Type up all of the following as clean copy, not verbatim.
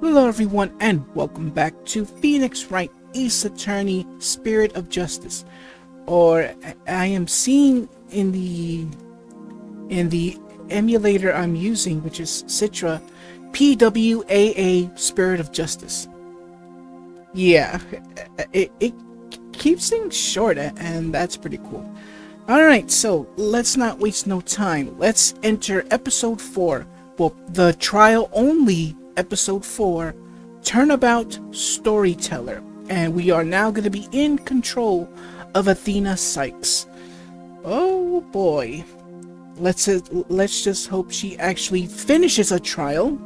Hello everyone and welcome back to Phoenix Wright Ace Attorney Spirit of Justice, or I am seeing in the emulator I'm using, which is Citra, PWAA Spirit of Justice. Yeah, it keeps things short and that's pretty cool. Alright, so let's not waste no time. Let's enter episode 4. Well, the trial only episode 4, Turnabout Storyteller. And we are now going to be in control of Athena Sykes. Oh boy. Let's just hope she actually finishes a trial.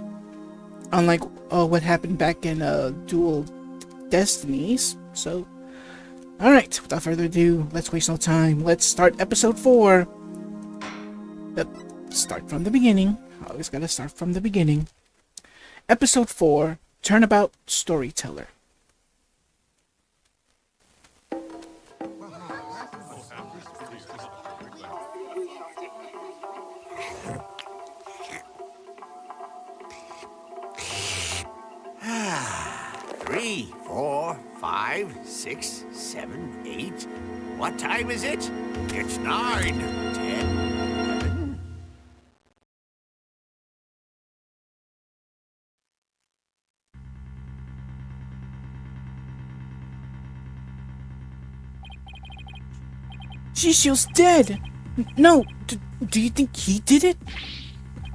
Unlike what happened back in Dual Destinies. So, alright, without further ado, let's waste no time. Let's start episode 4. Yep, start from the beginning. Always gotta start from the beginning. Episode 4, Turnabout Storyteller. Three, 4, 5, 6, 7, 8. What time is it? It's 9, 10, 11. Shishio's dead! No, do you think he did it?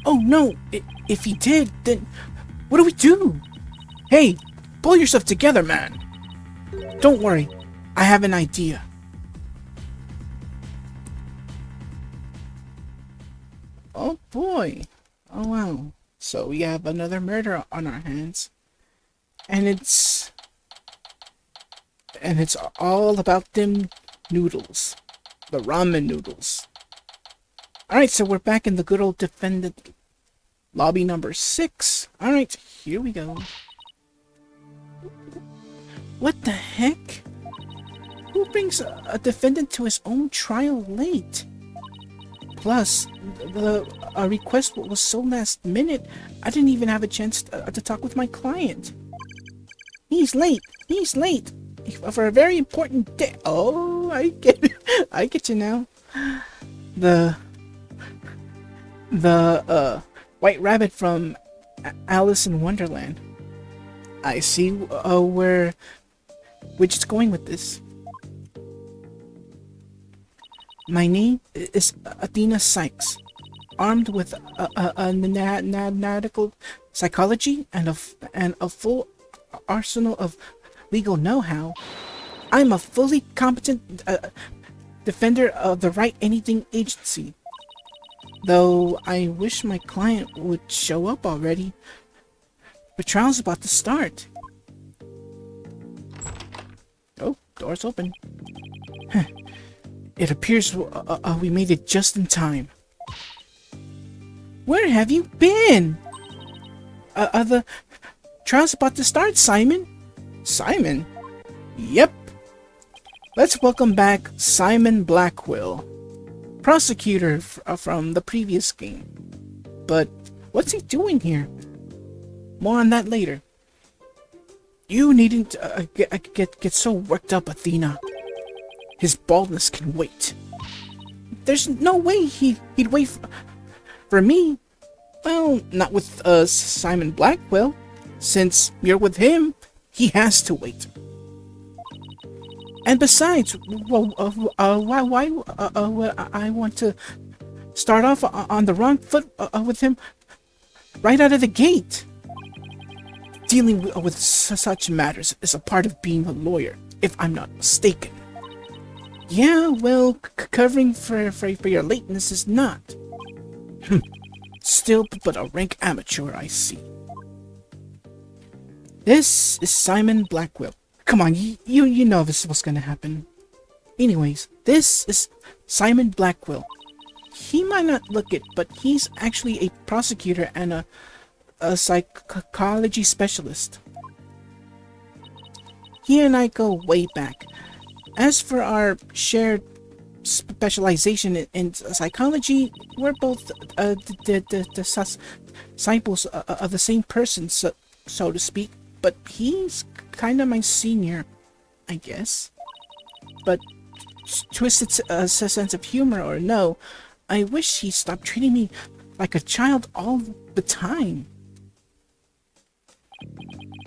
Oh no, if he did, then what do we do? Hey, pull yourself together, man. Don't worry, I have an idea. Oh boy. Oh wow. So we have another murder on our hands. And it's all about them noodles. The ramen noodles. Alright, so we're back in the good old defendant lobby number 6. Alright, here we go. What the heck? Who brings a defendant to his own trial late? Plus, the request was so last minute, I didn't even have a chance to talk with my client. He's late. He's late. For a very important day. Oh, I get it. I get you now. The White Rabbit from Alice in Wonderland. I see where we're just going with this. My name is Athena Sykes, armed with a medical psychology and a full arsenal of legal know-how. I'm a fully competent defender of the Right Anything Agency. Though I wish my client would show up already. The trial's about to start. Oh, door's open. It appears we made it just in time. Where have you been? The trial's about to start, Simon. Simon? Yep. Let's welcome back Simon Blackwell, prosecutor from the previous game. But what's he doing here? More on that later. You needn't get so worked up, Athena. His baldness can wait. There's no way he'd wait for me. Well, not with Simon Blackwell. Since you're with him, he has to wait. And besides, why would I want to start off on the wrong foot with him right out of the gate? Dealing with such matters is a part of being a lawyer, if I'm not mistaken. Yeah, well, covering for your lateness is not. Still but a rank amateur, I see. This is Simon Blackwell. Come on, you know this is what's gonna happen. Anyways, this is Simon Blackwell. He might not look it, but he's actually a prosecutor and a psychology specialist. He and I go way back. As for our shared specialization in psychology, we're both the disciples of the same person, so to speak, but he's kind of my senior, I guess. But twisted sense of humor or no, I wish he stopped treating me like a child all the time.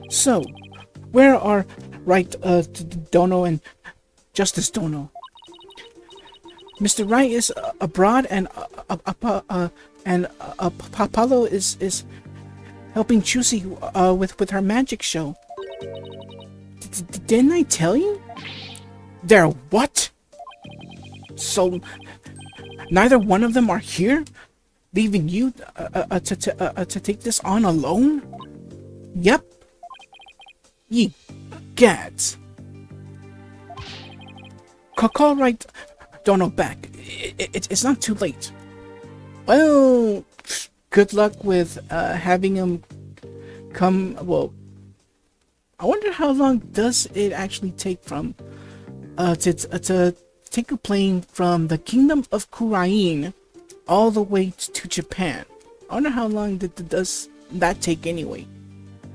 So, where are Right Dono and Justice Dono? Mr. Wright is abroad, and Apollo is helping Juicy with her magic show. Didn't I tell you? They're what? So neither one of them are here, leaving you to take this on alone? Yep. Ye gads. Call Right Dono back. It's not too late. Well, good luck with having him come. Well, I wonder how long does it actually take from to take a plane from the Kingdom of Kurain all the way to Japan. I wonder how long does that take anyway.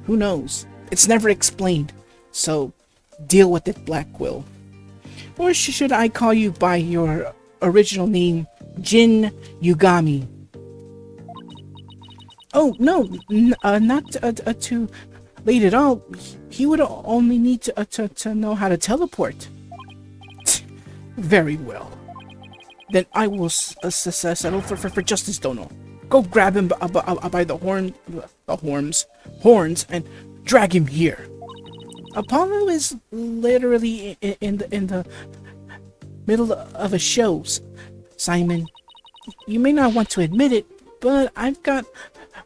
Who knows? It's never explained. So deal with it, Blackquill. Or should I call you by your original name, Jin Yugami? Oh, no, not too late at all. He would only need to know how to teleport. Very well. Then I will settle for Justice Dono. Go grab him by the horns and drag him here. Apollo is literally in the middle of a show, Simon. You may not want to admit it, but I've got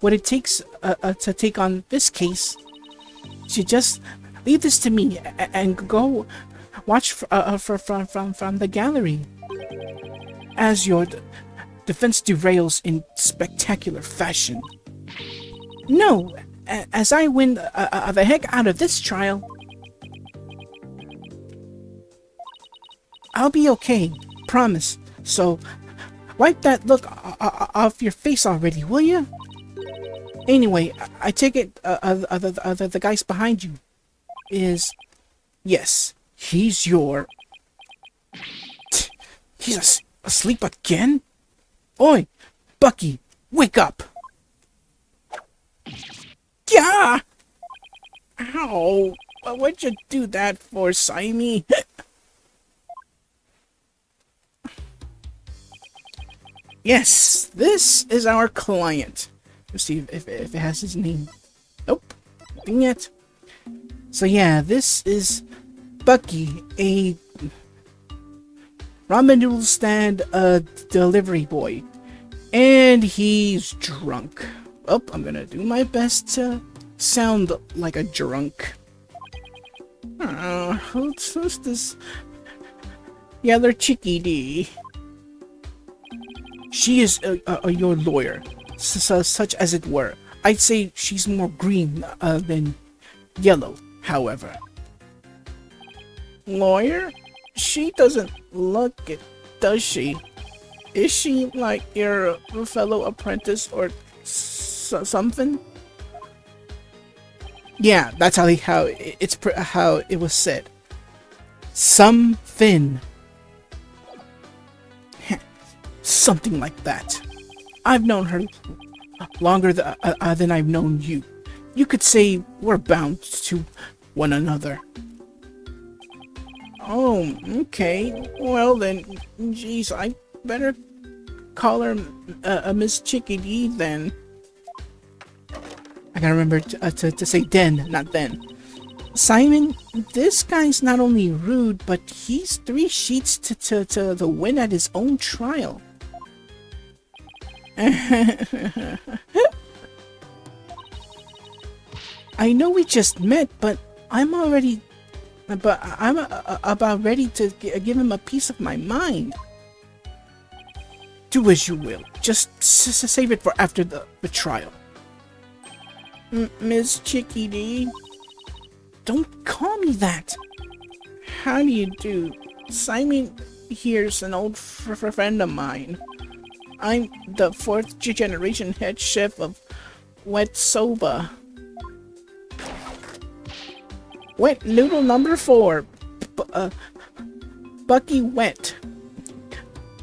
what it takes to take on this case. You just leave this to me and go watch from the gallery as your defense derails in spectacular fashion. No, as I win the heck out of this trial, I'll be okay, promise. So, wipe that look off your face already, will you? Anyway, I take it the guys behind you is... Yes, he's your... He's asleep again? Oi, Bucky, wake up! Yeah! Ow! What'd you do that for, Simey? Yes, this is our client. Let's see if it has his name. Nope, nothing yet. So yeah, this is Bucky, a ramen noodle stand delivery boy. And he's drunk. Oh, I'm gonna do my best to sound like a drunk. Who's this yellow chickadee? She is your lawyer, such as it were. I'd say she's more green than yellow, however. Lawyer? She doesn't look it, does she? Is she like your fellow apprentice or something? Yeah, that's how it was said. Something. Something like that. I've known her longer than I've known you. You could say we're bound to one another. Oh, okay. Well then, geez, I better call her Miss Chickadee then. I gotta remember to say den, not then. Simon, this guy's not only rude, but he's 3 sheets to the win at his own trial. I know we just met, but I'm about ready to give him a piece of my mind. Do as you will. Just save it for after the trial. Miss Chickadee? Don't call me that. How do you do? Simon here's an old friend of mine. I'm the 4th generation head chef of Wet Soba. Wet noodle number 4. Bucky Wet.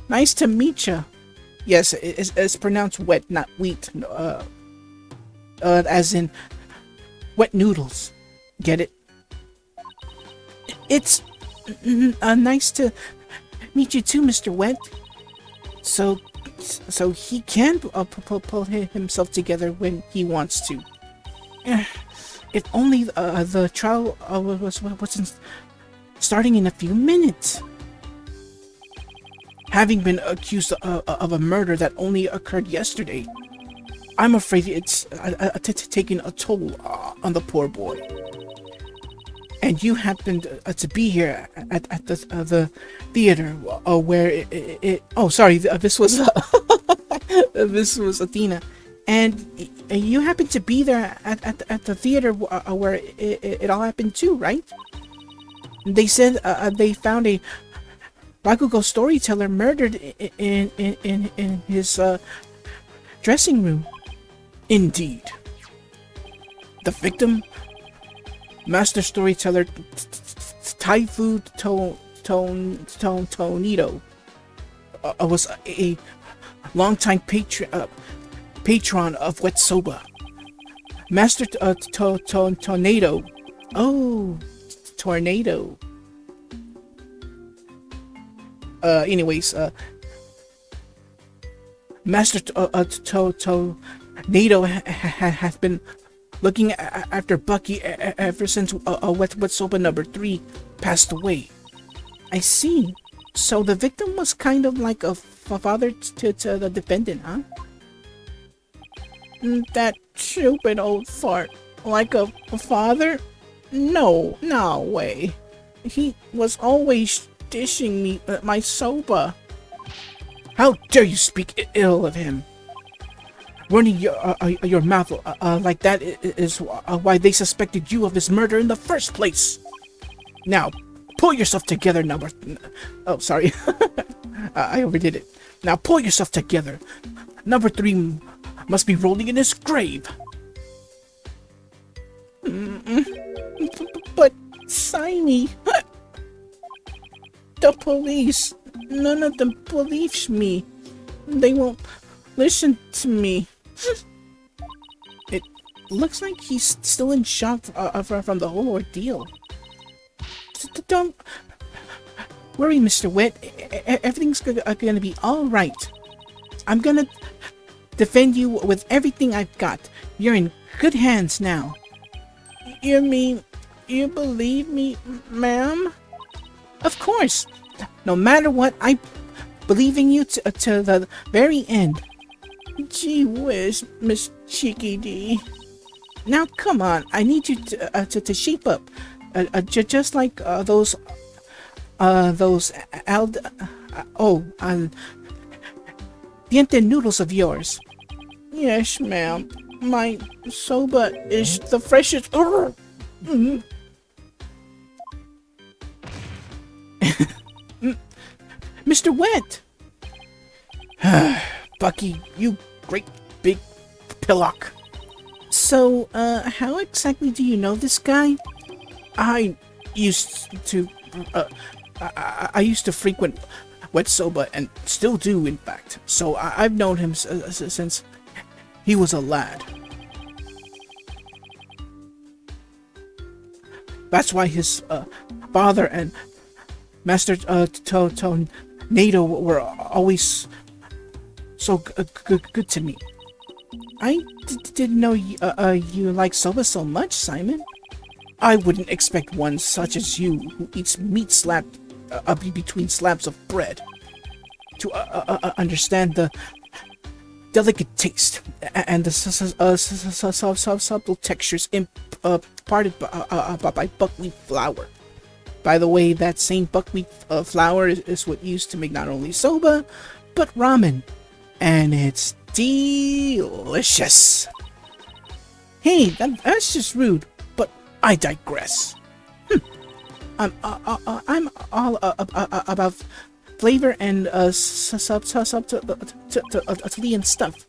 Nice to meet ya. Yes, it's pronounced wet, not wheat. As in wet noodles. Get it? It's nice to meet you too, Mr. Wet. So he can pull himself together when he wants to. If only the trial wasn't starting in a few minutes. Having been accused of a murder that only occurred yesterday, I'm afraid it's taking a toll on the poor boy. And you happened to be here at the theater where it oh, sorry, this was this was Athena, and you happened to be there at the theater where it all happened too, right? They said they found a Bakugo storyteller murdered in his dressing room. Indeed. The victim, Master Storyteller Taifu Tonito, was a longtime patron of Wet Soba. Master Tornado. Oh, Tornado. Anyways, Master Tornado has been looking after Bucky ever since Wet Soba number 3 passed away. I see. So the victim was kind of like a father to the defendant, huh? That stupid old fart. Like a father? No way. He was always dishing me my soba. How dare you speak ill of him? Running your mouth like that is why they suspected you of his murder in the first place. Now, pull yourself together, number... Oh, sorry. I overdid it. Now, pull yourself together. Number 3 must be rolling in his grave. But, Simey... The police... None of them believes me. They won't listen to me. It looks like he's still in shock from the whole ordeal. Don't worry, Mr. Wet. Everything's gonna be alright. I'm gonna defend you with everything I've got. You're in good hands now. You mean you believe me, ma'am? Of course. No matter what, I believe in you to the very end. Gee whiz, Miss Cheeky D. Now come on, I need you to shape up, just like those diente noodles of yours. Yes, ma'am. My soba is the freshest. Mr. Wet! Bucky, you great big pillock. So, how exactly do you know this guy? I used to frequent Wet Soba, and still do, in fact. So, I've known him since he was a lad. That's why his father and Master Tornado were always so good to me. I didn't know you like soba so much, Simon. I wouldn't expect one such as you, who eats meat slapped between slabs of bread, to understand the delicate taste and the subtle textures imparted by buckwheat flour. By the way, that same buckwheat flour is what used to make not only soba, but ramen. And it's delicious. Hey, that's just rude, but I digress. I'm all about flavor and subtlety and stuff.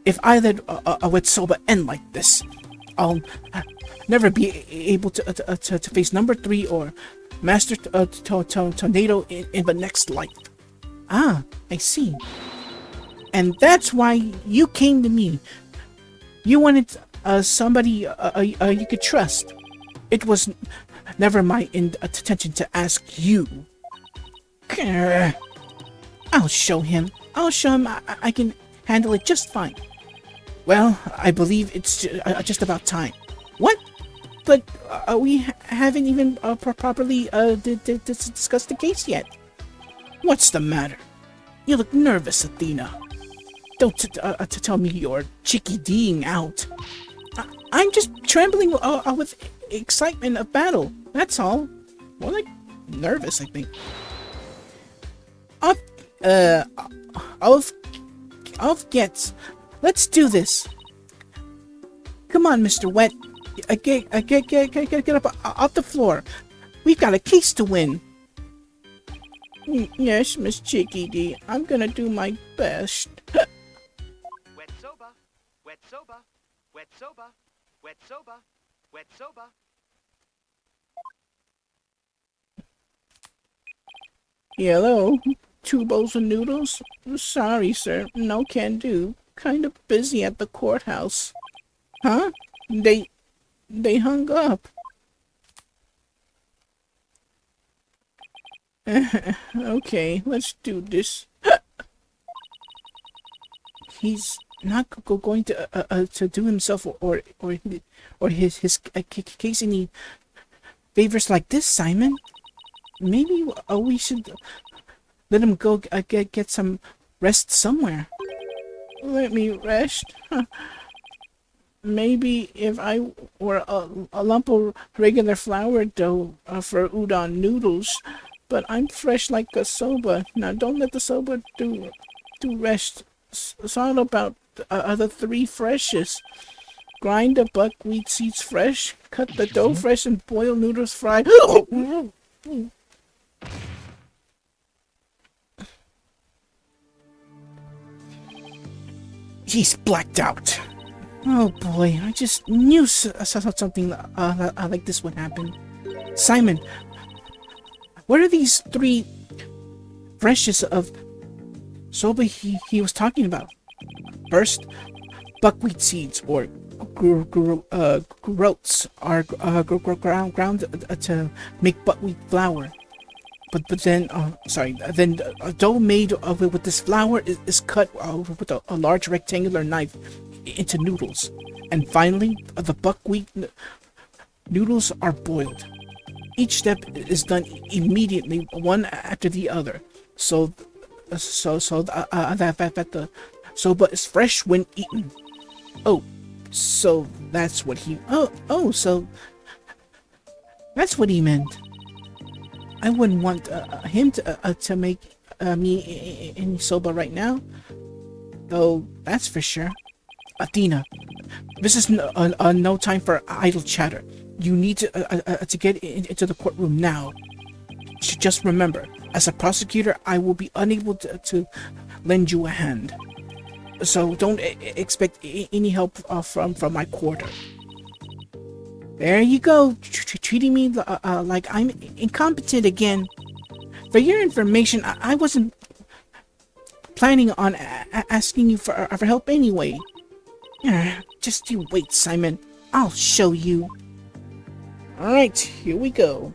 If I let a Wet Soba end like this, I'll never be able to face number 3 or Master Tornado in the next life. Ah, I see. And that's why you came to me. You wanted somebody you could trust. It was never my intention to ask you. Grr. I'll show him. I can handle it just fine. Well, I believe it's just about time. What? But we haven't even properly discussed the case yet. What's the matter? You look nervous, Athena. Don't tell me you're chicky-deeing out. I'm just trembling with excitement of battle. That's all. More like nervous, I think. Off gets. Let's do this. Come on, Mr. Wet. Get up off the floor. We've got a case to win. Yes, Miss Chicky D. I'm gonna do my best. Wet soba, wet soba, wet soba, wet soba, wet soba. Hello? 2 bowls of noodles? Sorry, sir. No can do. Kind of busy at the courthouse. Huh? They hung up. Okay, let's do this. He's not going to do himself or his case any favors like this, Simon. Maybe we should let him go get some rest somewhere. Let me rest. Maybe if I were a lump of regular flour dough for udon noodles, but I'm fresh like a soba. Now don't let the soba do rest. It's all about the 3 freshes. Grind the buckwheat seeds fresh, cut the dough fresh, and boil noodles fried. He's blacked out. Oh boy, I just knew something like this would happen. Simon, what are these 3 freshes of soba he was talking about? First, buckwheat seeds, or groats, are ground to make buckwheat flour. But then dough made with this flour is cut with a large rectangular knife into noodles. And finally, the buckwheat noodles are boiled. Each step is done immediately, one after the other, so that the soba is fresh when eaten. So that's what he meant. I wouldn't want him to make me any soba right now, though. That's for sure. Athena, this is no time for idle chatter. You need to get into the courtroom now. Just remember, as a prosecutor, I will be unable to lend you a hand. So don't expect any help from my quarter. There you go, treating me like I'm incompetent again. For your information, I wasn't planning on asking you for help anyway. Just you wait, Simon. I'll show you. Alright, here we go.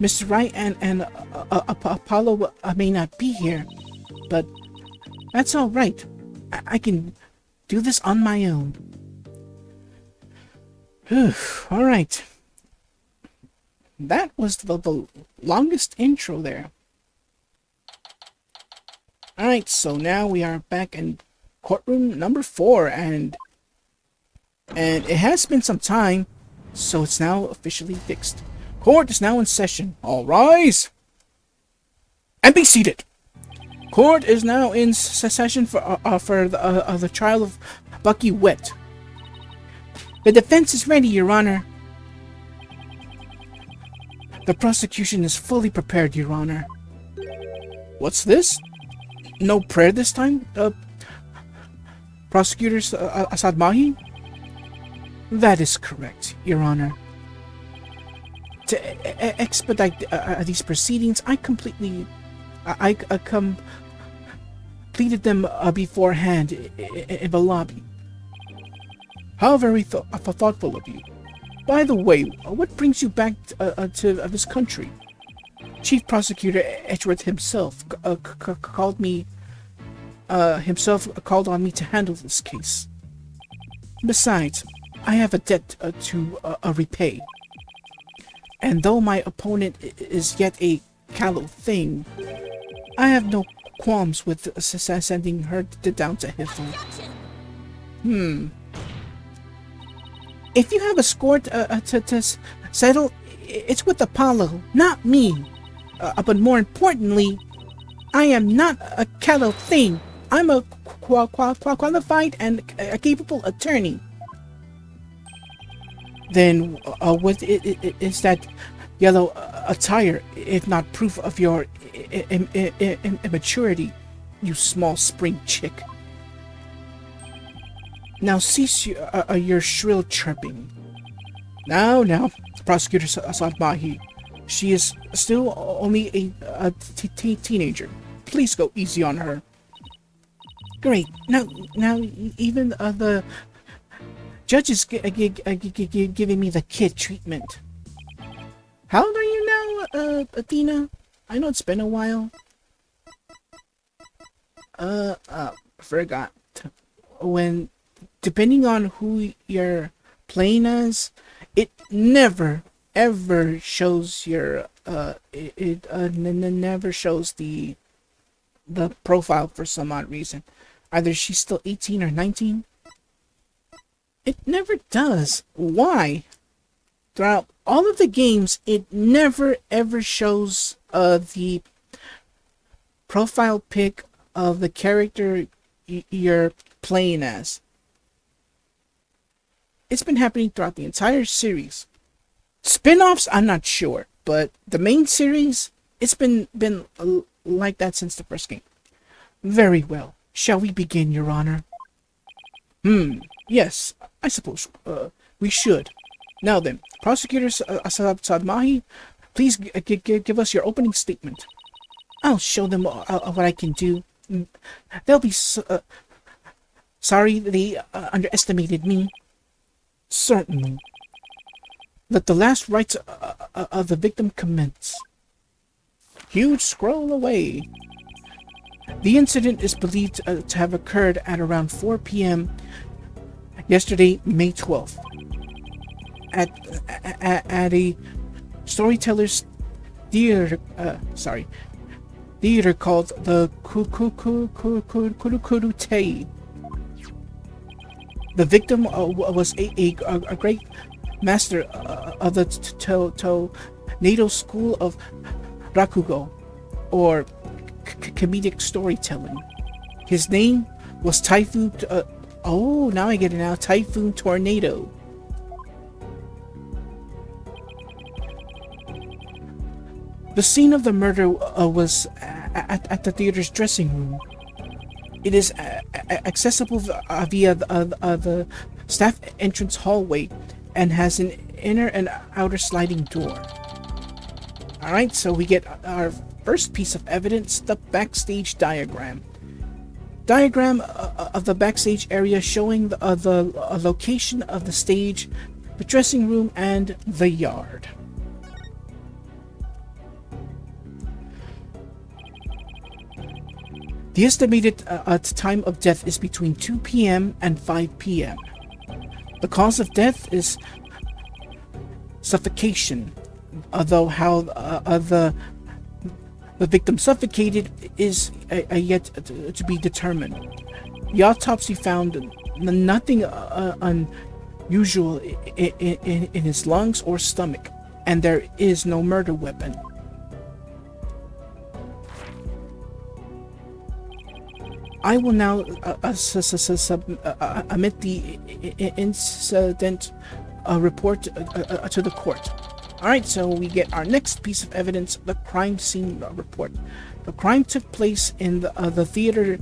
Mr. Wright and Apollo may not be here, but that's alright. I can do this on my own. Alright. That was the longest intro there. Alright, so now we are back in courtroom number 4, and it has been some time, so it's now officially fixed. Court is now in session. All rise and be seated. Court is now in session for the trial of Bucky Wet. The defense is ready, Your Honor. The prosecution is fully prepared, Your Honor. What's this? No prayer this time? Prosecutor Asad Mahi? That is correct, Your Honor. To expedite these proceedings, I completed them beforehand in the lobby. How very thoughtful of you. By the way, what brings you back to this country? Chief Prosecutor Edgeworth himself called on me to handle this case. Besides, I have a debt to repay. And though my opponent is yet a callow thing, I have no qualms with sending her down to Hiffle. If you have a score to settle, it's with Apollo, not me. But more importantly, I am not a callow thing. I'm a qualified and a capable attorney. Then what is that yellow attire, if not proof of your immaturity, you small spring chick? Now cease your shrill chirping. Now, Prosecutor Asad Mahi. She is still only a teenager. Please go easy on her. Great. Now, even the judge is giving me the kid treatment. How old are you now, Athena? I know it's been a while. Forgot. When, depending on who you're playing as, it never ever shows your never shows the profile for some odd reason. Either she's still 18 or 19. It never does. Why? Throughout all of the games, it never ever shows the profile pic of the character you're playing as. It's been happening throughout the entire series. Spin-offs, I'm not sure, but the main series, it's been like that since the first game. Very well. Shall we begin, Your Honor? Yes, I suppose we should. Now then, Prosecutor Asad Mahi, please give us your opening statement. I'll show them what I can do. They'll be sorry they underestimated me. Certainly. Let the last rites of the victim commence. Huge scroll away. The incident is believed to have occurred at around 4 p.m. yesterday, May 12th, at a Storyteller's theater called the Kurukuru. The victim was a great master of the Tornado School of Rakugo, or comedic storytelling. His name was Typhoon. Now I get it now. Typhoon Tornado. The scene of the murder was at the theater's dressing room. It is accessible via the staff entrance hallway and has an inner and outer sliding door. Alright, so we get our first piece of evidence, the backstage diagram. Diagram of the backstage area showing the location of the stage, the dressing room, and the yard. The estimated time of death is between 2 p.m. and 5 p.m. The cause of death is suffocation, although how the victim suffocated is yet to be determined. The autopsy found nothing unusual in his lungs or stomach, and there is no murder weapon. I will now submit the incident report to the court. Alright, so we get our next piece of evidence, the crime scene report. The crime took place in the theater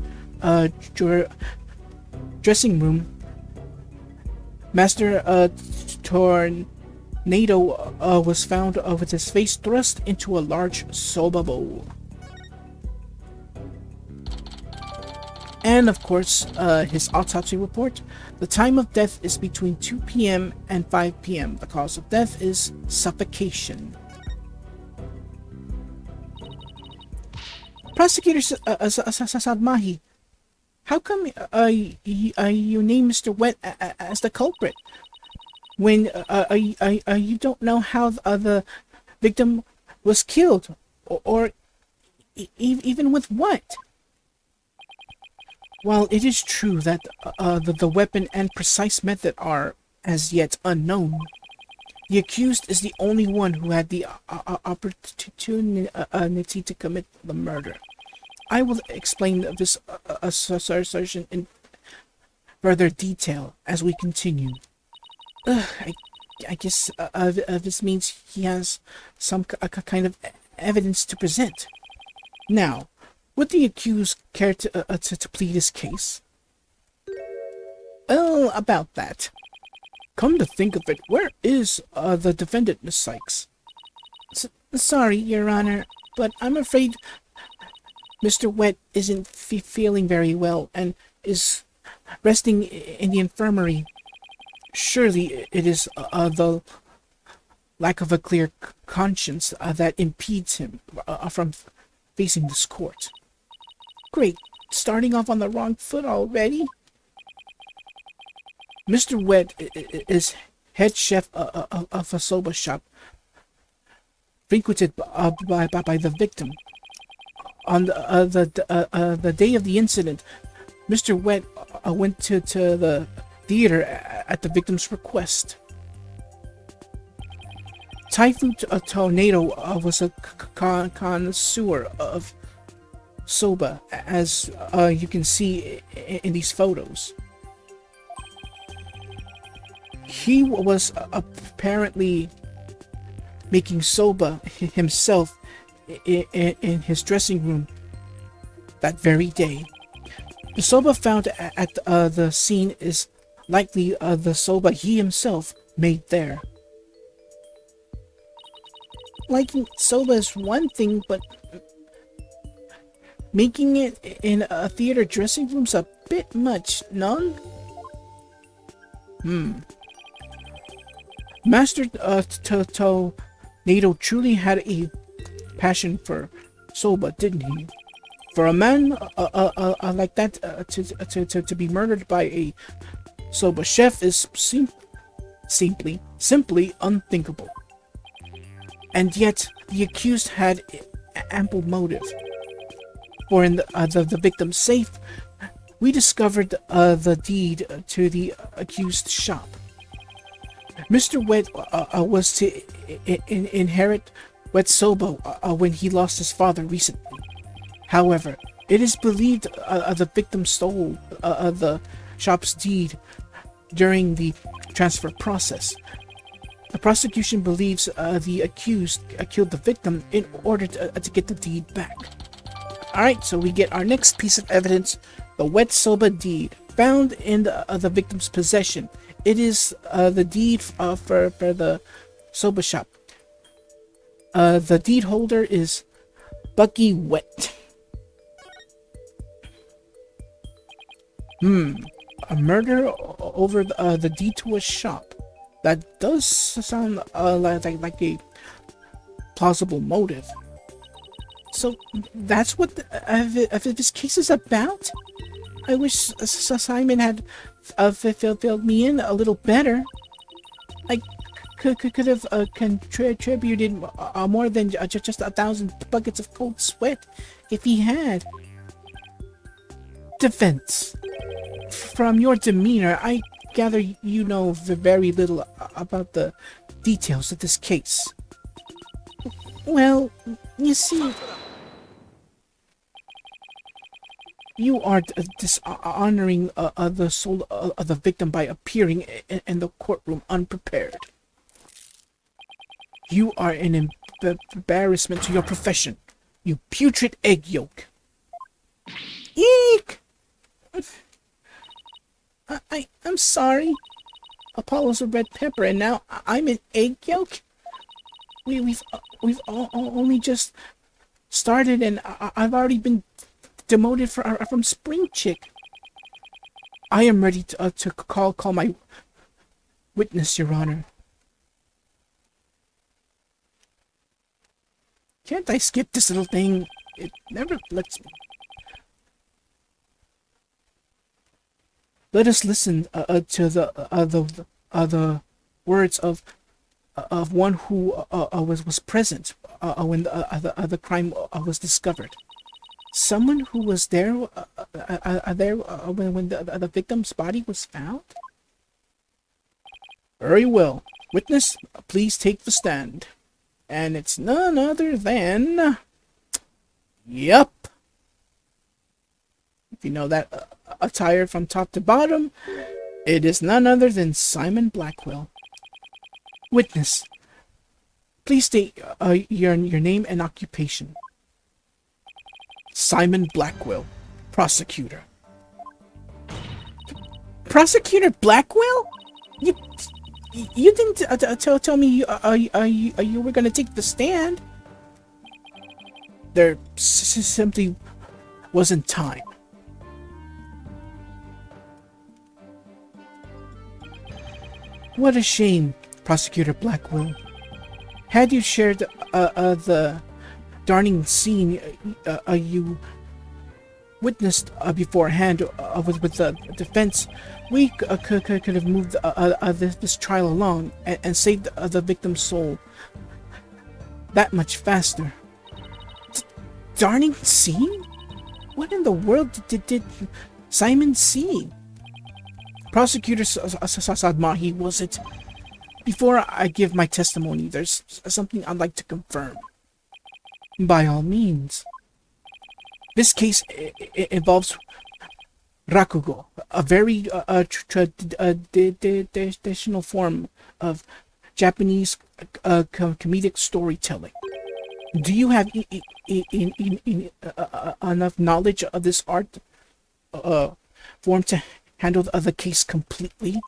dressing room, Master Tornado was found with his face thrust into a large soba bowl. And of course, his autopsy report. The time of death is between 2 p.m. and 5 p.m. The cause of death is suffocation. Prosecutor Sadmahi, how come you name Mr. Wet as the culprit when you don't know how the victim was killed, or even with what? While it is true that the weapon and precise method are as yet unknown, the accused is the only one who had the opportunity to commit the murder. I will explain this assertion in further detail as we continue. I guess this means he has some kind of evidence to present. Now, would the accused care to plead his case? Well, about that. Come to think of it, where is the defendant, Miss Sykes? Sorry, Your Honor, but I'm afraid Mr. Wet isn't feeling very well and is resting in the infirmary. Surely it is the lack of a clear conscience that impedes him from facing this court. Great, starting off on the wrong foot already? Mr. Wet is head chef of a soba shop frequented by the victim. On the day of the incident, Mr. Wet went to the theater at the victim's request. Typhoon Tornado was a connoisseur of soba, as you can see in these photos. He was apparently making soba himself in his dressing room that very day. The soba found at the scene is likely the soba he himself made there. Liking soba is one thing, but making it in a theater dressing room's a bit much, no? Master Tornado truly had a passion for soba, didn't he? For a man like that to be murdered by a soba chef is simply unthinkable. And yet, the accused had ample motive. For in the victim's safe, we discovered the deed to the accused shop. Mr. Wet was to inherit Wet soba when he lost his father recently. However, it is believed the victim stole the shop's deed during the transfer process. The prosecution believes the accused killed the victim in order to get the deed back. Alright, so we get our next piece of evidence, the Wet soba deed, found in the victim's possession. It is the deed for the soba shop. The deed holder is Bucky Wet. A murder over the deed to a shop. That does sound like a plausible motive. So that's what this case is about? I wish Simon had filled me in a little better. I could have contributed more than just 1,000 buckets of cold sweat if he had. Defense. From your demeanor, I gather you know very little about the details of this case. Well, you see, you are dishonoring the soul of the victim by appearing in the courtroom unprepared. You are an embarrassment to your profession, you putrid egg yolk. Eek! I'm sorry. Apollo's a red pepper, and now I'm an egg yolk. We've only just started, and I've already been demoted from spring chick. I am ready to call my witness, Your Honor. Can't I skip this little thing? It never lets me. Let us listen to the words of one who was present when the crime was discovered. Someone who was there when the victim's body was found. Very well, witness, please take the stand. And it's none other than. Yup. If you know that attire from top to bottom, it is none other than Simon Blackwell. Witness, please state your name and occupation. Simon Blackwell, prosecutor. Prosecutor Blackwell? You didn't tell me you were gonna take the stand. There simply wasn't time. What a shame, Prosecutor Blackwell. Had you shared the darning scene you witnessed beforehand with the defense, we could have moved this trial along and saved the victim's soul that much faster. Darning scene? What in the world did Simon see? Prosecutor Sadmahi, was it? Before I give my testimony, there's something I'd like to confirm. By all means. This case involves rakugo, a very traditional form of Japanese comedic storytelling. Do you have enough knowledge of this art form to handle the case completely?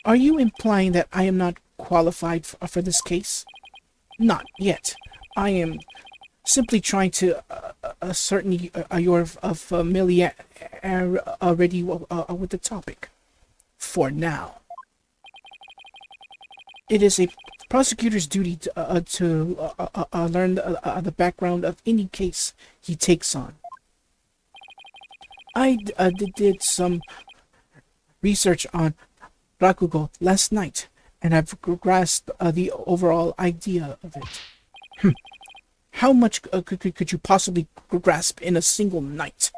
Are you implying that I am not qualified for this case? Not yet. I am simply trying to ascertain your familiarity already with the topic. For now. It is a prosecutor's duty to learn the background of any case he takes on. I did some research on rakugo last night, and I've grasped the overall idea of it. How much could you possibly grasp in a single night?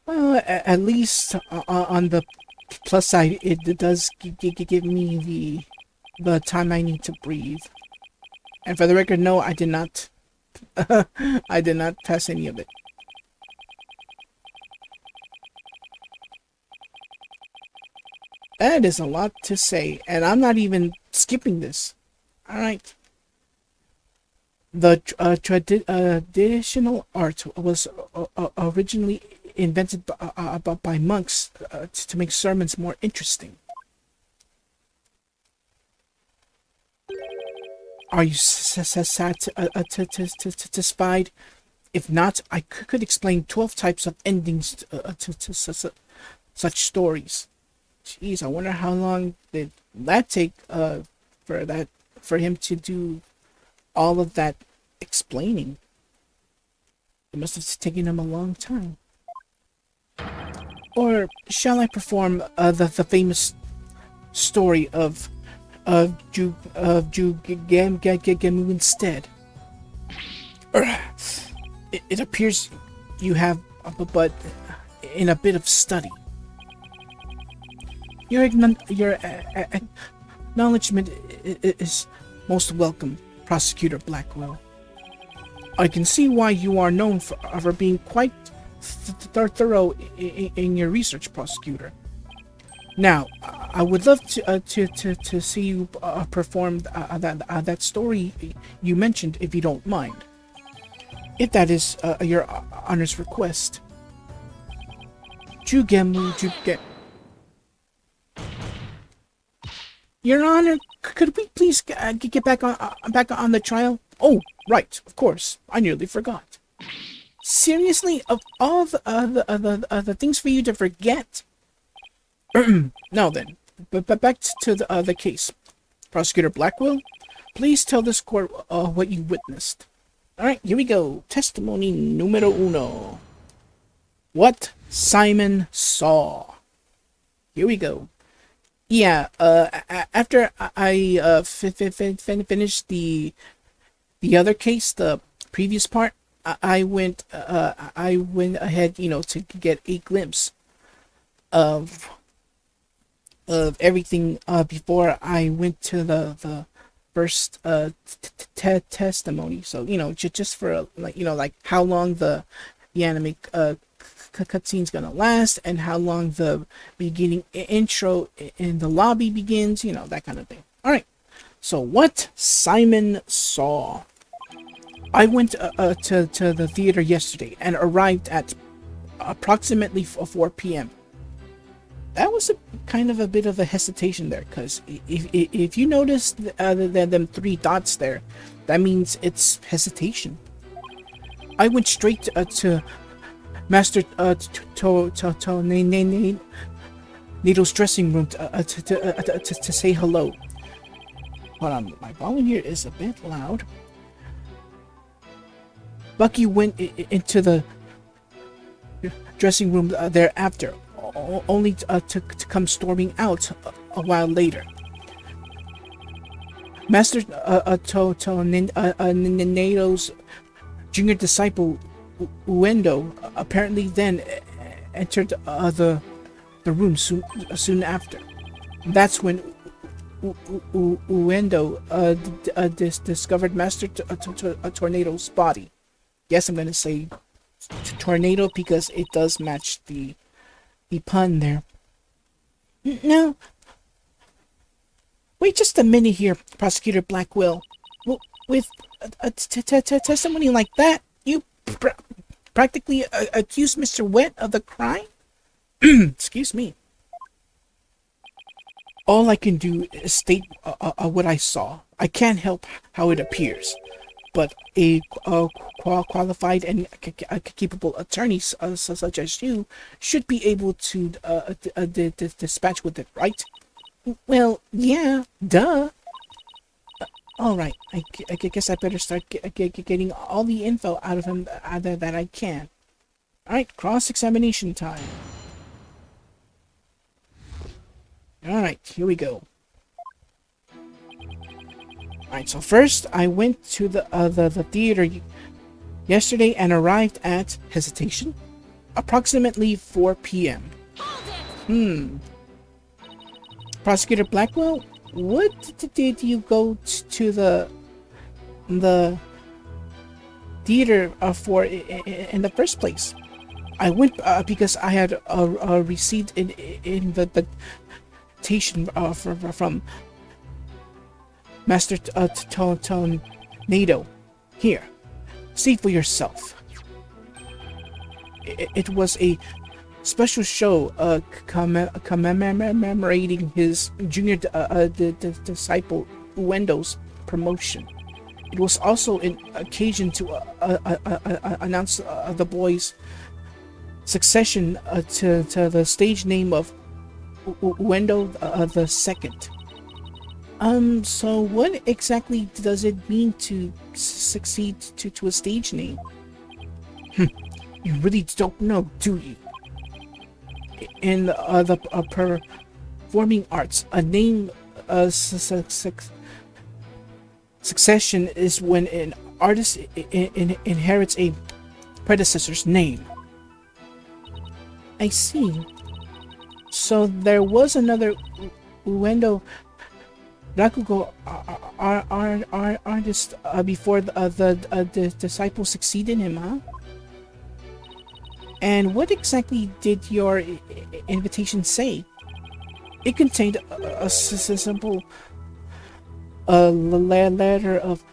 Well, at least on the plus side, it does give me the time I need to breathe. And for the record, no, I did not. I did not pass any of it. That is a lot to say, and I'm not even skipping this. Alright. The traditional art was originally invented by monks to make sermons more interesting. Are you satisfied? If not, I could explain 12 types of endings to such stories. Jeez, I wonder how long did that take for him to do all of that explaining. It must have taken him a long time. Or shall I perform the famous story of Jugemu instead? It appears you have, but in a bit of study. Your acknowledgement is most welcome, Prosecutor Blackwell. I can see why you are known for being quite thorough in your research, Prosecutor. Now, I would love to see you perform that story you mentioned, if you don't mind. if that is your honor's request. Jugemu Juge. Your Honor, could we please get back on the trial? Oh, right, of course. I nearly forgot. Seriously, of all the things for you to forget. Now then, but back to the case. Prosecutor Blackwell, please tell this court what you witnessed. All right, here we go. Testimony numero uno. What Simon saw. Here we go. Yeah, after I finished the other case, the previous part, I went ahead, to get a glimpse of everything before I went to the first testimony. So just for like how long the anime cutscene's gonna last, and how long the beginning intro in the lobby begins, that kind of thing. All right. So what Simon saw. I went to the theater yesterday and arrived at approximately 4 p.m. That was kind of a bit of a hesitation there, because if you notice them 3 dots there, that means it's hesitation. I went straight to Master Needle's dressing room to say hello. Hold on, my volume here is a bit loud. Bucky went into the dressing room thereafter, only to come storming out a while later. Master Needle's junior disciple Uendo apparently then entered the room soon after. That's when Uendo discovered Master Tornado's body. Yes, I'm gonna say tornado because it does match the pun there. Now, wait just a minute here, Prosecutor Blackwell. With a testimony like that, you practically accused Mr. Wet of the crime? Excuse me. All I can do is state what I saw. I can't help how it appears. But a qualified and capable attorney such as you should be able to dispatch with it, right? Well, yeah, duh. All right, I guess I better start getting all the info out of him that I can. All right, cross-examination time. All right, here we go. Alright, so first I went to the theater yesterday and arrived at, hesitation, approximately 4 p.m. Prosecutor Blackwell, what did you go to the theater for in the first place? I went because I had received an invitation from Master Tornado. Here, see for yourself. It was a special show commemorating his junior disciple Uendo's promotion. It was also an occasion to announce the boy's succession to the stage name of Uendo the Second. So what exactly does it mean to succeed to a stage name? You really don't know, do you? In the performing arts, a name succession is when an artist inherits a predecessor's name. I see. So there was another Uendo Rakugo artist before the disciple succeeded him, huh? And what exactly did your invitation say? It contained a simple letter of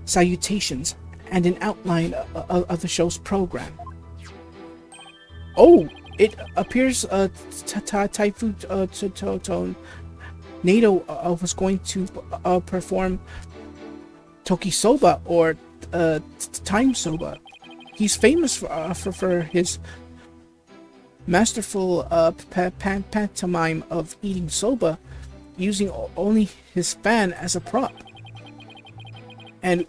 salutations and an outline of the show's program. Oh, it appears Typhoon Tornado was going to perform Toki Soba or Time Soba. He's famous for his masterful pantomime of eating soba using only his fan as a prop. And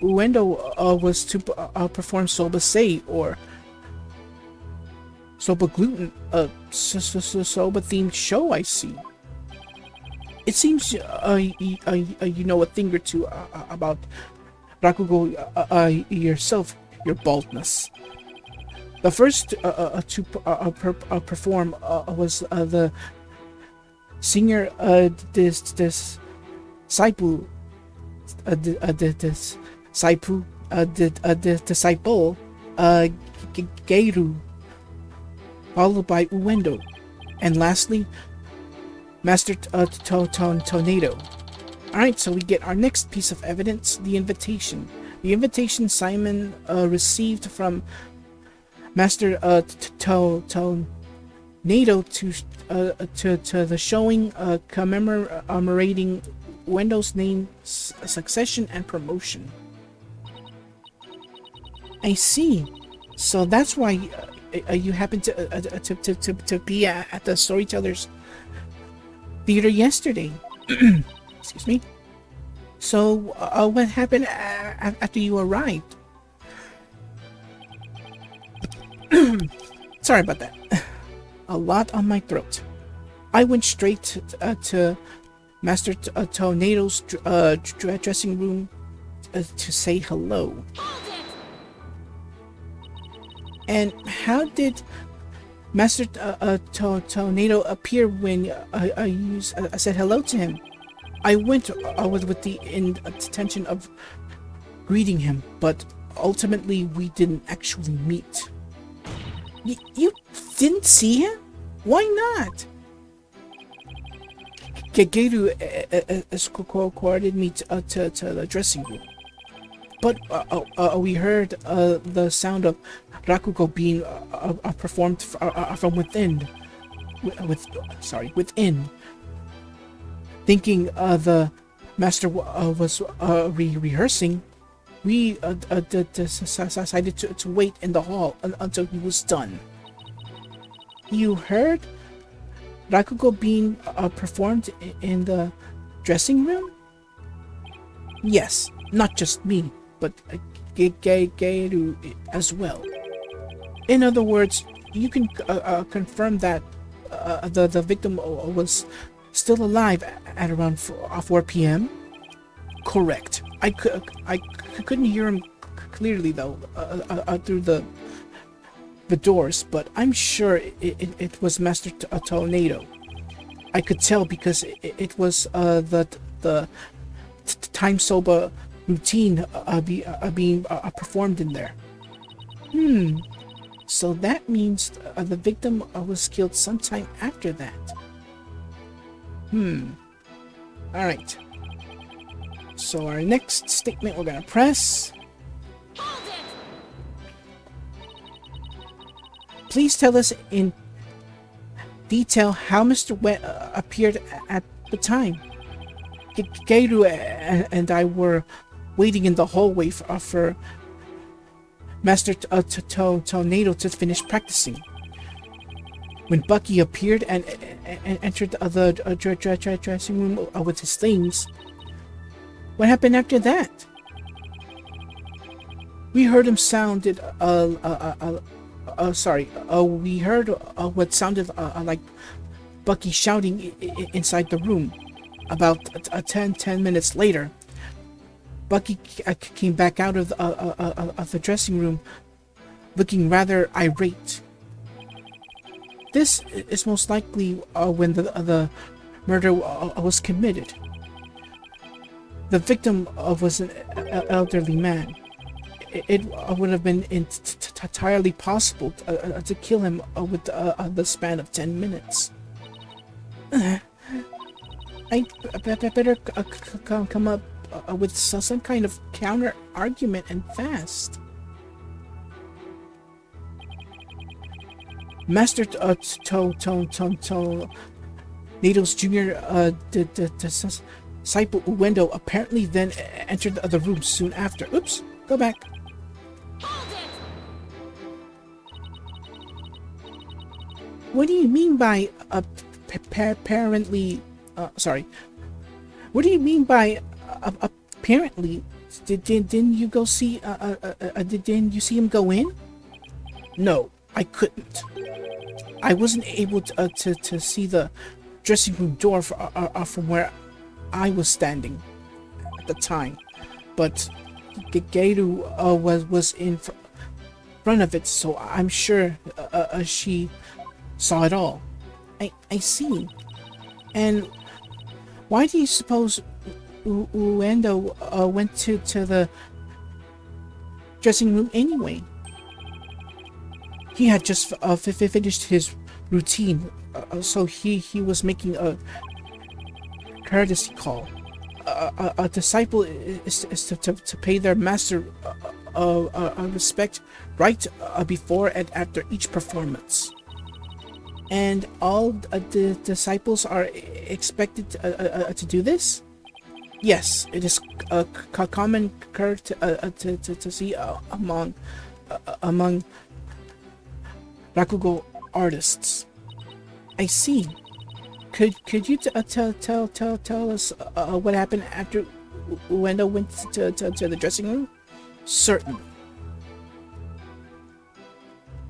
Uendo was to perform Soba Sei or Soba Gluten, a soba-themed show, I see. It seems you know a thing or two about Rakugo yourself, your baldness. The first to perform was the singer this Saipu disciple Geiru, followed by Uendo, and lastly Master Tornado. Alright, so we get our next piece of evidence, the invitation. The invitation Simon received from Master Tornado to the showing commemorating Wendo's name, succession, and promotion. I see. So that's why you happen to be at the Storyteller's theater yesterday. Excuse me. So what happened after you arrived? Sorry about that. A lot on my throat. I went straight to Master Tornado's dressing room to say hello. And how did Master Tornado appear when I said hello to him? I went with the intention of greeting him, but ultimately we didn't actually meet. You didn't see him? Why not? Gegeru escorted me to the dressing room. But we heard the sound of Rakugo being performed from within. Within. Thinking the master was rehearsing, we decided to wait in the hall until he was done. You heard Rakugo being performed in the dressing room? Yes, not just me, but Geiru as well. In other words, you can confirm that the victim was still alive at around 4 p.m.? Correct. I couldn't hear him clearly though through the doors, but I'm sure it was Master Tornado. I could tell because it was the time soba routine being performed in there. So that means the victim was killed sometime after that. Alright. So our next statement we're gonna press. Please tell us in detail how Mr. Wet appeared at the time. Geiru and I were waiting in the hallway for Master Tornado to finish practicing. When Bucky appeared and entered the dressing room with his things, what happened after that? We heard him sounded we heard what sounded like Bucky shouting inside the room. About 10 minutes later, Bucky came back out of the dressing room looking rather irate. This is most likely when the murder was committed. The victim was an elderly man. It would have been entirely possible to kill him with the span of 10 minutes. I better come up with some kind of counter argument and fast. Master Nados Jr. Disciple Uendo apparently then entered the room soon after. Oops, go back. What do you mean by apparently? Sorry. What do you mean by apparently? Didn't you go see? Didn't you see him go in? No, I couldn't. I wasn't able to see the dressing room door from where I was standing at the time, but Geiru was in front of it, so I'm sure she saw it all. I see. And why do you suppose Uendo went to the dressing room anyway? He had just finished his routine, so he was making a courtesy call. A disciple is to pay their master respect right before and after each performance. And all the disciples are expected to do this? Yes, it is a common to see among rakugo artists. I see. Could you tell us what happened after Uendo went to the dressing room? Certainly.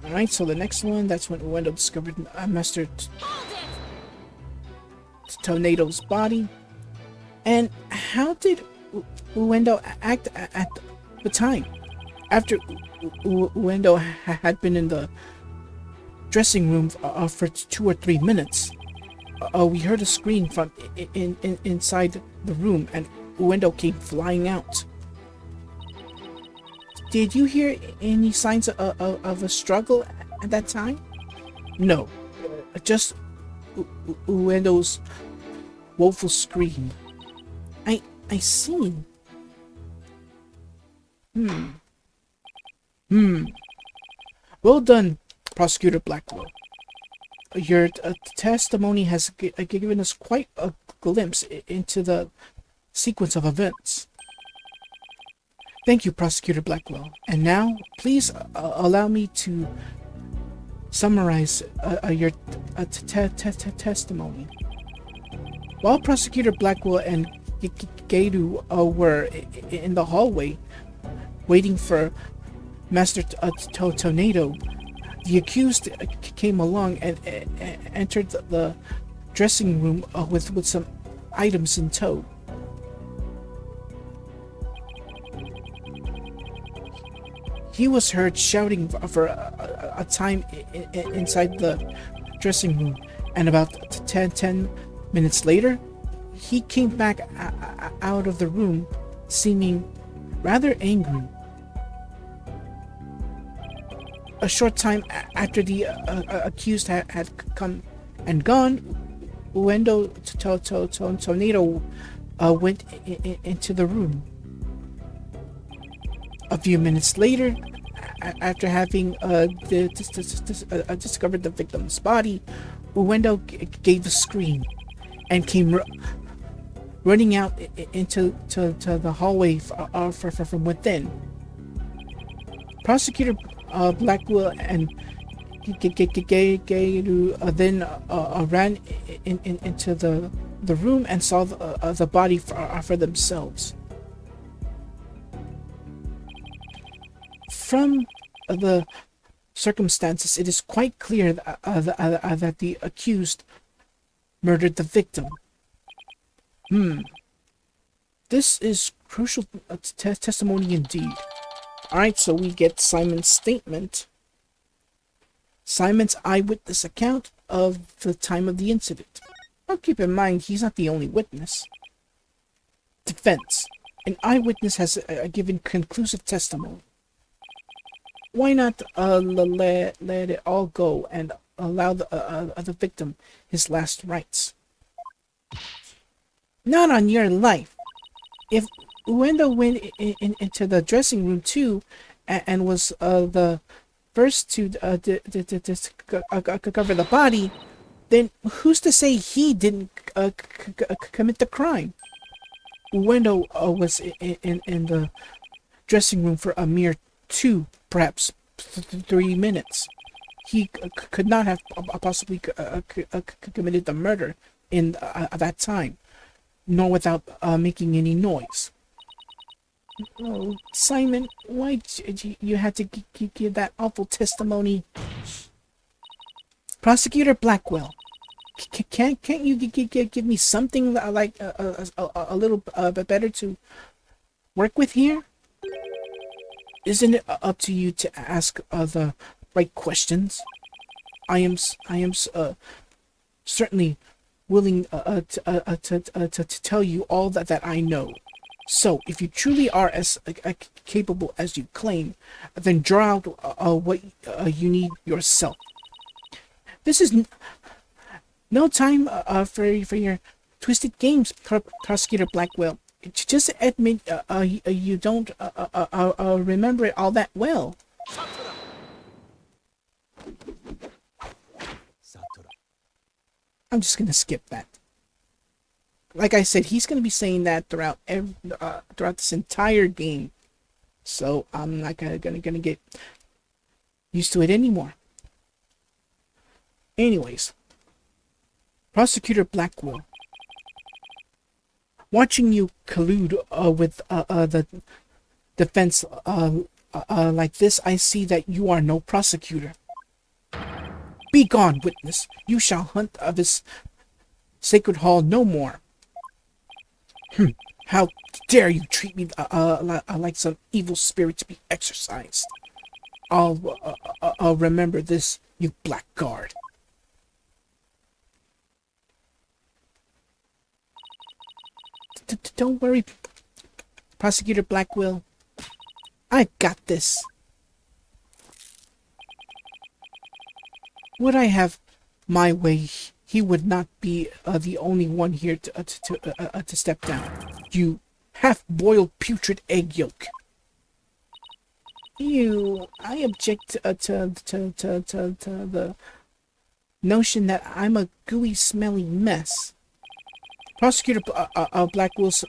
Alright, so the next one, that's when Uendo discovered Master Tornado's body. And how did Uendo act at the time? After Uendo had been in the dressing room for 2 or 3 minutes, we heard a scream from inside the room, and Uendo came flying out. Did you hear any signs of a struggle at that time? No, just Uendo's woeful scream. I see. Well done, Prosecutor Blackwell. Your testimony has given us quite a glimpse into the sequence of events. Thank you, Prosecutor Blackwell. And now, please allow me to summarize your testimony. While Prosecutor Blackwell and Geiru were in the hallway waiting for Master Tornado, the accused came along and entered the dressing room with some items in tow. He was heard shouting for a time inside the dressing room, and about 10 minutes later, he came back out of the room, seeming rather angry. A short time after the accused had come and gone, Uendo Tornado went into the room. A few minutes later, after having discovered the victim's body, Uendo gave a scream and came running out into the hallway from within. Prosecutor Blackwell and Geiru then ran into the room and saw the body for themselves. From the circumstances, it is quite clear that the accused murdered the victim. This is crucial testimony indeed. Alright, so we get Simon's statement. Simon's eyewitness account of the time of the incident. Now keep in mind, he's not the only witness. Defense. An eyewitness has given conclusive testimony. Why not let it all go and allow the victim his last rites? Not on your life. If Uendo went into the dressing room too, and was the first to cover the body. Then who's to say he didn't commit the crime? Uendo was in the dressing room for a mere 2, perhaps 3 minutes. He could not have possibly committed the murder in that time, nor without making any noise. Oh, Simon, why did you had to give that awful testimony? Prosecutor Blackwell, can't you give me something like a little bit better to work with here? Isn't it up to you to ask the right questions? I am certainly willing to tell you all that I know. So, if you truly are as capable as you claim, then draw out what you need yourself. This is no time for your twisted games, Prosecutor Blackwell. Just admit you don't remember it all that well. I'm just gonna skip that. Like I said, he's gonna be saying that throughout this entire game, so I'm not gonna get used to it anymore. Anyways, Prosecutor Blackwell, watching you collude with the defense like this, I see that you are no prosecutor. Be gone, witness. You shall hunt this sacred hall no more. How dare you treat me like some evil spirit to be exorcised? I'll remember this, you blackguard. Don't worry, Prosecutor Blackwell. I got this. Would I have my way, he would not be the only one here to step down. You half-boiled putrid egg yolk. Ew, I object to the notion that I'm a gooey, smelly mess. Prosecutor Blackwell's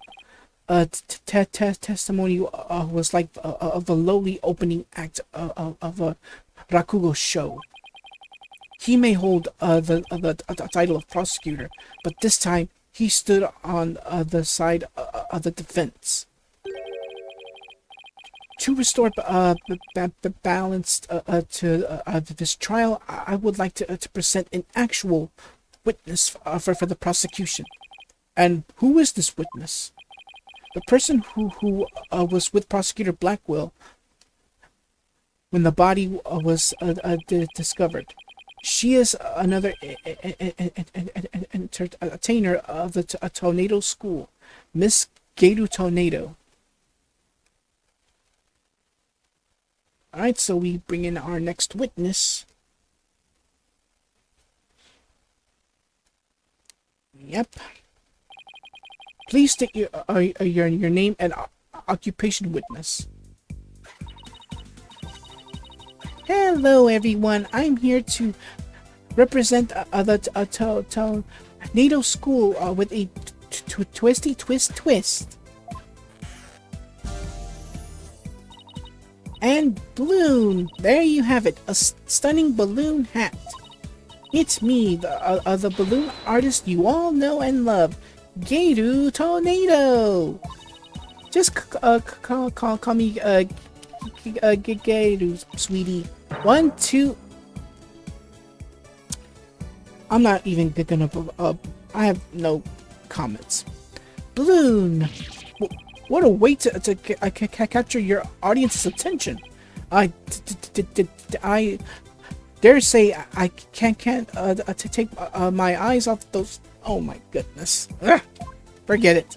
testimony was like of a lowly opening act of a rakugo show. He may hold the title of prosecutor, but this time he stood on the side of the defense. To restore the balance to this trial, I would like to present an actual witness for the prosecution. And who is this witness? The person who was with Prosecutor Blackwell when the body was discovered. She is another entertainer of the Tornado School, Miss Gairu Tornado. Alright, so we bring in our next witness. Yep. Please state your name and occupation, witness. Hello, everyone. I'm here to represent the Tornado School with a twisty twist. And balloon. There you have it, a stunning balloon hat. It's me, the balloon artist you all know and love, Gairu Tornado. Just call me Gairu, sweetie. 1, 2. I'm not even gonna. I have no comments. Balloon. What a way to capture your audience's attention. I dare say I can't to take my eyes off those. Oh my goodness. Ugh, forget it.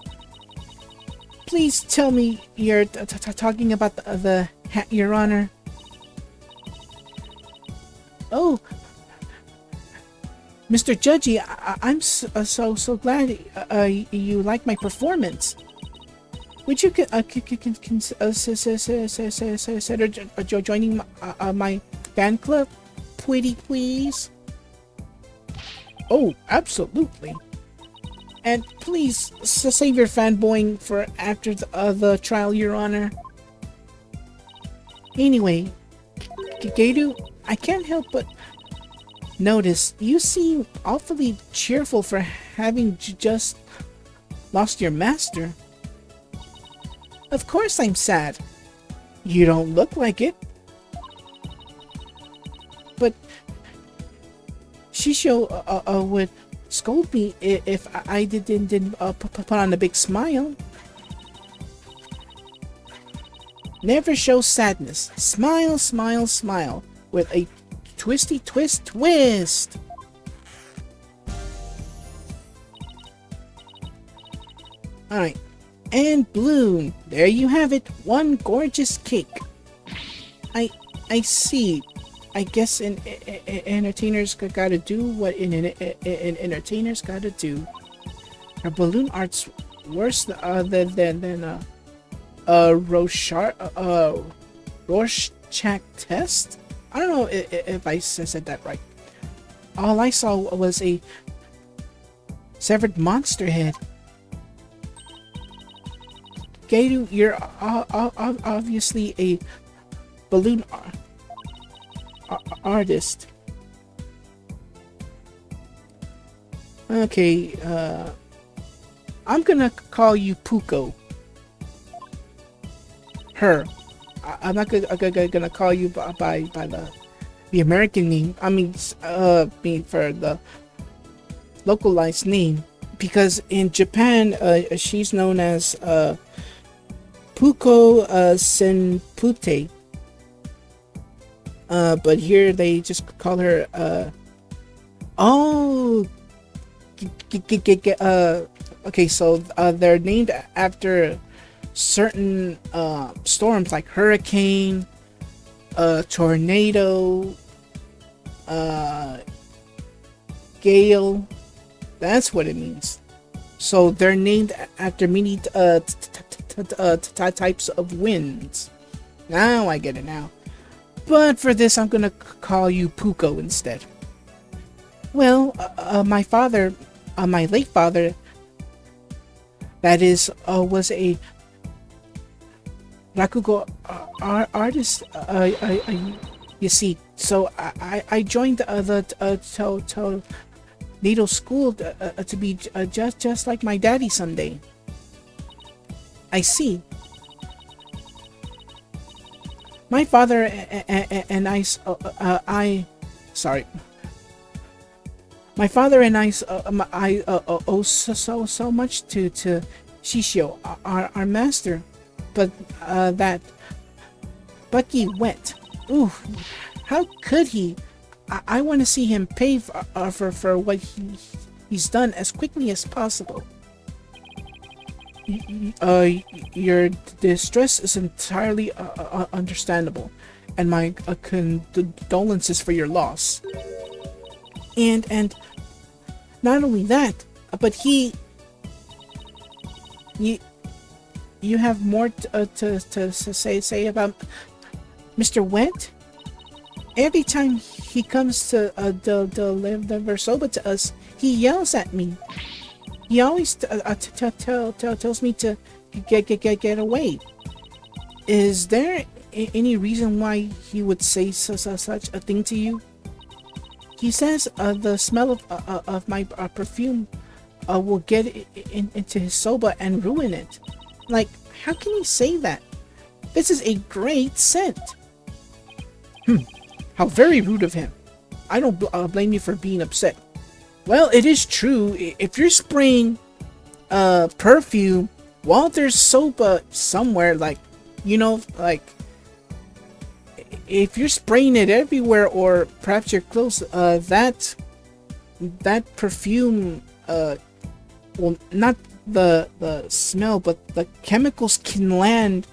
Please tell me you're talking about the hat, Your Honor. Oh, Mr. Judgy, I'm so glad you like my performance. Would you consider joining my fan club, pretty please? Oh, absolutely. And please save your fanboying for after the trial, Your Honor. Anyway, Gadu, I can't help but notice you seem awfully cheerful for having just lost your master. Of course I'm sad. You don't look like it. But Shisho would scold me if I didn't put on a big smile. Never show sadness. Smile, smile, smile. With a twisty twist. Alright. And bloom. There you have it. One gorgeous cake. I see. I guess an entertainer's gotta do what an entertainer's gotta do. Her balloon art's worse than Rorschach test? I don't know if I said that right. All I saw was a severed monster head. Gadu, you're obviously a balloon artist. Okay, I'm gonna call you Puko. Her. I'm not gonna call you by the American name. I mean for the localized name, because in Japan, she's known as Puko Senpute. But here they just call her okay, so they're named after certain storms like hurricane, tornado, gale. That's what it means. So they're named after many types of winds. Now I get it now. But for this, I'm gonna call you Puko instead. Well, my father, my late father, that is, was a rakugo artist. You see, so I joined the Tornado school to be just like my daddy someday. I see. My father and I My father and I owe so much to Shishio, our master, but that Bucky went. Ooh, how could he? I want to see him pay for what he's done as quickly as possible. Your distress is entirely understandable, and my condolences for your loss. And not only that, but you have more to say about Mr. Went. Every time he comes to deliver soba to us, he yells at me. He always tells me to get away. Is there any reason why he would say such a thing to you? He says the smell of my perfume will get into his soba and ruin it. Like, how can he say that? This is a great scent. How very rude of him. I don't blame you for being upset. Well, it is true. If you're spraying perfume while there's soba somewhere, like, you know, like, if you're spraying it everywhere, or perhaps your clothes, that perfume, well, not the smell, but the chemicals can land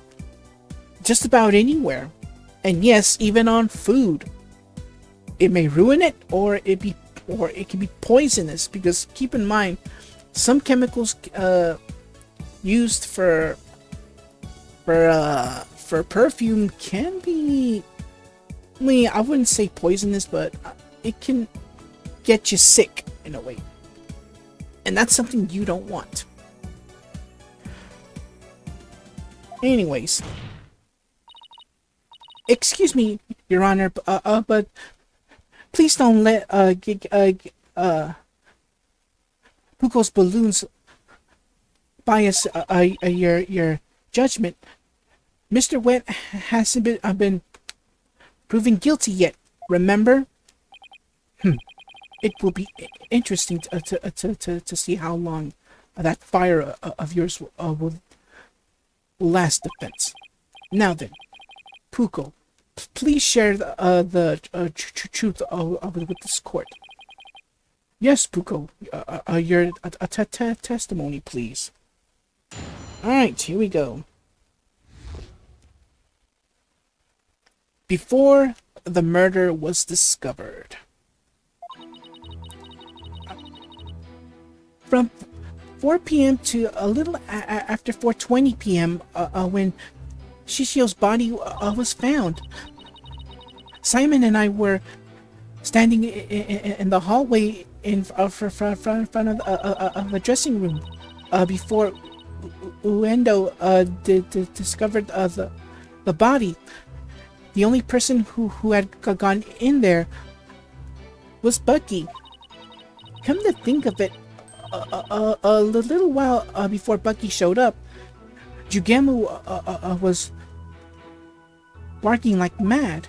just about anywhere. And yes, even on food. It may ruin it, or it can be poisonous, because keep in mind, some chemicals used for for perfume can be, I mean, I wouldn't say poisonous, but it can get you sick in a way. And that's something you don't want. Anyways, excuse me, Your Honor, but please don't let Puko's balloons bias your judgment. Mr. Wet hasn't been proven guilty yet. Remember? It will be interesting to see how long that fire of yours will last, defense. Now then, Puko, please share the truth with this court. Yes, Puko, your testimony, please. Alright, here we go. Before the murder was discovered. From 4 p.m. to a little after 4:20 p.m. When Shishio's body was found, Simon and I were standing in the hallway in front of the dressing room before Uendo discovered the body. The only person who had gone in there was Bucky. Come to think of it, a little while before Bucky showed up, Jugemu was barking like mad.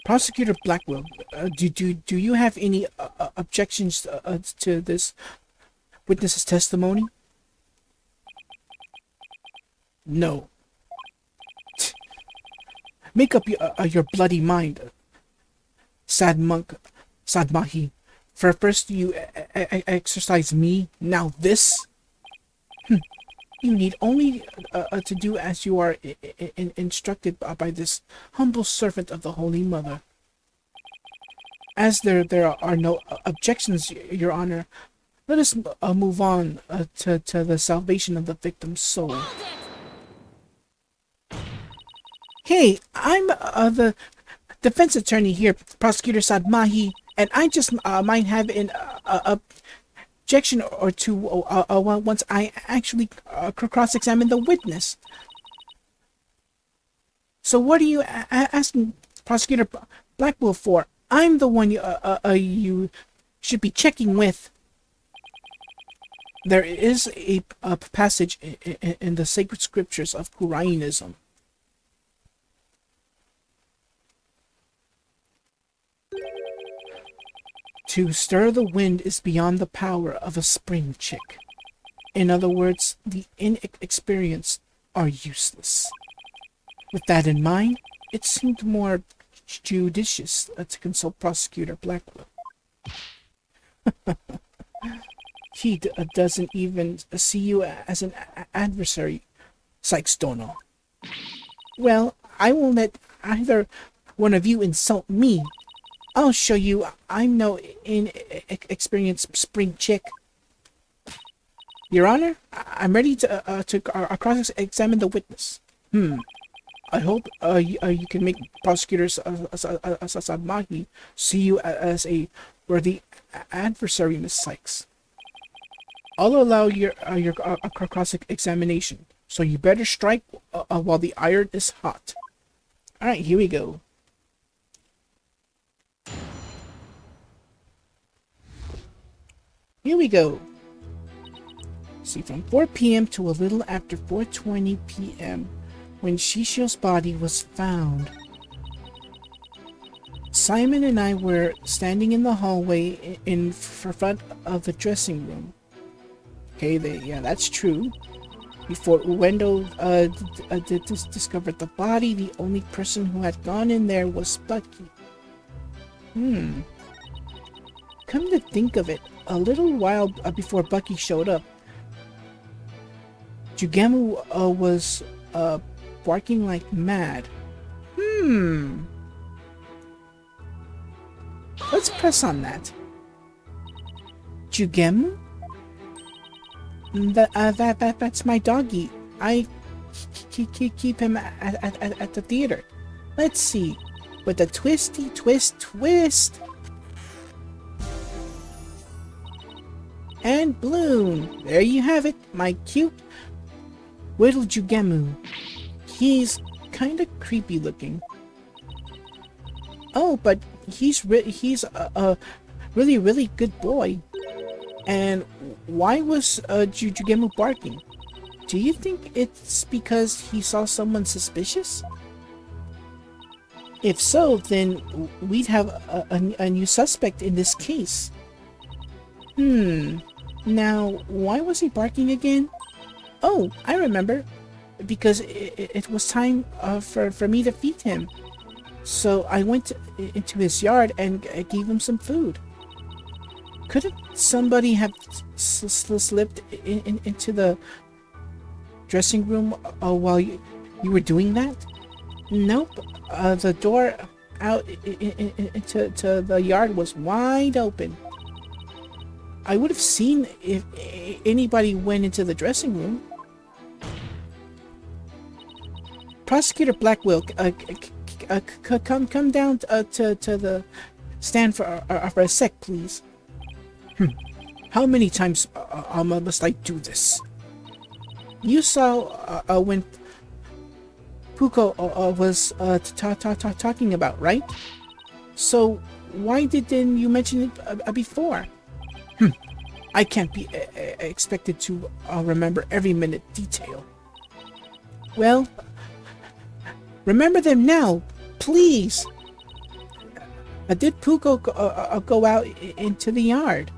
Prosecutor Blackwell, do you have any objections to this witness's testimony? No. Make up your bloody mind, sad monk Sadmahi. First you exercise me, now this? You need only to do as you are instructed by this humble servant of the Holy Mother. As there are no objections, Your Honor, let us move on to the salvation of the victim's soul. Hey, I'm the defense attorney here, Prosecutor Sadmahi, and I just might have an objection or two once I actually cross-examine the witness. So what are you asking Prosecutor Blackwell for? I'm the one you should be checking with. There is a passage in the sacred scriptures of Kurainism. To stir the wind is beyond the power of a spring chick. In other words, the inexperienced are useless. With that in mind, it seemed more judicious to consult Prosecutor Blackwell. He doesn't even see you as an adversary, Sykes Dono. Well, I won't let either one of you insult me. I'll show you I'm no inexperienced spring chick. Your Honor, I'm ready to cross-examine the witness. I hope you can make prosecutors Sadmahi see you as a worthy adversary, Miss Sykes. I'll allow your cross-examination, so you better strike while the iron is hot. Alright, here we go. Here we go. See, from 4 p.m. to a little after 4:20 p.m. when Shishio's body was found, Simon and I were standing in the hallway in front of the dressing room. Okay, yeah, that's true. Before Uendo discovered the body, the only person who had gone in there was Bucky. Come to think of it, a little while before Bucky showed up, Jugemu was barking like mad. Let's press on that. Jugemu? That's my doggy. I keep him at the theater. Let's see. With a twisty twist. And balloon. There you have it, my cute little Jugemu. He's kind of creepy looking. Oh, but he's a really good boy. And why was Jugemu barking? Do you think it's because he saw someone suspicious? If so, then we'd have a new suspect in this case. Now, why was he barking again? Oh, I remember. Because it was time for me to feed him. So I went into his yard and gave him some food. Couldn't somebody have slipped into the dressing room while you were doing that? Nope. The door out into the yard was wide open. I would have seen if anybody went into the dressing room. Prosecutor Blackwell, come down to the stand for a sec, please. How many times must I do this? You saw when Puko was talking about, right? So why didn't you mention it before? I can't be expected to remember every minute detail. Well, remember them now, please. Did Puko go out into the yard?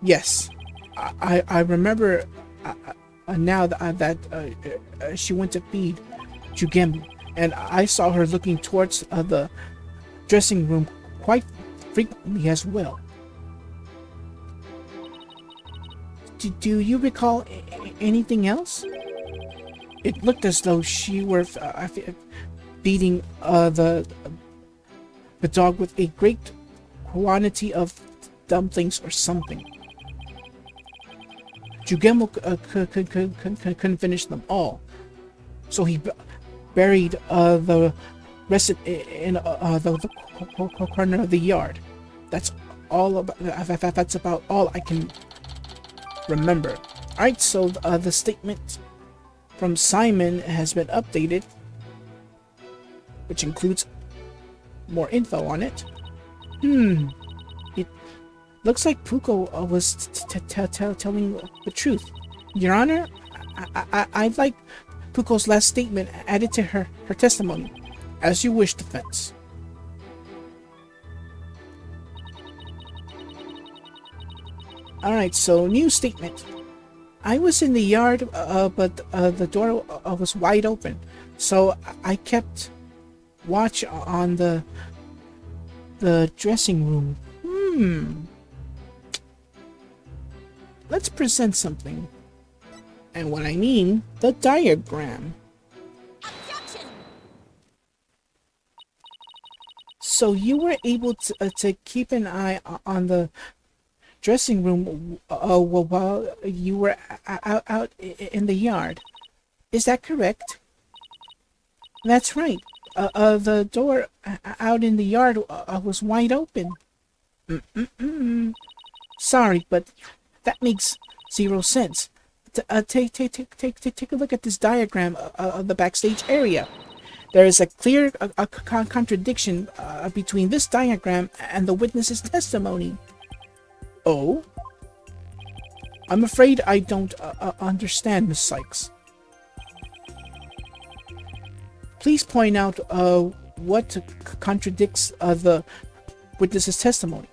Yes, I remember now that she went to feed Jugemu, and I saw her looking towards the dressing room quite frequently as well. Do you recall anything else? It looked as though she were feeding the dog with a great quantity of dumplings or something. Jugemu couldn't finish them all, so he buried the rest in the corner of the yard. That's about all I can remember. Alright, so the statement from Simon has been updated, which includes more info on it. It looks like Puko was telling the truth. Your Honor, I'd like Puko's last statement added to her testimony. As you wish, defense. Alright, so new statement. I was in the yard, but the door was wide open, so I kept watch on the dressing room. Let's present something. And what I mean, the diagram. Objection! So you were able to keep an eye on the dressing room while you were out in the yard. Is that correct? That's right. The door out in the yard was wide open. Sorry, but that makes zero sense. Take a look at this diagram of the backstage area. There is a clear contradiction between this diagram and the witness's testimony. Oh? I'm afraid I don't understand, Miss Sykes. Please point out what contradicts the witness's testimony.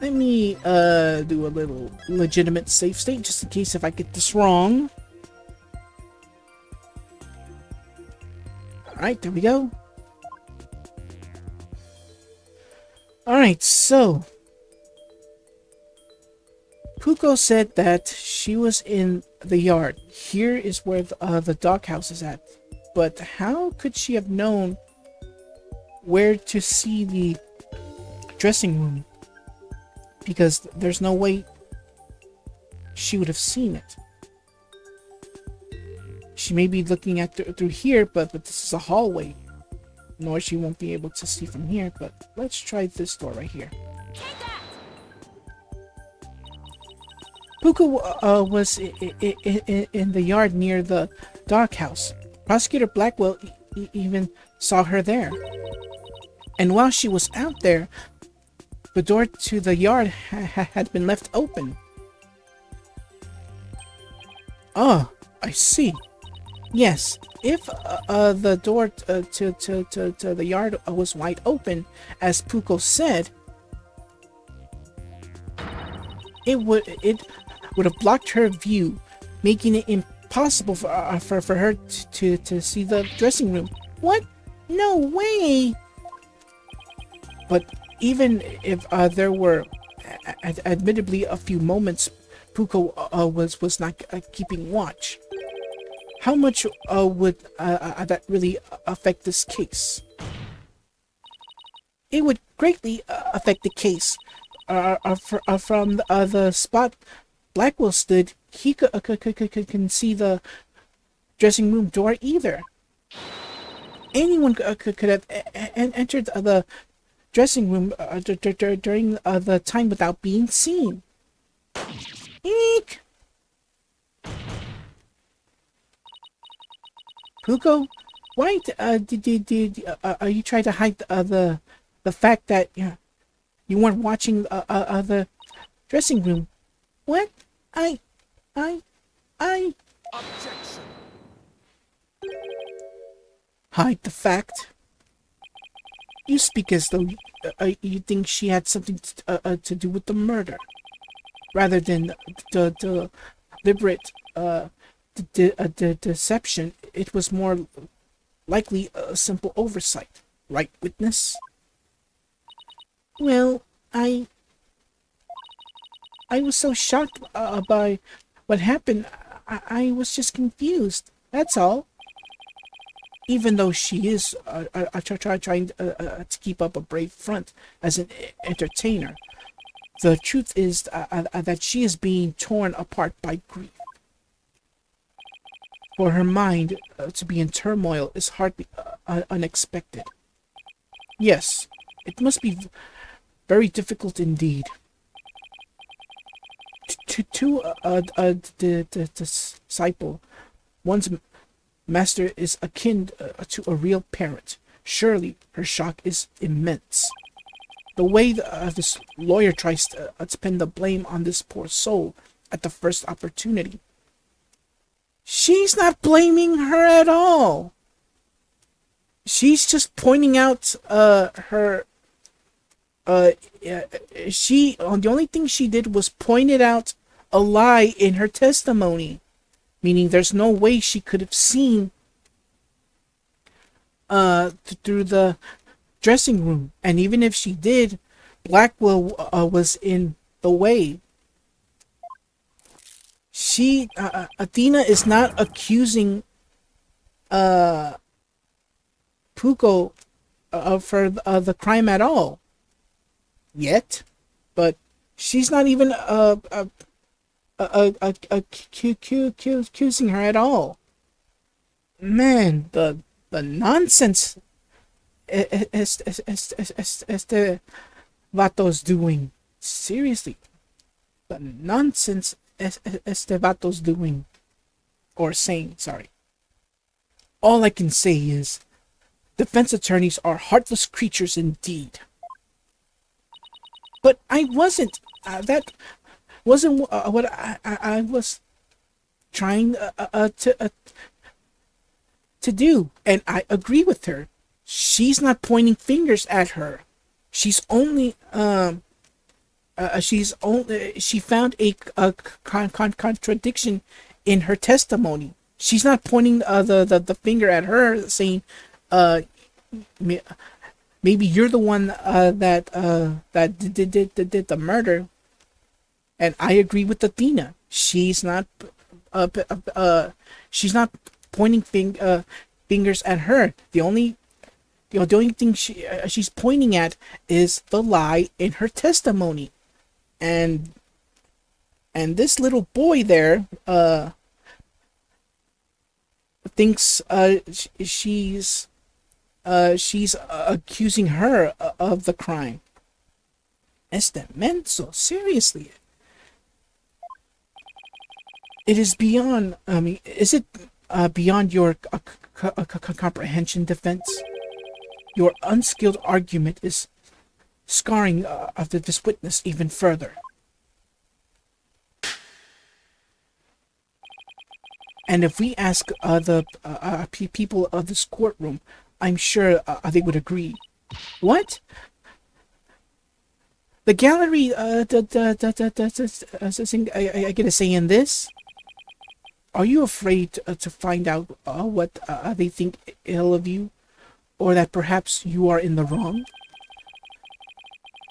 Let me do a little legitimate safe state just in case if I get this wrong. Alright, there we go. Alright, so Puko said that she was in the yard. Here is where the doghouse is at. But how could she have known where to see the dressing room? Because there's no way she would have seen it. She may be looking at through here, but this is a hallway. Nor she won't be able to see from here, but let's try this door right here. Take that! Puka was in the yard near the doghouse. Prosecutor Blackwell even saw her there. And while she was out there, the door to the yard had been left open. Oh, I see. Yes, if the door to the yard was wide open, as Puko said, it would have blocked her view, making it impossible for her to see the dressing room. What? No way! But even if there were, admittedly, a few moments, Puko was not keeping watch. How much would that really affect this case? It would greatly affect the case. From the spot Blackwell stood, he couldn't see the dressing room door either. Anyone could have entered the dressing room during the time without being seen. Eek! Puko, why did you try to hide the fact that you weren't watching the dressing room? What? I. Objection. Hide the fact? You speak as though you think she had something to do with the murder, rather than the deliberate deception. It was more likely a simple oversight, right, witness? Well, I was so shocked by what happened. I was just confused. That's all. Even though she is trying to keep up a brave front as an entertainer, the truth is that she is being torn apart by grief. For her mind to be in turmoil is hardly unexpected. Yes, it must be very difficult indeed. To the disciple, one's master is akin to a real parent. Surely her shock is immense. The way this lawyer tries to pin the blame on this poor soul at the first opportunity. She's not blaming her at all. She's just pointing out her. The only thing she did was pointed out a lie in her testimony, meaning there's no way she could have seen through the dressing room, and even if she did, Blackwell was in the way. Athena is not accusing Puko for the crime at all yet, but she's not even accusing her at all. Man, the nonsense este vato's doing. Seriously, the nonsense este vato's doing, or saying, sorry. All I can say is, defense attorneys are heartless creatures indeed. But I wasn't. That wasn't what I was trying to do, and I agree with her. She's not pointing fingers at her. She found a contradiction in her testimony. She's not pointing the finger at her, saying, maybe you're the one that did the murder. And I agree with Athena. She's not pointing fingers at her. The only thing she's pointing at is the lie in her testimony. And And this little boy there, thinks she's accusing her of the crime. Este menso, seriously. It is beyond, is it beyond your comprehension, defense? Your unskilled argument is scarring of this witness even further. And if we ask the people of this courtroom, I'm sure they would agree. What? The gallery, I get a say in this? Are you afraid to find out what they think ill of you? Or that perhaps you are in the wrong?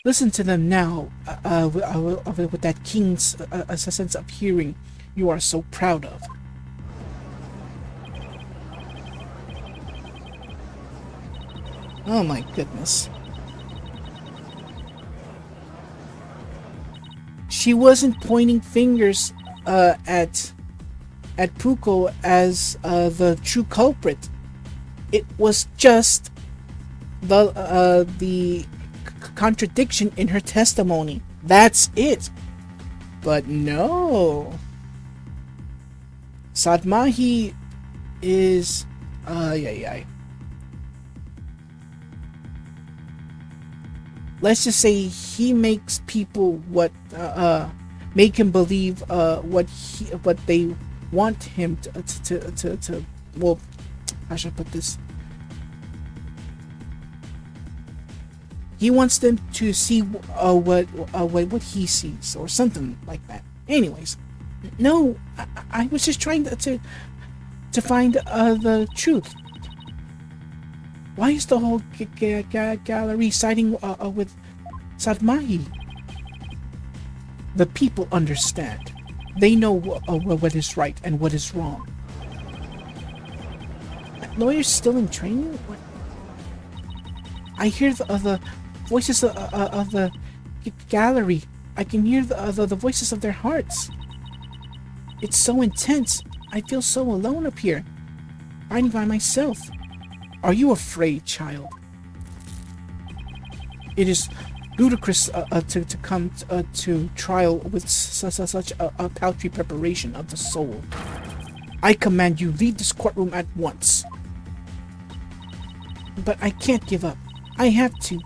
Listen to them now, with that king's sense of hearing you are so proud of. Oh my goodness. She wasn't pointing fingers at Puko as the true culprit. It was just the contradiction in her testimony. That's it. But no. Sadmahi is let's just say he makes people make him believe what they want him to well, how should I put this? He wants them to see what he sees, or something like that. Anyways, no, I was just trying to find the truth. Why is the whole gallery siding with Sadmahi? The people understand. They know what is right and what is wrong. Lawyers still in training? What? I hear the voices of the gallery. I can hear the voices of their hearts. It's so intense. I feel so alone up here, fighting by myself. Are you afraid, child? It is ludicrous to come to trial with such a paltry preparation of the soul. I command you, leave this courtroom at once. But I can't give up. I have to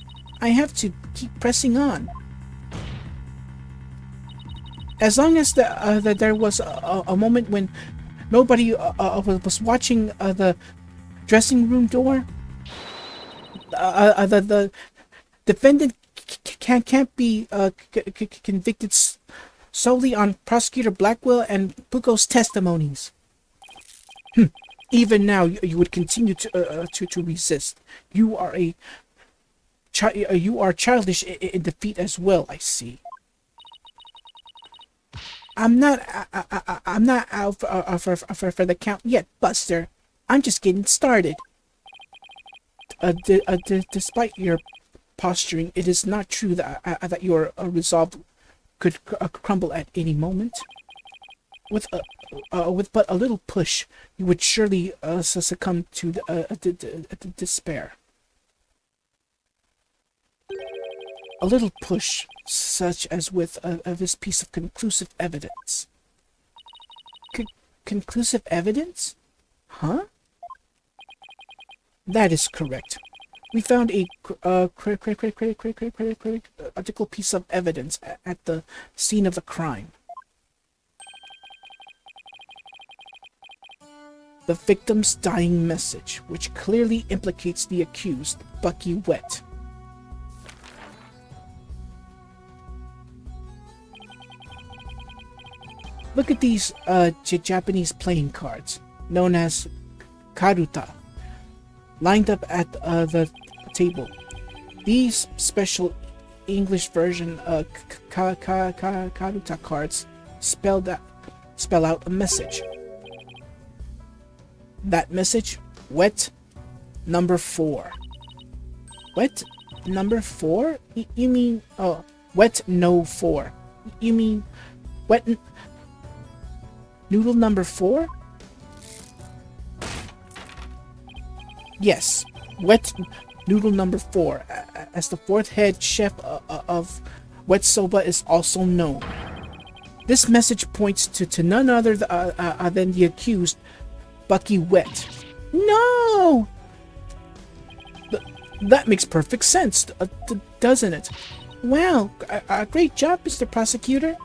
keep pressing on. As long as there was a moment when nobody was watching the dressing room door, the defendant can't be convicted solely on Prosecutor Blackwell and Puko's testimonies. Even now, you would continue to resist. You are childish in defeat as well. I see. I'm not out for the count yet, Buster. I'm just getting started. Despite your posturing, it is not true that your resolve could crumble at any moment. With but a little push, you would surely succumb to despair. A little push, such as with this piece of conclusive evidence. Conclusive evidence? Huh? That is correct. We found a critical piece of evidence at the scene of the crime. The victim's dying message, which clearly implicates the accused, Bucky Wet. Look at these Japanese playing cards, known as karuta, lined up at the table. These special English version karuta cards spell out a message. That message, wet number 4. Wet number 4? You mean, wet no 4. You mean Wet noodle number 4? Yes, wet noodle number 4, as the fourth head chef of Wet Soba is also known. This message points to none other than the accused, Bucky Wet. No! That makes perfect sense, doesn't it? Wow, great job, Mr. Prosecutor.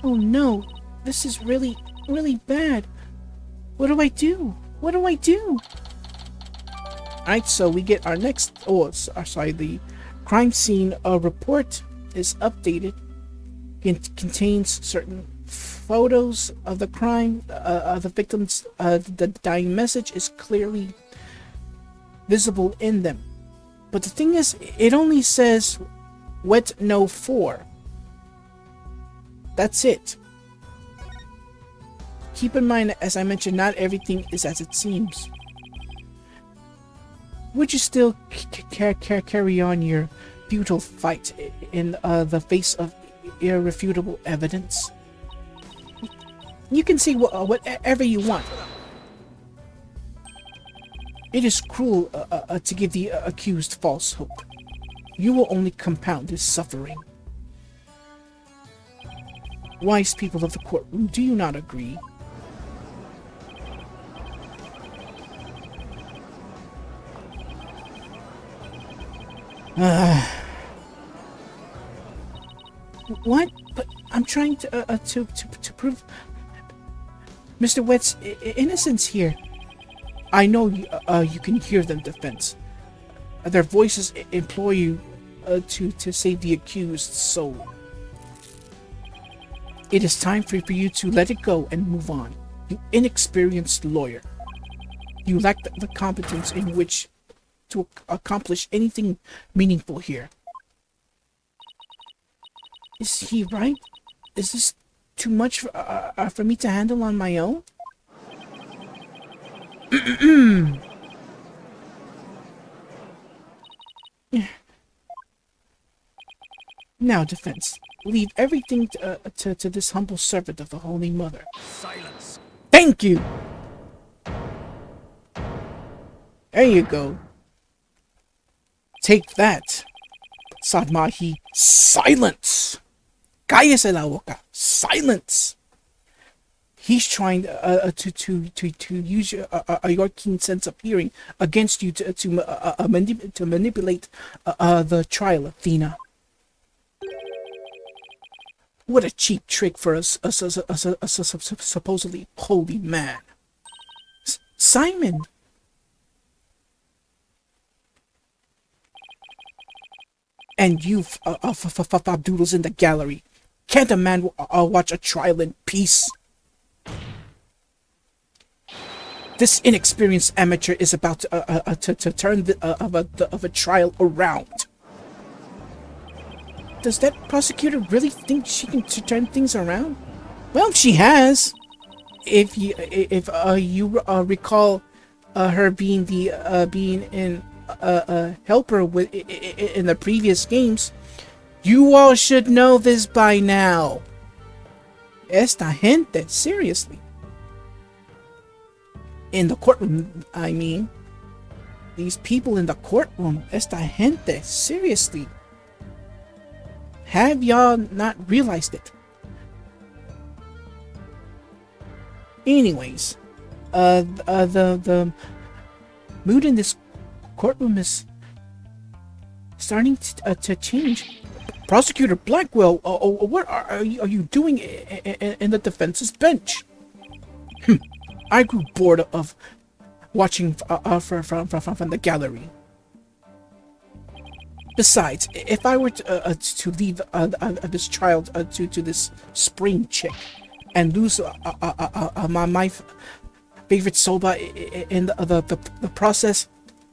Oh no, this is really, really bad. What do I do? What do I do? Alright, so we get our next, the crime scene report is updated. It contains certain photos of the crime, the victims, the dying message is clearly visible in them. But the thing is, it only says Wet No 4. That's it. Keep in mind, as I mentioned, not everything is as it seems. Would you still carry on your futile fight in the face of irrefutable evidence? You can say whatever you want. It is cruel to give the accused false hope. You will only compound his suffering. Wise people of the courtroom, do you not agree? What? But I'm trying to prove Mr. Wet's innocence here. I know you can hear them, defense. Their voices implore you to save the accused soul. It is time for you to let it go and move on. You inexperienced lawyer. You lack the competence in which to accomplish anything meaningful here. Is he right? Is this too much for me to handle on my own? Now, defense, leave everything to this humble servant of the Holy Mother. Silence. Thank you! There you go. Take that, Sadmahi. Silence! Cállese la boca. Silence! He's trying to use your keen sense of hearing against you to manipulate the trial, Athena. What a cheap trick for a supposedly holy man. Simon! And you, Fabdoodles in the gallery. Can't a man watch a trial in peace? This inexperienced amateur is about to turn the trial around. Does that prosecutor really think she can turn things around? Well, she has. If you recall her being in helper in the previous games, you all should know this by now. Esta gente, seriously. In the courtroom, I mean. These people in the courtroom, esta gente, seriously. Have y'all not realized it? Anyways, the mood in this courtroom is starting to change. Prosecutor Blackwell, what are you doing in the defense's bench? I grew bored of watching from the gallery. Besides, if I were to leave this trial to this spring chick and lose my favorite soba in the process,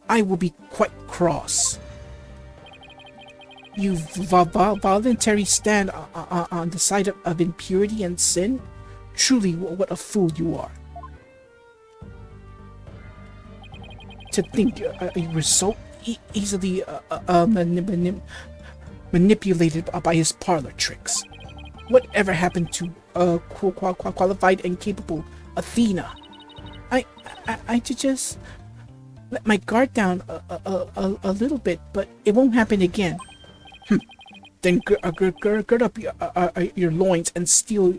I will be quite cross. You voluntary stand on the side of impurity and sin? Truly, what a fool you are. To think you were so easily manipulated by his parlor tricks. Whatever happened to qualified and capable Athena? I just let my guard down a little bit, but it won't happen again. Then gird up your loins and steel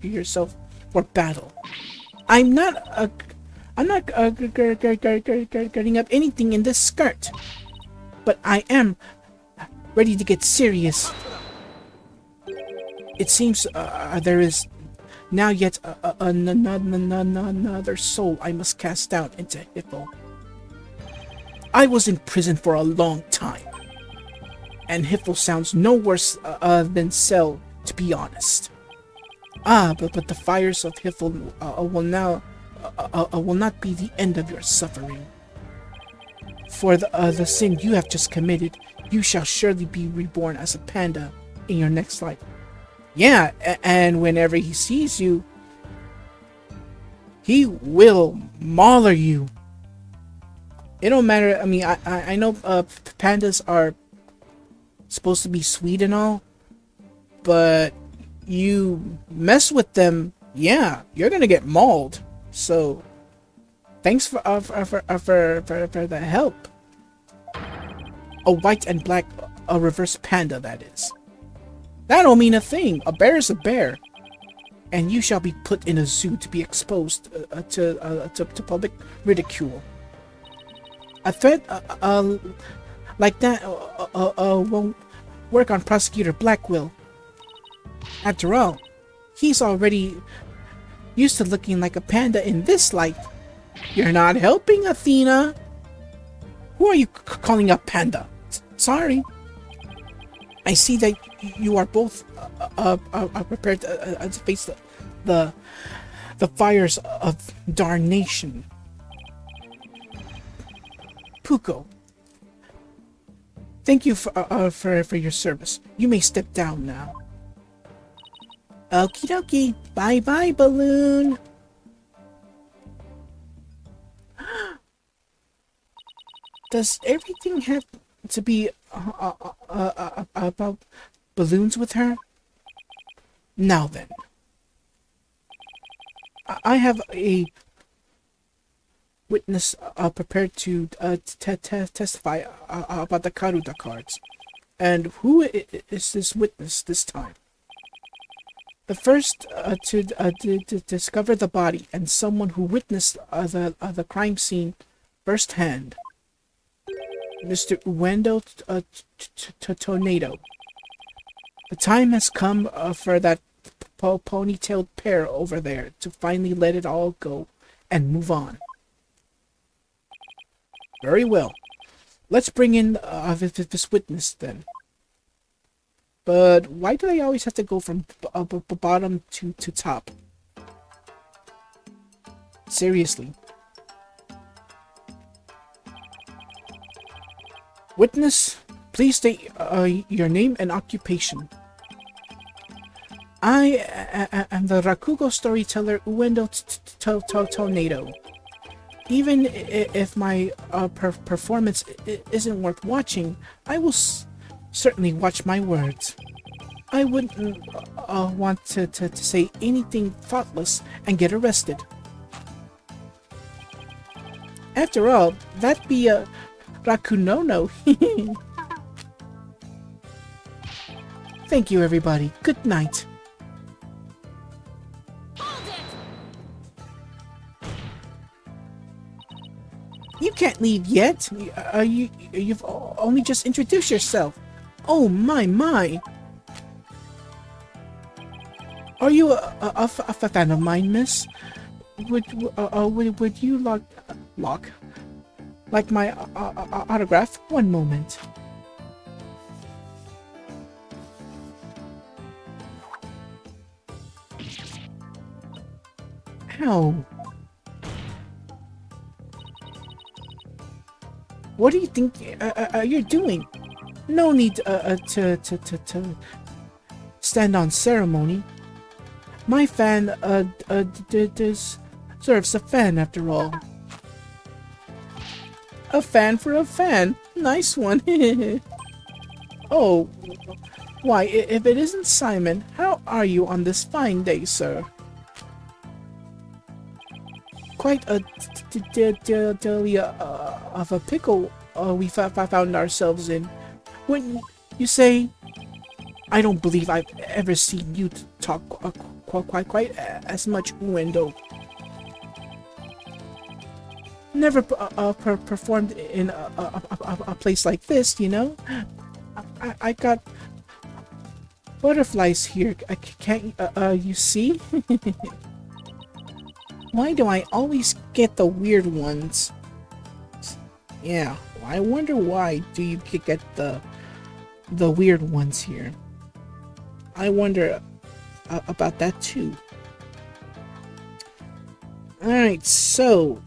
yourself for battle. I'm not girding up anything in this skirt, but I am ready to get serious. It seems there is now yet another soul I must cast down into Hippo. I was in prison for a long time, and Hippo sounds no worse than Cell, to be honest. But the fires of Hippo will not be the end of your suffering. For the sin you have just committed, you shall surely be reborn as a panda in your next life. Yeah, and whenever he sees you, he will maul you. It don't matter. I mean, I know pandas are supposed to be sweet and all, but you mess with them, yeah, you're gonna get mauled. So, thanks for the help. A white and black, a reverse panda, that is. That don't mean a thing. A bear is a bear, and you shall be put in a zoo to be exposed to public ridicule. A threat like that won't work on Prosecutor Blackwell. After all, he's already used to looking like a panda in this light. You're not helping, Athena. Who are you calling a panda? Sorry. I see that you are both prepared to face the fires of darnation. Puko, thank you for your service. You may step down now. Okie dokie. Bye bye, Balloon. Does everything have to be about balloons with her? Now then, I have a witness prepared to testify about the Karuta cards. And who is this witness this time? The first to discover the body and someone who witnessed the crime scene firsthand. Mr. Uendo Tornado. The time has come for that ponytailed pair over there to finally let it all go and move on. Very well. Let's bring in this witness then. But why do they always have to go from bottom to top? Seriously. Witness, please state your name and occupation. I am the Rakugo Storyteller Uendo Tornado. Even if my performance isn't worth watching, I will certainly watch my words. I wouldn't want to say anything thoughtless and get arrested. After all, that'd be a Rakunono. Thank you, everybody. Good night. You can't leave yet. You've only just introduced yourself. Oh my. Are you a fan of mine, miss? Would you like my autograph? One moment. Ow. What do you think you're doing? No need to stand on ceremony. My fan deserves a fan after all. A fan for a fan. Nice one. Oh, Why, if it isn't Simon, how are you on this fine day, sir? Quite a delia of a pickle we found ourselves in. Wouldn't you say? I don't believe I've ever seen you talk quite as much window. Never performed in a place like this, you know? I got butterflies here. Can't you see? Why do I always get the weird ones? Yeah, I wonder why do you get the weird ones here. I wonder about that too. Alright, so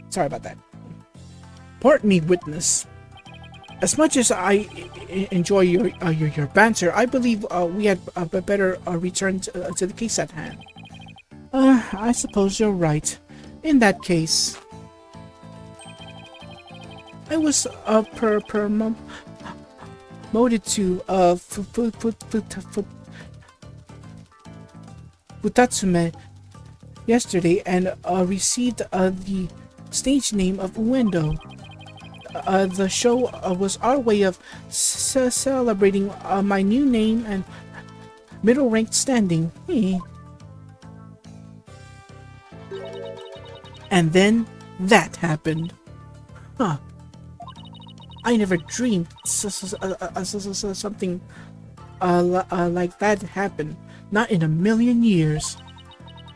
sorry about that. Pardon me, witness. As much as I enjoy your banter, I believe we had better return to the case at hand. I suppose you're right. In that case, I was promoted to Futatsume yesterday and received the stage name of Uendo. The show was our way of celebrating my new name and middle-ranked standing. And then that happened. Huh. I never dreamed something like that happened. Not in a million years.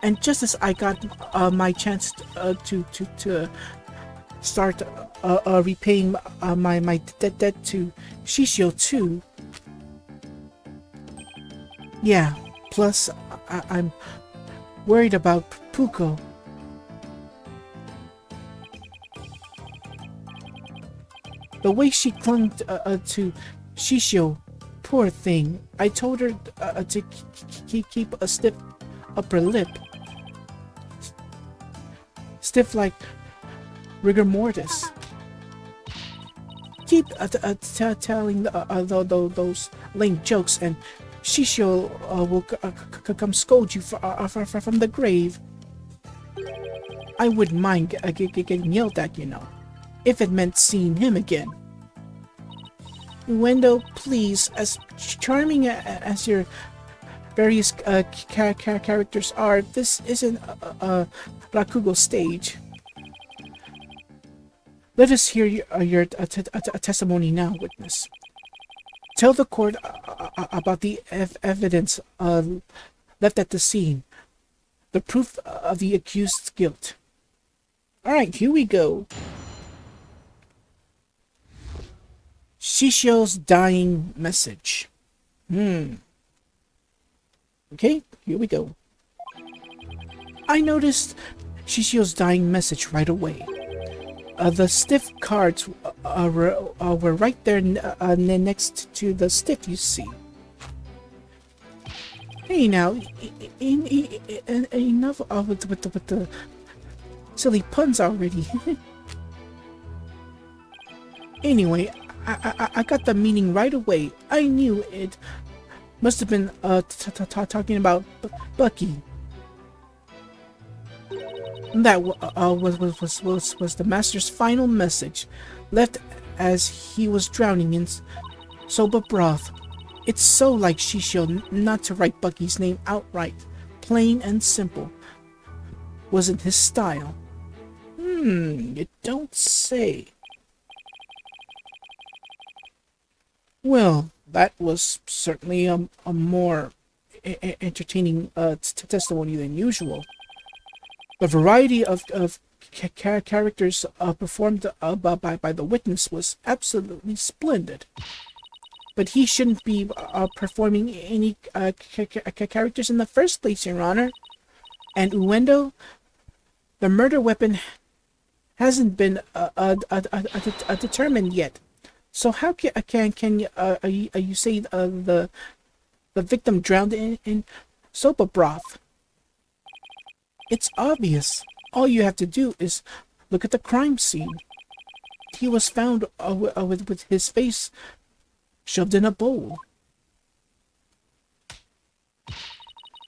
And just as I got my chance to start repaying my debt to Shishio too. Yeah, plus I'm worried about Puko. The way she clung to Shishio, poor thing. I told her to keep a stiff upper lip. Stiff like rigor mortis. Keep telling those lame jokes and Shishio will come scold you from the grave. I wouldn't mind getting yelled at, you know, if it meant seeing him again. Uendo, please, as charming as your various characters are, this isn't a Rakugo stage. Let us hear your testimony now, witness. Tell the court about the evidence left at the scene, the proof of the accused's guilt. Alright, here we go. Shishio's dying message. Okay, here we go. I noticed Shishio's dying message right away. The stiff cards were right there next to the stiff you see. Hey now, enough with the silly puns already. Anyway, I got the meaning right away. I knew it must have been talking about Bucky. That was the master's final message, left as he was drowning in soba broth. It's so like Shishio not to write Bucky's name outright, plain and simple. Wasn't his style. You don't say. Well, that was certainly a more entertaining testimony than usual. The variety of characters performed by the witness was absolutely splendid. But he shouldn't be performing any characters in the first place, Your Honor. And Uendo, the murder weapon hasn't been determined yet. So how can you say the victim drowned in soba broth? It's obvious. All you have to do is Look at the crime scene. He was found with his face shoved in a bowl.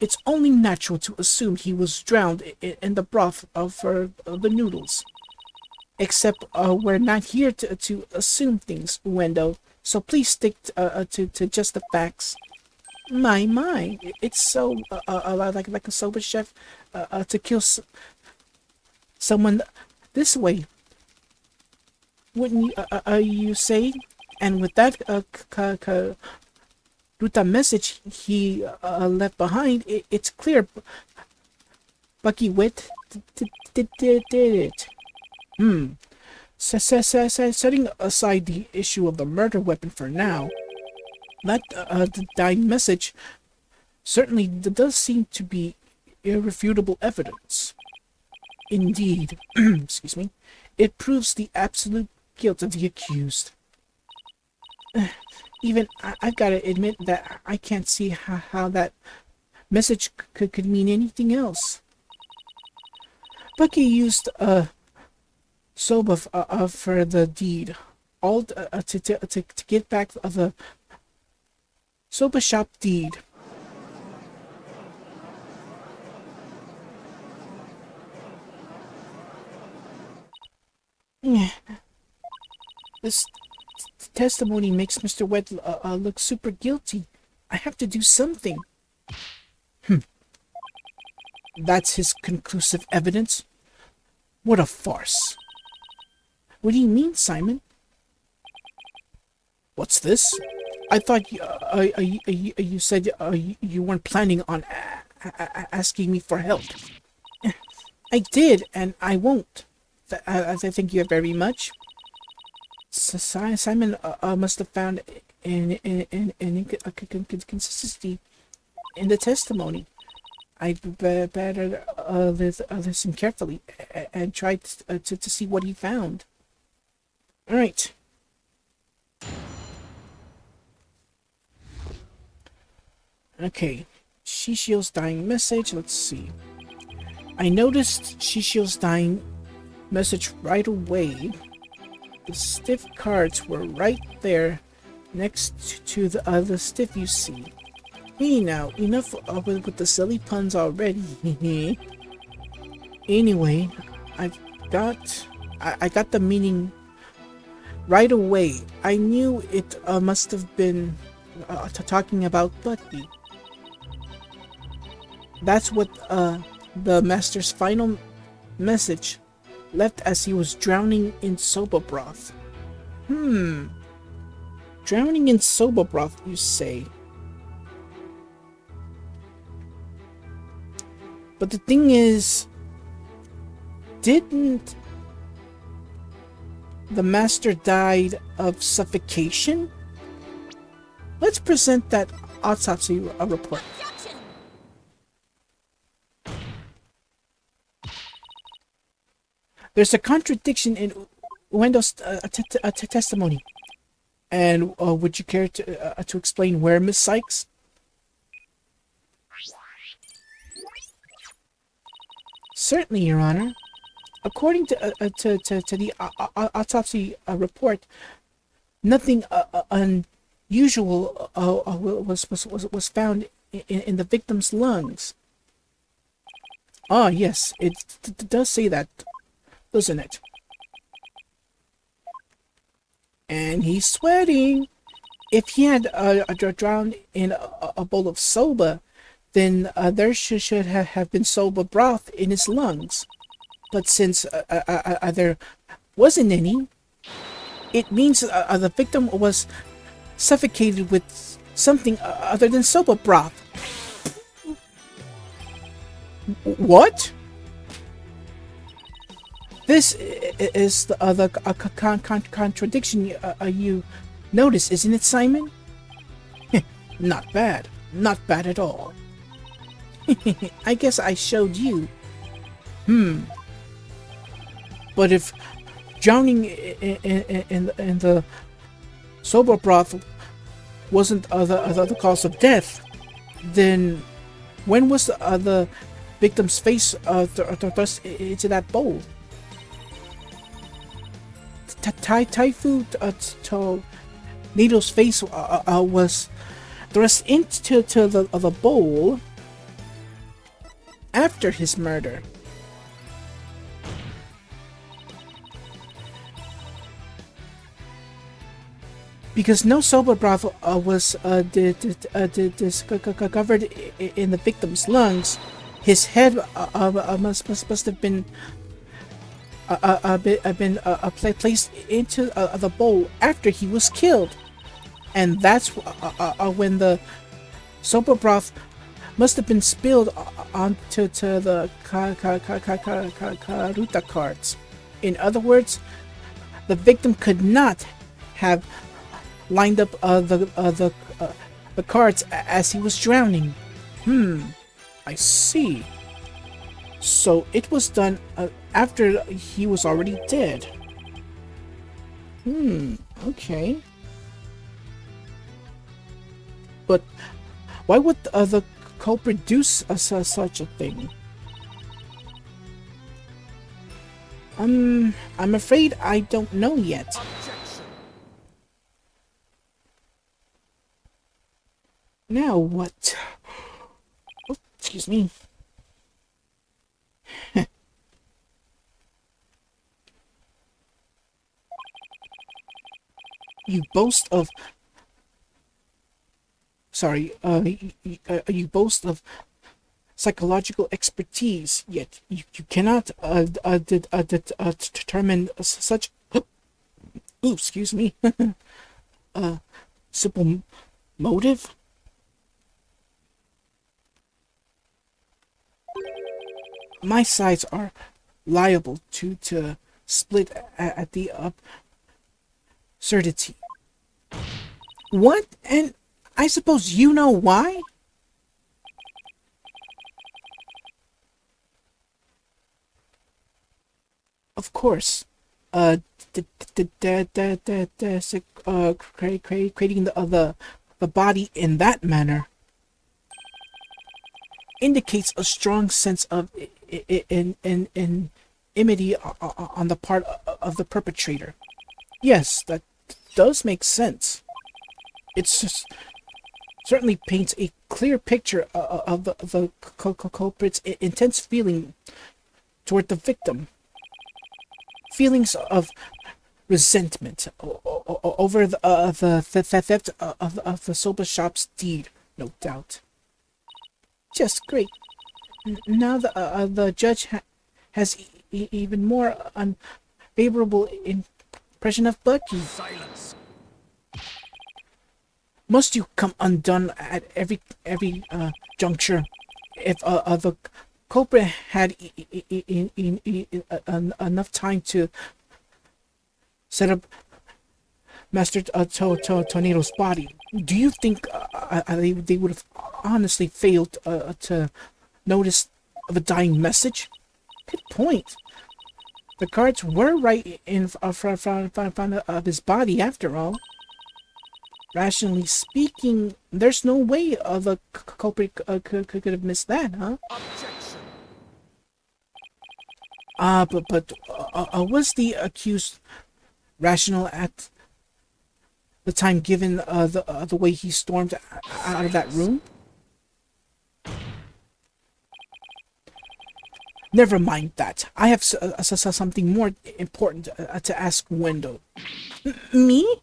It's only natural to assume he was drowned in the broth for the noodles. Except we're not here to assume things, Wendo. So please stick to just the facts. My, it's so like a sober chef to kill someone this way. Wouldn't you say? And with that Ruta message he left behind, it's clear Bucky Wit did it. Setting aside the issue of the murder weapon for now, that the dying message certainly does seem to be irrefutable evidence. Indeed, excuse me, it proves the absolute guilt of the accused. Even I've got to admit that I can't see how that message could mean anything else. Bucky used soba for the deed, all to get back the soba shop deed. This testimony makes Mr. Wet look super guilty. I have to do something. That's his conclusive evidence? What a farce. What do you mean, Simon? What's this? I thought you said you weren't planning on asking me for help. I did, and I won't. I thank you very much. Simon must have found an inconsistency in the testimony. I'd better listen carefully and try to see what he found. All right. Okay. Shishio's dying message. Let's see. I noticed Shishio's dying message right away. The stiff cards were right there next to the other stiff you see. Hey now, enough with the silly puns already. Anyway, I got the meaning right away. I knew it must have been talking about Bucky. That's what the master's final message left as he was drowning in soba broth. Drowning in soba broth, you say? But the thing is, didn't the master die of suffocation? Let's present that autopsy report. Objection! There's a contradiction in Wendo's testimony. And would you care to explain where, Miss Sykes? Certainly, Your Honor. According to the autopsy report, nothing unusual was found in the victim's lungs. Ah, yes, it does say that, doesn't it? And he's sweating. If he had drowned in a bowl of soba, then there should have been soba broth in his lungs. But since there wasn't any, it means the victim was suffocated with something other than soba broth. What? This is the contradiction you notice, isn't it, Simon? Not bad. Not bad at all. I guess I showed you. But if drowning in the soba broth wasn't the cause of death, then when was the victim's face thrust into that bowl? Taifu Tornado's face was thrust into the bowl after his murder. Because no soba broth was discovered in the victim's lungs, his head must have been placed into the bowl after he was killed, and that's when the soba broth must have been spilled onto the karuta cards. In other words, the victim could not have lined up the cards as he was drowning. I see. So it was done after he was already dead. Okay. But why would the culprit do such a thing? I'm afraid I don't know yet. Now what? Oh, excuse me. You boast of... Sorry, you boast of psychological expertise, yet you cannot determine such... Ooh, excuse me. Simple motive? My sides are liable to split at the absurdity. What? And I suppose you know why? Of course. Creating the body in that manner indicates a strong sense of enmity on the part of the perpetrator. Yes, that does make sense. It's just certainly paints a clear picture of the culprit's intense feeling toward the victim. Feelings of resentment over the theft of the soba shop's deed, no doubt. Just great. Now the judge has even more unfavorable impression of Bucky. Silence. Must you come undone at every juncture? If the culprit had enough time to set up Master Tornado's body, do you think they would have honestly failed to notice of a dying message? Good point. The cards were right in front of his body after all. Rationally speaking, there's no way the culprit could have missed that, huh? Objection. But was the accused rational at the time, given the way he stormed out of that room? Never mind that. I have something more important to ask Wendell. Me?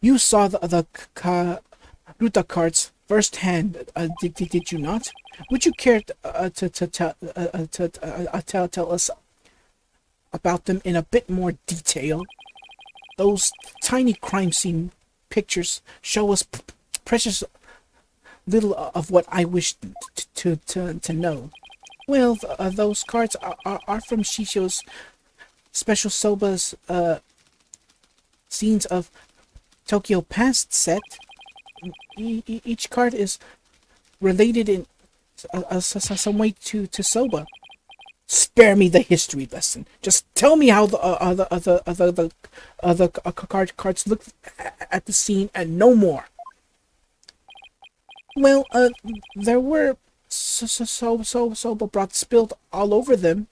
You saw the Karuta cards firsthand, did you not? Would you care to tell us about them in a bit more detail? Those tiny crime scene pictures show us precious little of what I wish to know. Well, those cards are from Shisho's special Soba's scenes of Tokyo Past set. Each card is related in some way to Soba. Spare me the history lesson. Just tell me how the cards look at the scene and no more. Well, there were soba broth spilled all over them.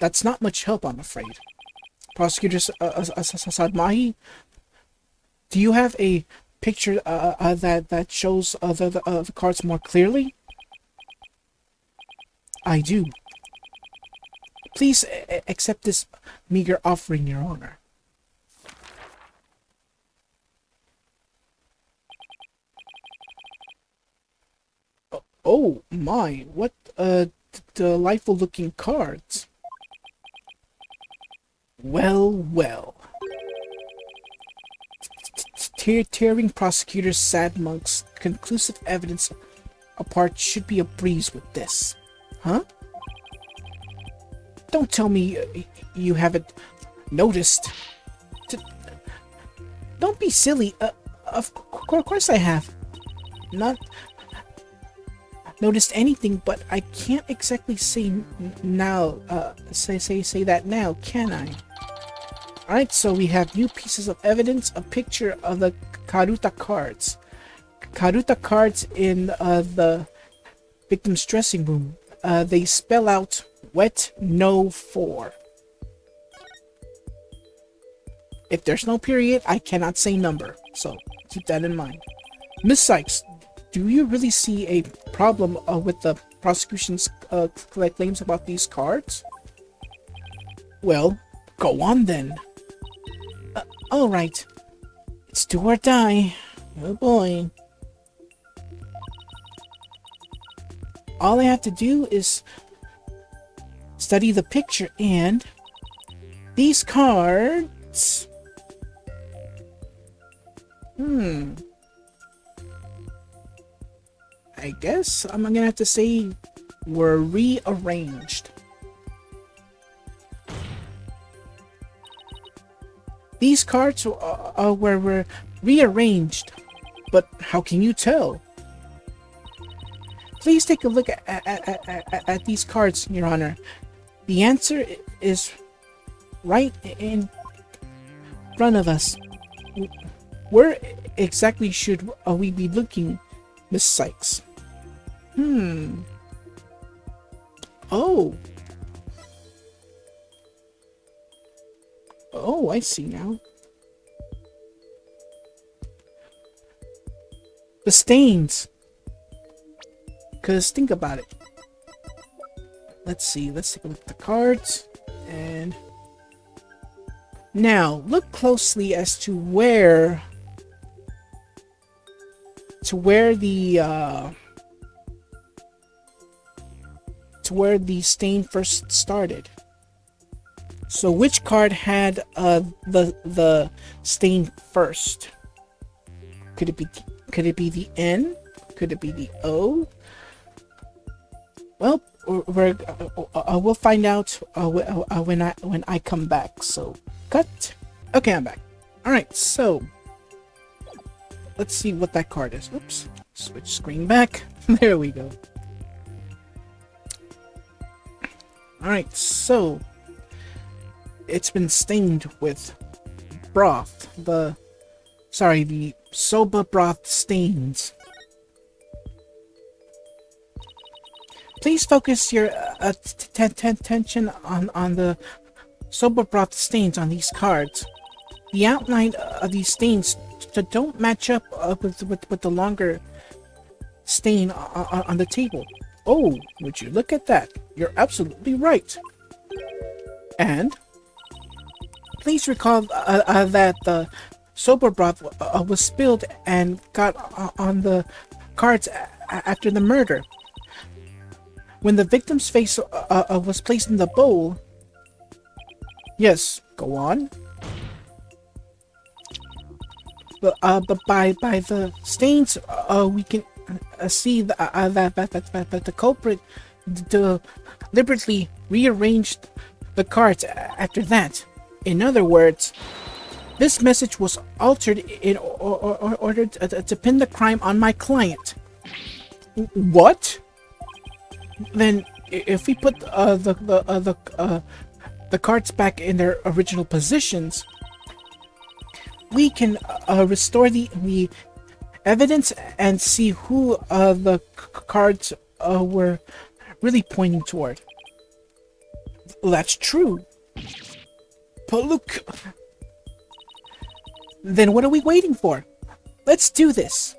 That's not much help, I'm afraid. Prosecutor Sadmahi, do you have a picture that shows the cards more clearly? I do. Please accept this meager offering, Your Honor. Oh my, what delightful looking cards. Well. Tearing prosecutor's sad monk's conclusive evidence apart should be a breeze with this. Huh? Don't tell me you haven't noticed. Don't be silly. Of course I have. Not noticed anything, but I can't exactly say now. Say that now, can I? Alright, so we have new pieces of evidence, a picture of the Karuta cards. Karuta cards in the victim's dressing room. They spell out wet no 4. If there's no period, I cannot say number, so keep that in mind. Miss Sykes, do you really see a problem with the prosecution's claims about these cards? Well, go on then. Alright. It's do or die. Oh boy. All I have to do is study the picture and these cards. I guess I'm gonna have to say were rearranged. These cards were rearranged, but how can you tell? Please take a look at these cards, Your Honor. The answer is right in front of us. Where exactly should we be looking, Miss Sykes? Oh, I see now. The stains. Because think about it. Let's see. Let's take a look at the cards. And now look closely as to where the stain first started. So which card had the stain first? Could it be the N? Could it be the O? Well, we'll find out when I come back. So cut. Okay, I'm back. All right, so let's see what that card is. Oops, switch screen back. There we go. All right, so it's been stained with broth. The soba broth stains. Please focus your attention on the soba broth stains on these cards. The outline of these stains don't match up with the longer stain on the table. Oh, would you look at that? You're absolutely right. And please recall that the soba broth was spilled and got on the cards after the murder. When the victim's face was placed in the bowl. Yes, go on. But by the stains, we can see that the culprit deliberately rearranged the cards after that. In other words, this message was altered in order to pin the crime on my client. What? Then, if we put the cards back in their original positions, we can restore the evidence and see who the cards were really pointing toward. That's true. But look... Then what are we waiting for? Let's do this.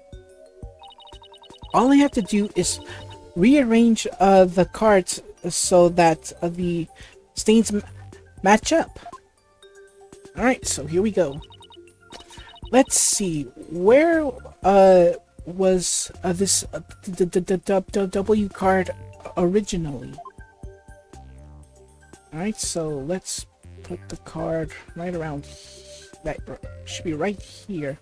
All I have to do is rearrange the cards so that the stains match up. Alright, so here we go. Let's see. Where was this the W card originally? Alright, so let's put the card right around. That should be right here.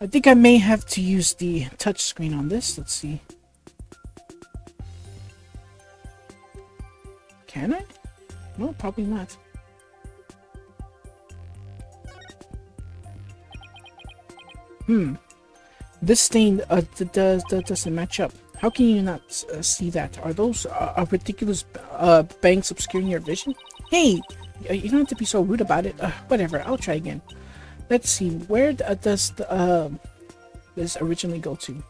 I think I may have to use the touch screen on this. Let's see. Can I? No, probably not. This stain doesn't match up. How can you not see that? Are those ridiculous bangs obscuring your vision? Hey, you don't have to be so rude about it. Whatever, I'll try again. Let's see, where does this originally go to?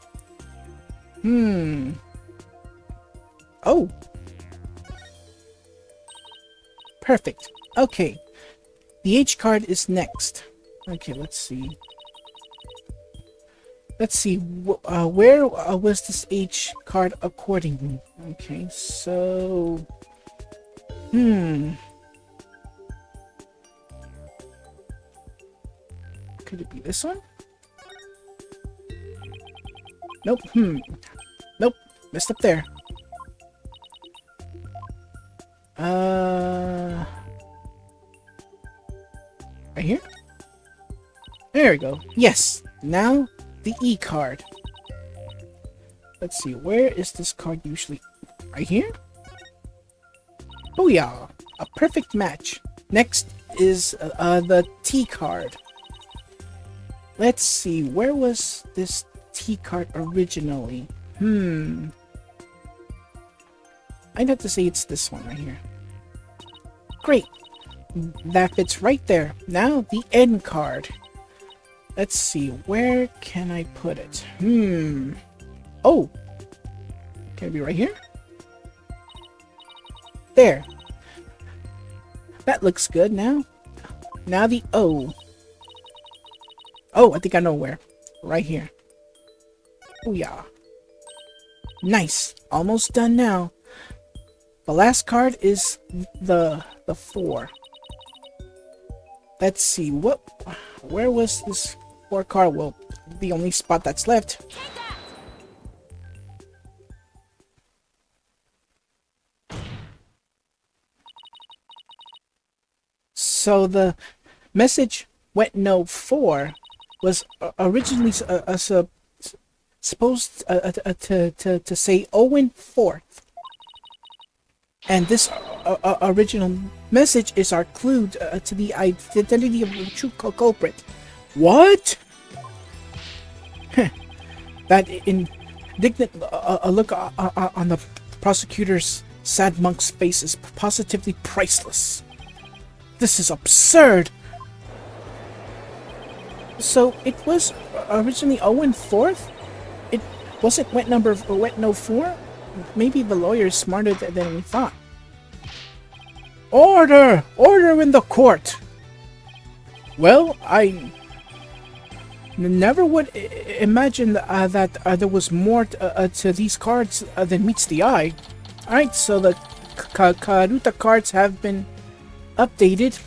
Oh. Perfect. Okay. The H card is next. Okay, let's see. Let's see, where was this H card accordingly? Okay, so... Could it be this one? Nope. Nope. Messed up there. Right here? There we go. Yes. Now, the E card. Let's see. Where is this card usually? Right here? Booyah! A perfect match. Next is the T card. Let's see, where was this T card originally? I'd have to say it's this one right here. Great. That fits right there. Now the N card. Let's see, where can I put it? Oh! Can it be right here? There. That looks good now. Now the O. Oh, I think I know where. Right here. Oh yeah. Nice. Almost done now. The last card is the 4. Let's see. Where was this 4 card? Well, the only spot that's left. So the message went no 4 was originally supposed to say Owen 4th. And this original message is our clue to the identity of the true culprit. What? That indignant look on the prosecutor's sad monk's face is positively priceless. This is absurd. So it was originally Owen 4th? It wasn't wet no 4? Maybe the lawyer is smarter than we thought. Order! Order in the court! Well, I never would imagine that there was more to these cards than meets the eye. Alright, so the Karuta cards have been updated,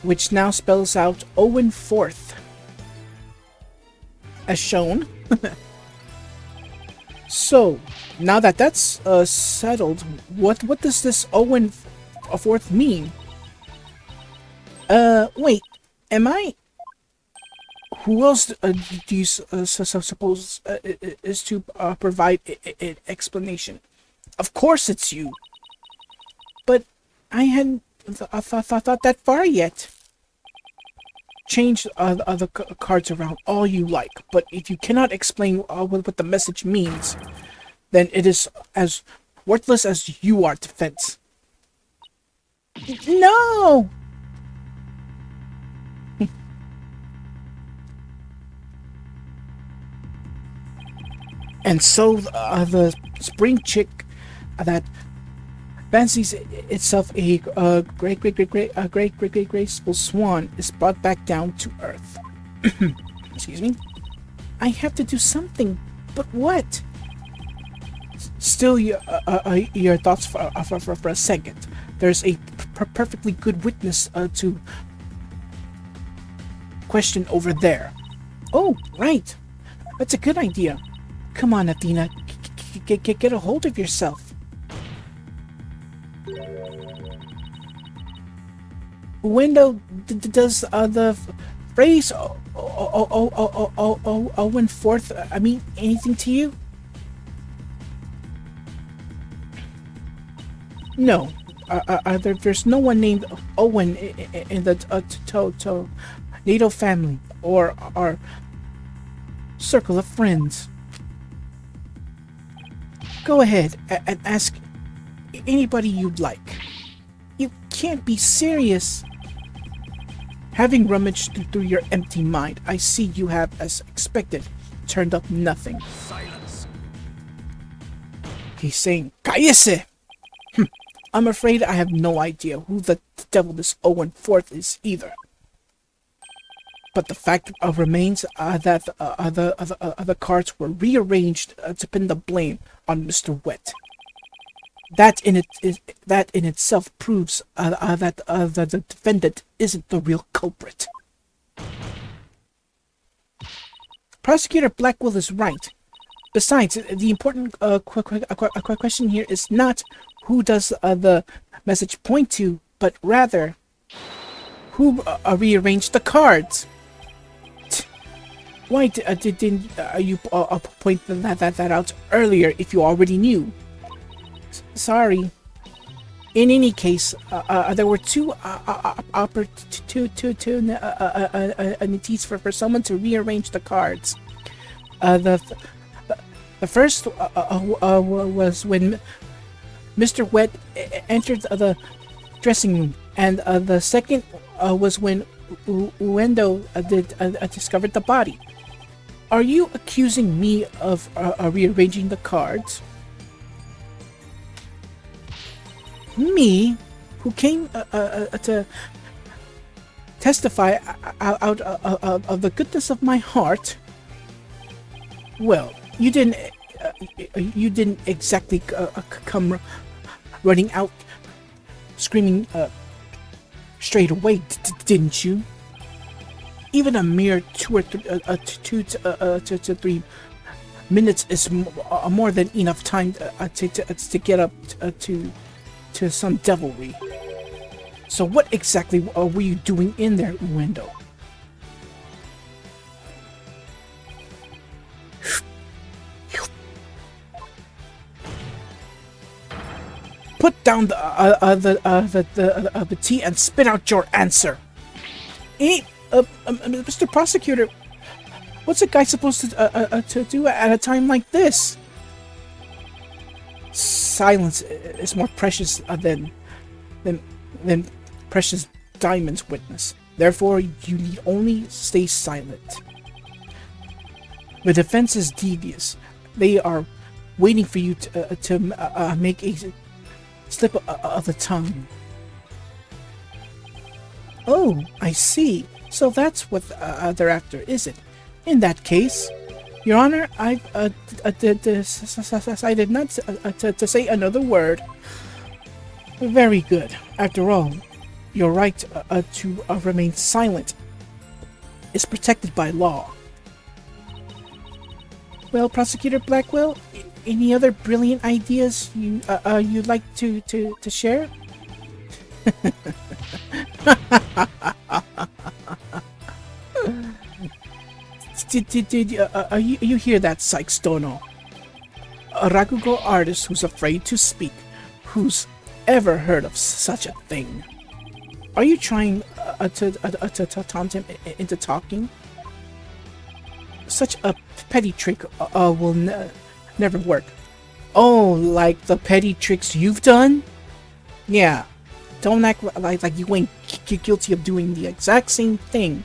which now spells out Owen 4th, as shown. So, now that that's settled, what does this Owen 4th mean? Wait, am I? Who else do you suppose is to provide an explanation? Of course it's you. But I hadn't thought that far yet. Change the cards around all you like, but if you cannot explain what the message means, then it is as worthless as you are, defense. No! And so the spring chick that fancies itself a great graceful swan is brought back down to earth. Excuse me. I have to do something, but what? Still, your thoughts for a second. There's a perfectly good witness to question over there. Oh, right. That's a good idea. Come on, Athena. Get a hold of yourself. Window, does the phrase Owen Fourth mean anything to you? No. There's no one named Owen in the NATO family or our circle of friends. Go ahead and ask anybody you'd like. You can't be serious. Having rummaged through your empty mind, I see you have, as expected, turned up nothing. Silence. He's saying, "Cállese!" I'm afraid I have no idea who the devil this Owen Fourth is either. But the fact remains that the cards were rearranged to pin the blame on Mr. Wet. That in itself proves that the defendant isn't the real culprit. Prosecutor Blackwell is right. Besides, the important question here is not who does the message point to, but rather who rearranged the cards. Why didn't you point that out earlier if you already knew? Sorry. In any case, there were two opportunities for someone to rearrange the cards. The first was when Mr. Wet entered the dressing room, and the second was when Uendo discovered the body. Are you accusing me of rearranging the cards? Me, who came to testify out of the goodness of my heart? Well, you didn't exactly come running out screaming straight away, didn't you? Even a mere 2 to 3 minutes is more than enough time to get up to some devilry. So what exactly were you doing in there, Uendo? Put down the tea and spit out your answer. Mr. Prosecutor, what's a guy supposed to do at a time like this? Silence is more precious than precious diamonds, witness. Therefore, you need only stay silent. The defense is devious. They are waiting for you to make a slip of the tongue. Oh, I see. So that's what they're after, is it? In that case, Your Honor, I decided not to say another word. Very good. After all, your right to remain silent is protected by law. Well, Prosecutor Blackwell, any other brilliant ideas you'd like to share? Did you hear that, Sykes Dono? A Rakugo artist who's afraid to speak. Who's ever heard of such a thing? Are you trying to taunt him into talking? Such a petty trick will never work. Oh, like the petty tricks you've done? Yeah. Don't act like you ain't guilty of doing the exact same thing.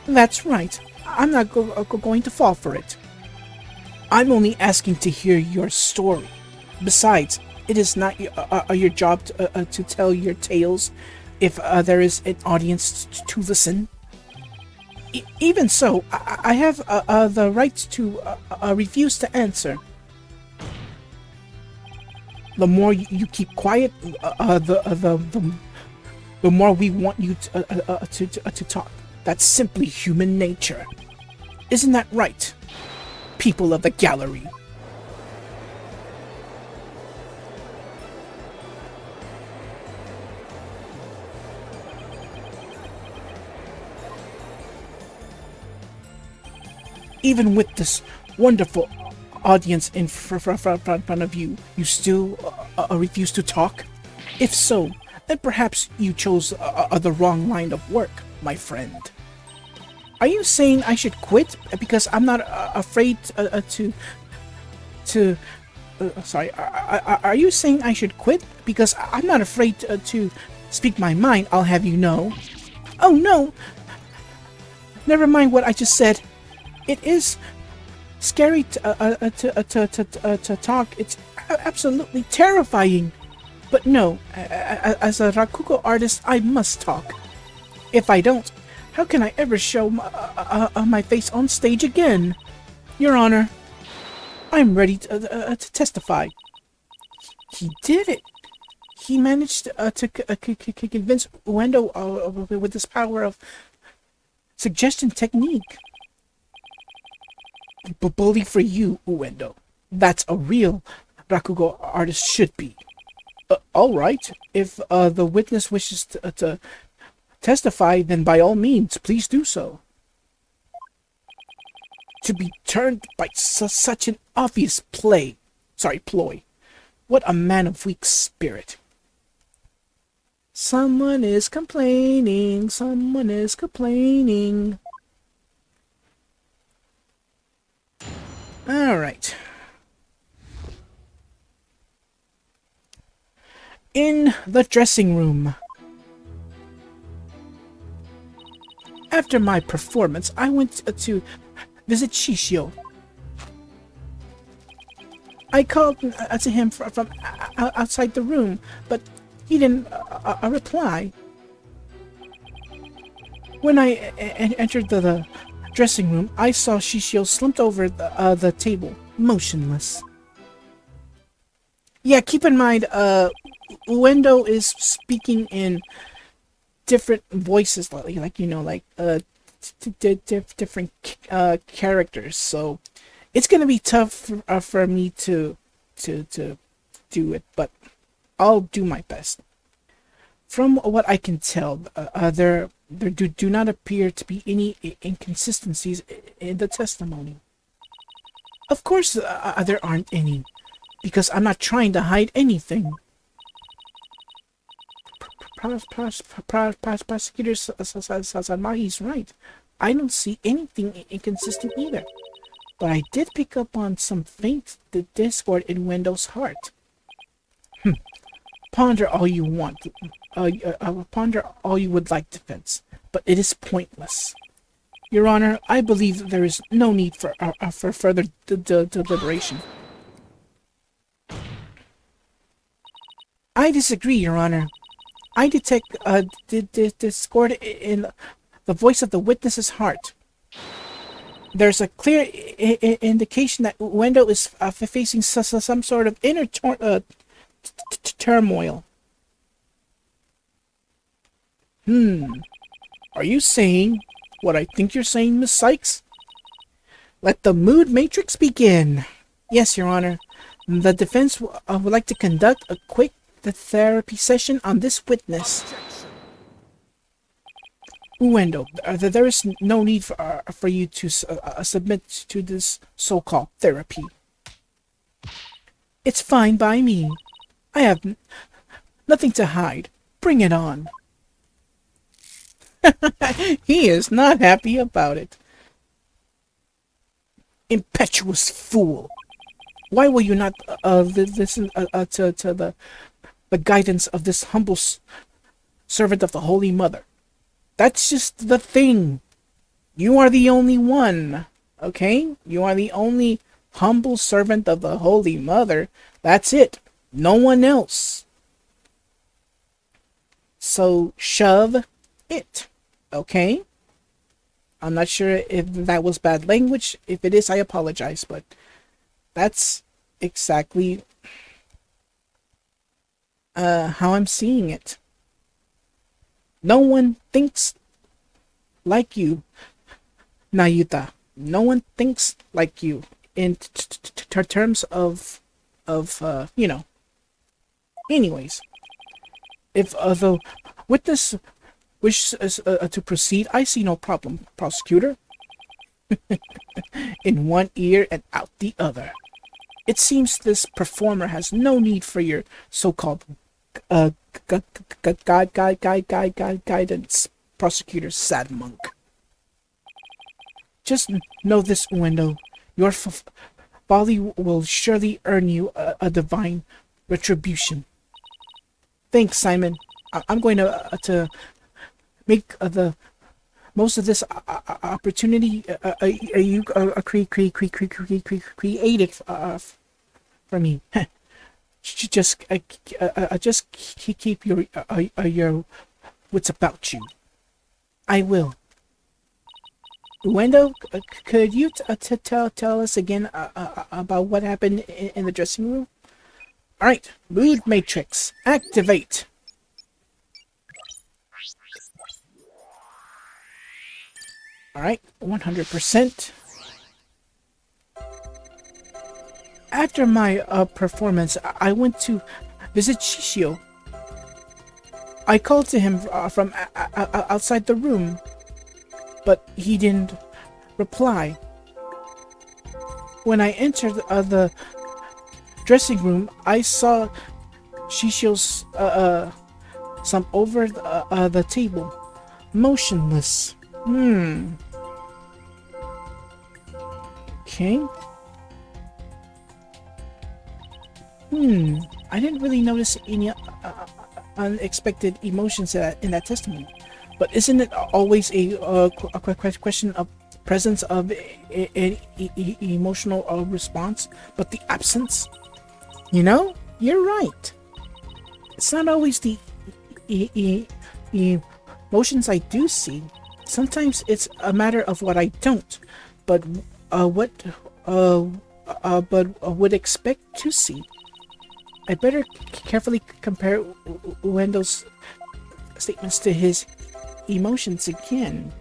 That's right. I'm not going to fall for it. I'm only asking to hear your story. Besides, it is not your job to tell your tales if there is an audience to listen. Even so, I have the right to refuse to answer. The more you keep quiet, the more we want you to talk. That's simply human nature. Isn't that right, people of the gallery? Even with this wonderful audience in front of you, you still refuse to talk? If so, then perhaps you chose the wrong line of work, my friend. Are you saying I should quit because I'm not afraid sorry, are you saying I should quit because I'm not afraid to speak my mind, I'll have you know? Oh no! Never mind what I just said. It is scary to talk. It's absolutely terrifying. But no, as a Rakugo artist, I must talk. If I don't, how can I ever show my face on stage again? Your Honor, I'm ready to testify. He did it. He managed to convince Uendo with this power of suggestion technique. Bully for you, Uendo. That's a real Rakugo artist should be. All right. If the witness wishes to testify, then by all means, please do so. To be turned by such an obvious ploy. What a man of weak spirit. Someone is complaining. Someone is complaining. All right. In the dressing room. After my performance, I went to visit Shishio. I called to him from outside the room, but he didn't reply. When I entered the dressing room, I saw Shishio slumped over the table, motionless. Yeah, keep in mind, Uendo is speaking in different voices, different characters. So it's gonna be tough for me to do it, but I'll do my best. From what I can tell, there do not appear to be any inconsistencies in the testimony. Of course, there aren't any, because I'm not trying to hide anything. Prosecutor Sasamahi's right. I don't see anything inconsistent either. But I did pick up on some faint discord in Wendo's heart. Ponder all you want. Ponder all you would like, defense, but it is pointless. Your Honor, I believe there is no need for further deliberation. I disagree, Your Honor. I detect discord in the voice of the witness's heart. There's a clear indication that Uendo is facing some sort of inner turmoil. Are you saying what I think you're saying, Miss Sykes? Let the mood matrix begin. Yes, Your Honor. The defense would like to conduct a quick therapy session on this witness. Uendo, there is no need for you to submit to this so-called therapy. It's fine by me. I have nothing to hide. Bring it on. He is not happy about it. Impetuous fool. Why will you not listen to the guidance of this humble servant of the Holy Mother? That's just the thing. You are the only one, okay? You are the only humble servant of the Holy Mother. That's it. No one else. So shove it. Okay? I'm not sure if that was bad language. If it is, I apologize, but that's exactly how I'm seeing it. No one thinks like you, Nayuta. No one thinks like you in terms of you know. Anyways, if the witness wishes to proceed, I see no problem, prosecutor. In one ear and out the other. It seems this performer has no need for your so-called guidance, prosecutor sad monk. Just know this, window. Your folly will surely earn you a divine retribution. Thanks, Simon. I'm going to make the most of this opportunity you created for me. Just keep your wits about you. I will. Wendo, could you tell us again about what happened in the dressing room? All right, mood matrix activate. All right, 100%. After my performance, I went to visit Shishio. I called to him from outside the room, but he didn't reply. When I entered the dressing room, I saw Shishio's some over the table, motionless. Okay. I didn't really notice any unexpected emotions in that testimony. But isn't it always a question of presence of an emotional response, but the absence? You know, you're right. It's not always the emotions I do see. Sometimes it's a matter of what I don't, but would expect to see. I better carefully compare Wendo's statements to his emotions again.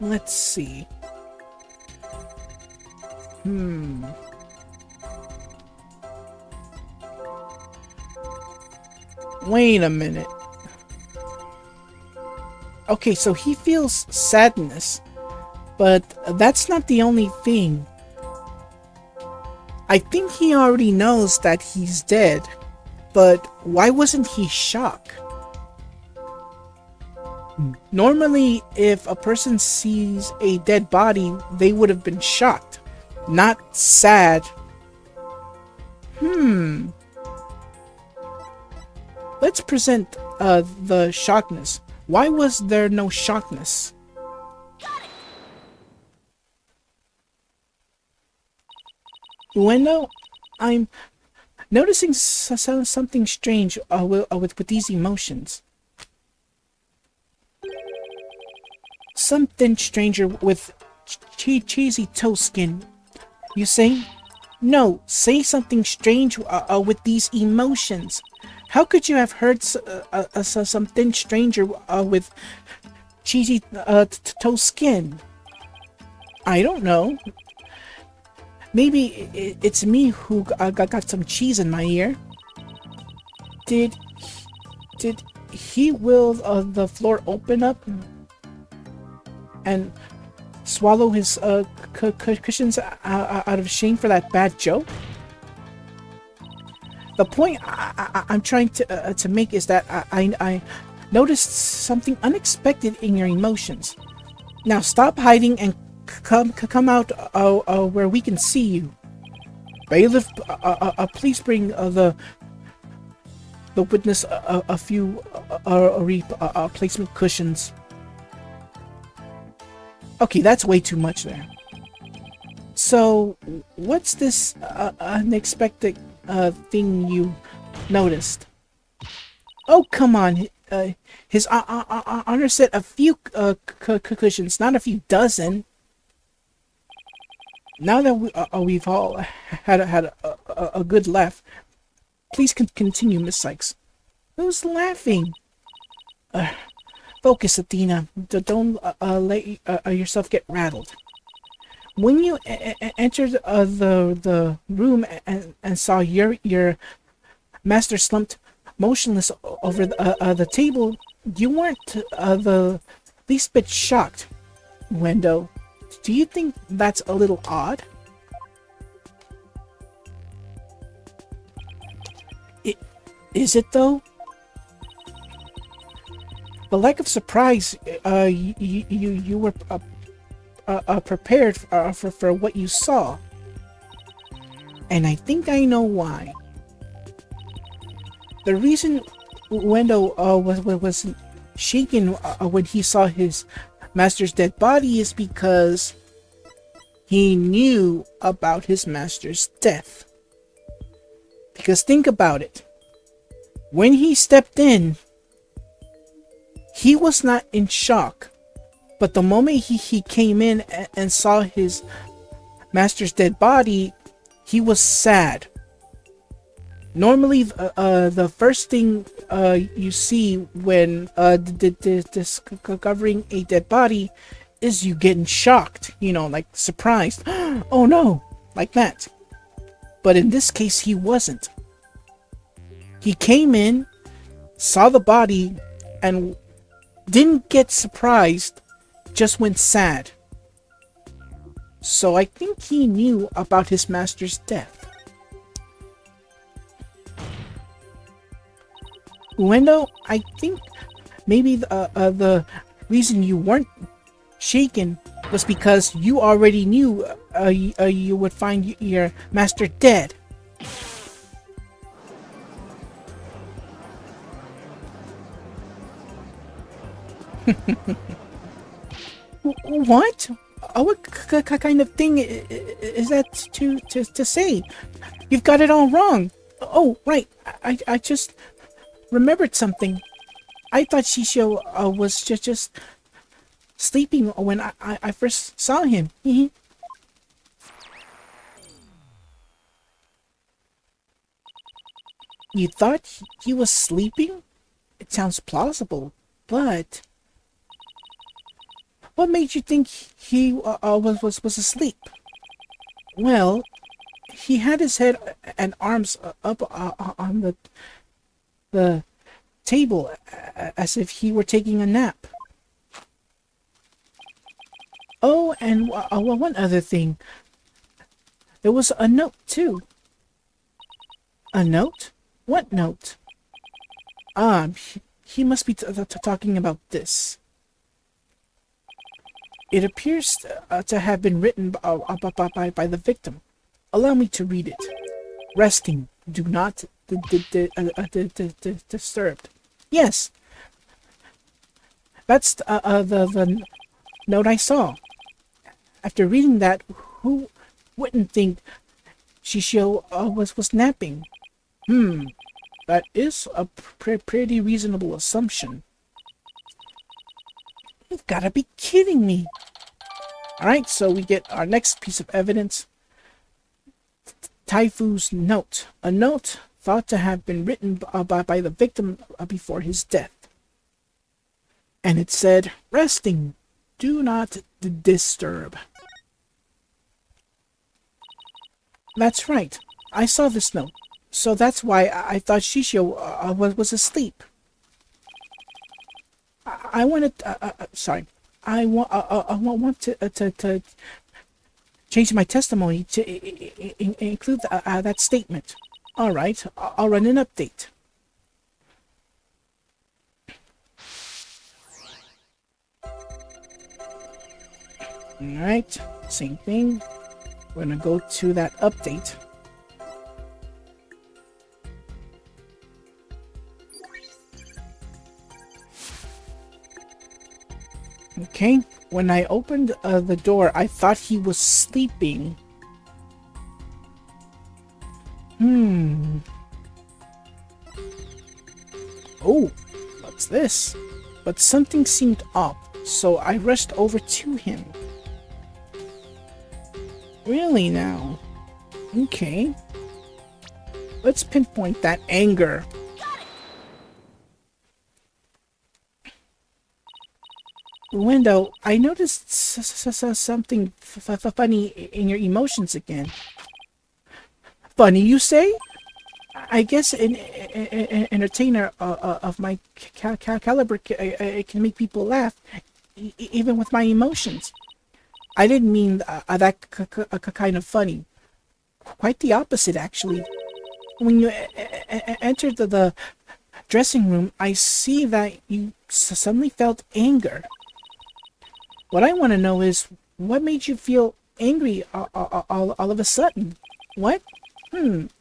Let's see. Wait a minute. Okay, so he feels sadness, but that's not the only thing. I think he already knows that he's dead, but why wasn't he shocked? Normally, if a person sees a dead body, they would have been shocked, not sad. Let's present the shockness. Why was there no shockness? Ueno, I'm noticing something strange with these emotions. Something stranger with cheesy toe skin. You say? No, say something strange with these emotions. How could you have heard something stranger with cheesy toe skin? I don't know. Maybe it's me who got some cheese in my ear. Did he will the floor open up and swallow his cushions out of shame for that bad joke? The point I'm trying to make is that I noticed something unexpected in your emotions. Now stop hiding and come out where we can see you. Bailiff, please bring the witness a few replacement cushions. Okay, that's way too much there. So, what's this unexpected thing you noticed? Oh, come on. His honor said a few cushions, not a few dozen. Now that we've all had a good laugh, please continue, Miss Sykes. Who's laughing? Focus, Athena. Don't let yourself get rattled. When you entered the room and saw your master slumped motionless over the table, you weren't the least bit shocked. Wendo, do you think that's a little odd? Is it though? The lack of surprise, you were prepared for what you saw, and I think I know why. The reason Wendo was shaken when he saw his master's dead body is because he knew about his master's death. Because think about it. When he stepped in, he was not in shock. But the moment he came in and saw his master's dead body, he was sad. Normally, the first thing you see when discovering a dead body is you getting shocked, you know, like surprised. Oh no, like that. But in this case, he wasn't. He came in, saw the body, and didn't get surprised, just went sad. So I think he knew about his master's death. Wendo, I think maybe the reason you weren't shaken was because you already knew you would find your master dead. What? What kind of thing is that to say? You've got it all wrong. Oh, right. I just remembered something. I thought Shisho was just sleeping when I first saw him. You thought he was sleeping? It sounds plausible, but what made you think he was asleep? Well, he had his head and arms up on the table as if he were taking a nap. Oh, and one other thing. There was a note too. A note? What note? He must be talking about this. It appears to have been written by the victim. Allow me to read it. Resting. Do not disturbed. Yes. That's the note I saw. After reading that, who wouldn't think Shishio was napping? That is a pretty reasonable assumption. You've got to be kidding me. Alright, so we get our next piece of evidence. Taifu's note. A note thought to have been written by the victim before his death. And it said, resting. Do not disturb. That's right. I saw this note. So that's why I thought Shishio was asleep. I wanted. Sorry. I want to change my testimony to include that statement. All right. I'll run an update. All right. Same thing. We're gonna go to that update. Okay, When I opened the door, I thought he was sleeping. Oh, what's this? But something seemed off, so I rushed over to him. Really now? Okay. Let's pinpoint that anger. Wendell, I noticed something funny in your emotions again. Funny, you say? I guess an entertainer of my caliber can make people laugh, even with my emotions. I didn't mean that kind of funny. Quite the opposite, actually. When you entered the dressing room, I see that you suddenly felt anger. What I want to know is, what made you feel angry all of a sudden? What?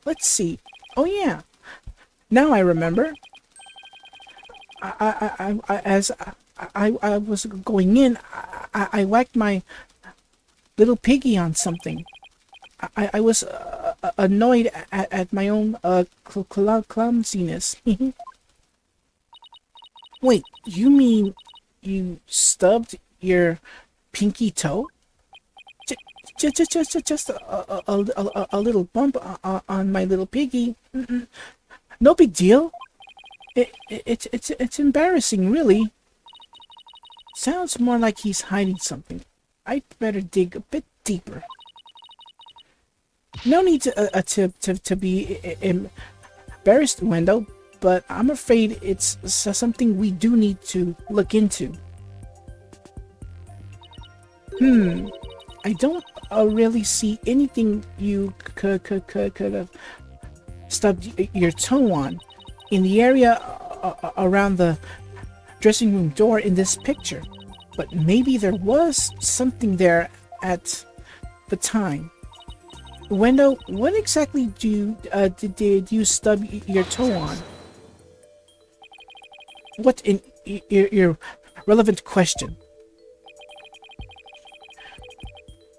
Let's see. Oh yeah, now I remember. As I was going in, I whacked my little piggy on something. I was annoyed at my own clumsiness. Wait, you mean you stubbed your pinky toe? Just a little bump on my little piggy. No big deal. It's embarrassing, really. Sounds more like he's hiding something. I'd better dig a bit deeper. No need to be embarrassed, Wendell, but I'm afraid it's something we do need to look into. I don't really see anything you could have stubbed your toe on in the area around the dressing room door in this picture, but maybe there was something there at the time. Wendell, what exactly did you stub your toe on? What an irrelevant question.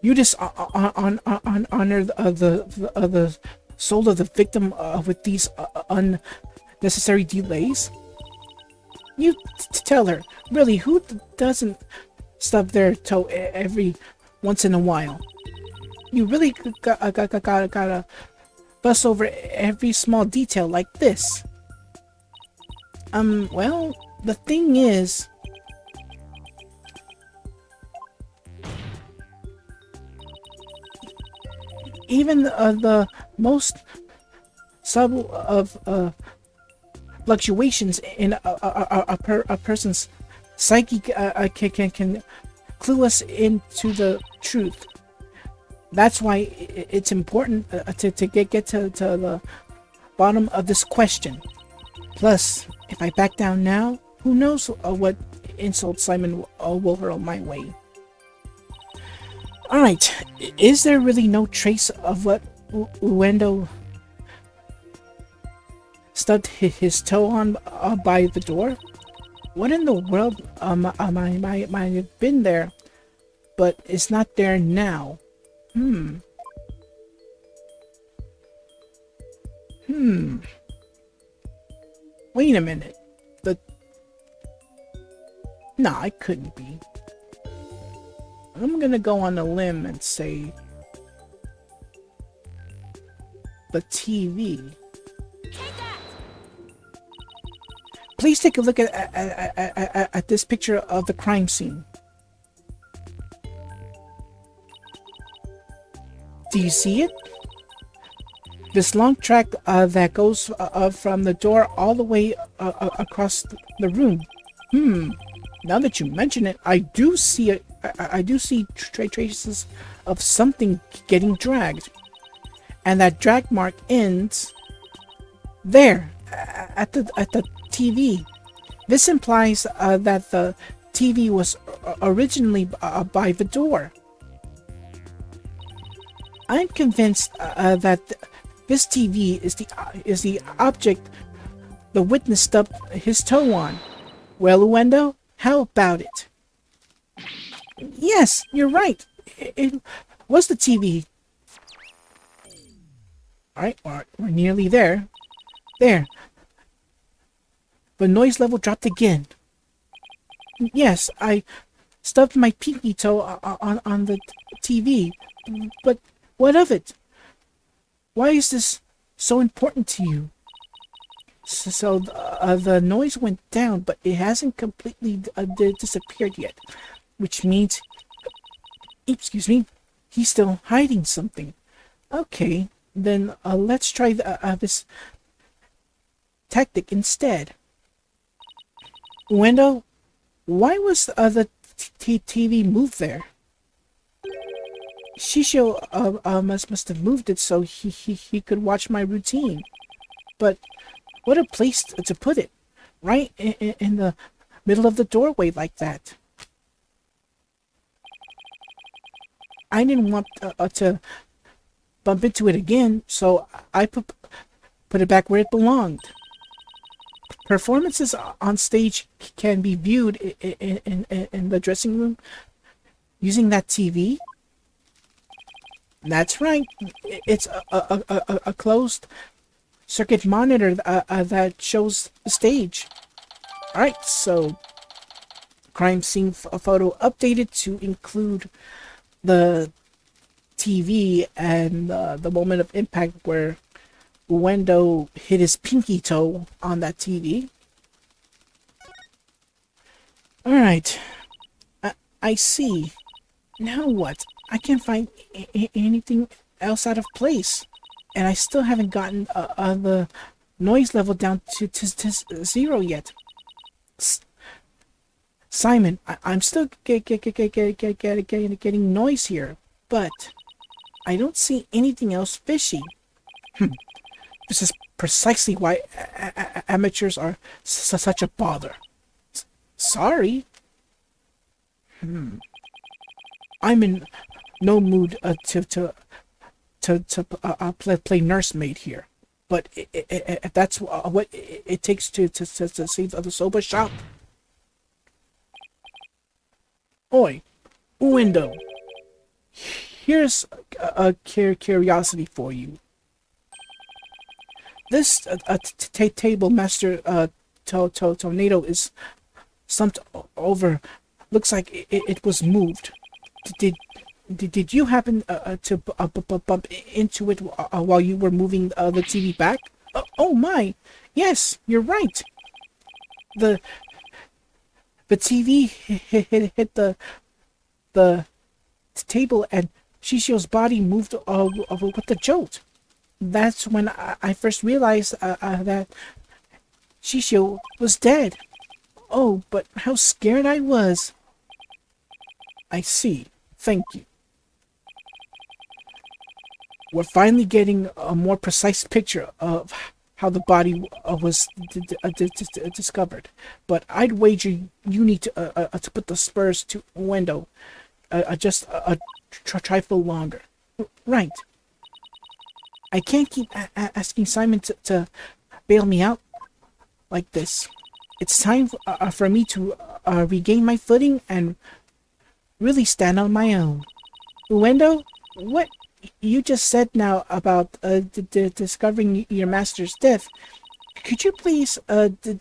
You just honor the soul of the victim with these unnecessary delays? You tell her, really, who doesn't stub their toe every once in a while? You really gotta fuss over every small detail like this. Well, the thing is, even the most subtle of fluctuations in a person's psyche can clue us into the truth. That's why it's important to get to the bottom of this question. Plus, if I back down now, who knows what insult Simon will hurl my way. Alright, is there really no trace of what Uendo stubbed his toe on by the door? What in the world might have been there, but it's not there now? Wait a minute. Nah, it couldn't be. I'm gonna go on a limb and say the TV. Please take a look at this picture of the crime scene. Do you see it? This long track that goes from the door all the way across the room. Now that you mention it, I do see traces of something getting dragged, and that drag mark ends there at the TV. This implies that the TV was originally by the door. I'm convinced that this TV is the object the witness stubbed his toe on. Well, Uendo, how about it? Yes, you're right. It was the TV. Alright, we're nearly there. There. The noise level dropped again. Yes, I stubbed my pinky toe on the TV. But what of it? Why is this so important to you? So the noise went down, but it hasn't completely disappeared yet. Which means, excuse me, he's still hiding something. Okay, then let's try this tactic instead. Wendell, why was the TV moved there? Shishio must have moved it so he could watch my routine. But what a place to put it, right in the middle of the doorway like that. I didn't want to bump into it again, so I put it back where it belonged. Performances on stage can be viewed in the dressing room using that TV. That's right. It's a closed circuit monitor that shows the stage. Alright, so crime scene photo updated to include the TV and the moment of impact where Wendo hit his pinky toe on that TV. Alright, I see. Now what? I can't find anything else out of place. And I still haven't gotten the noise level down to 0 yet. Simon, I'm still getting noise here, but I don't see anything else fishy. This is precisely why amateurs are such a bother. Sorry. I'm in no mood to play nursemaid here. But if that's what it takes to save the soba shop. Oi, window. Here's a curiosity for you. This table master tornado is slumped over. Looks like it was moved. Did you happen to bump into it while you were moving the TV back? Oh my! Yes, you're right. The TV hit the table and Shishio's body moved with the jolt. That's when I first realized that Shishio was dead. Oh, but how scared I was. I see. Thank you. We're finally getting a more precise picture of how the body was discovered. But I'd wager you need to put the spurs to Wendo just a trifle longer. Right. I can't keep asking Simon to bail me out like this. It's time for me to regain my footing and really stand on my own. Wendo, what you just said now about discovering your master's death, could you please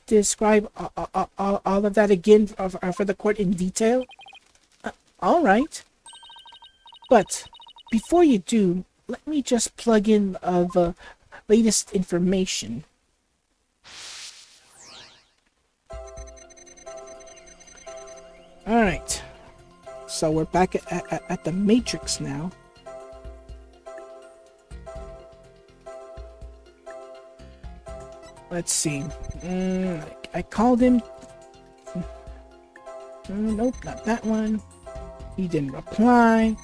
describe all of that again for the court in detail? All right. But before you do, let me just plug in the latest information. Alright. So we're back at the Matrix now. Let's see. I called him. Nope, not that one. He didn't reply.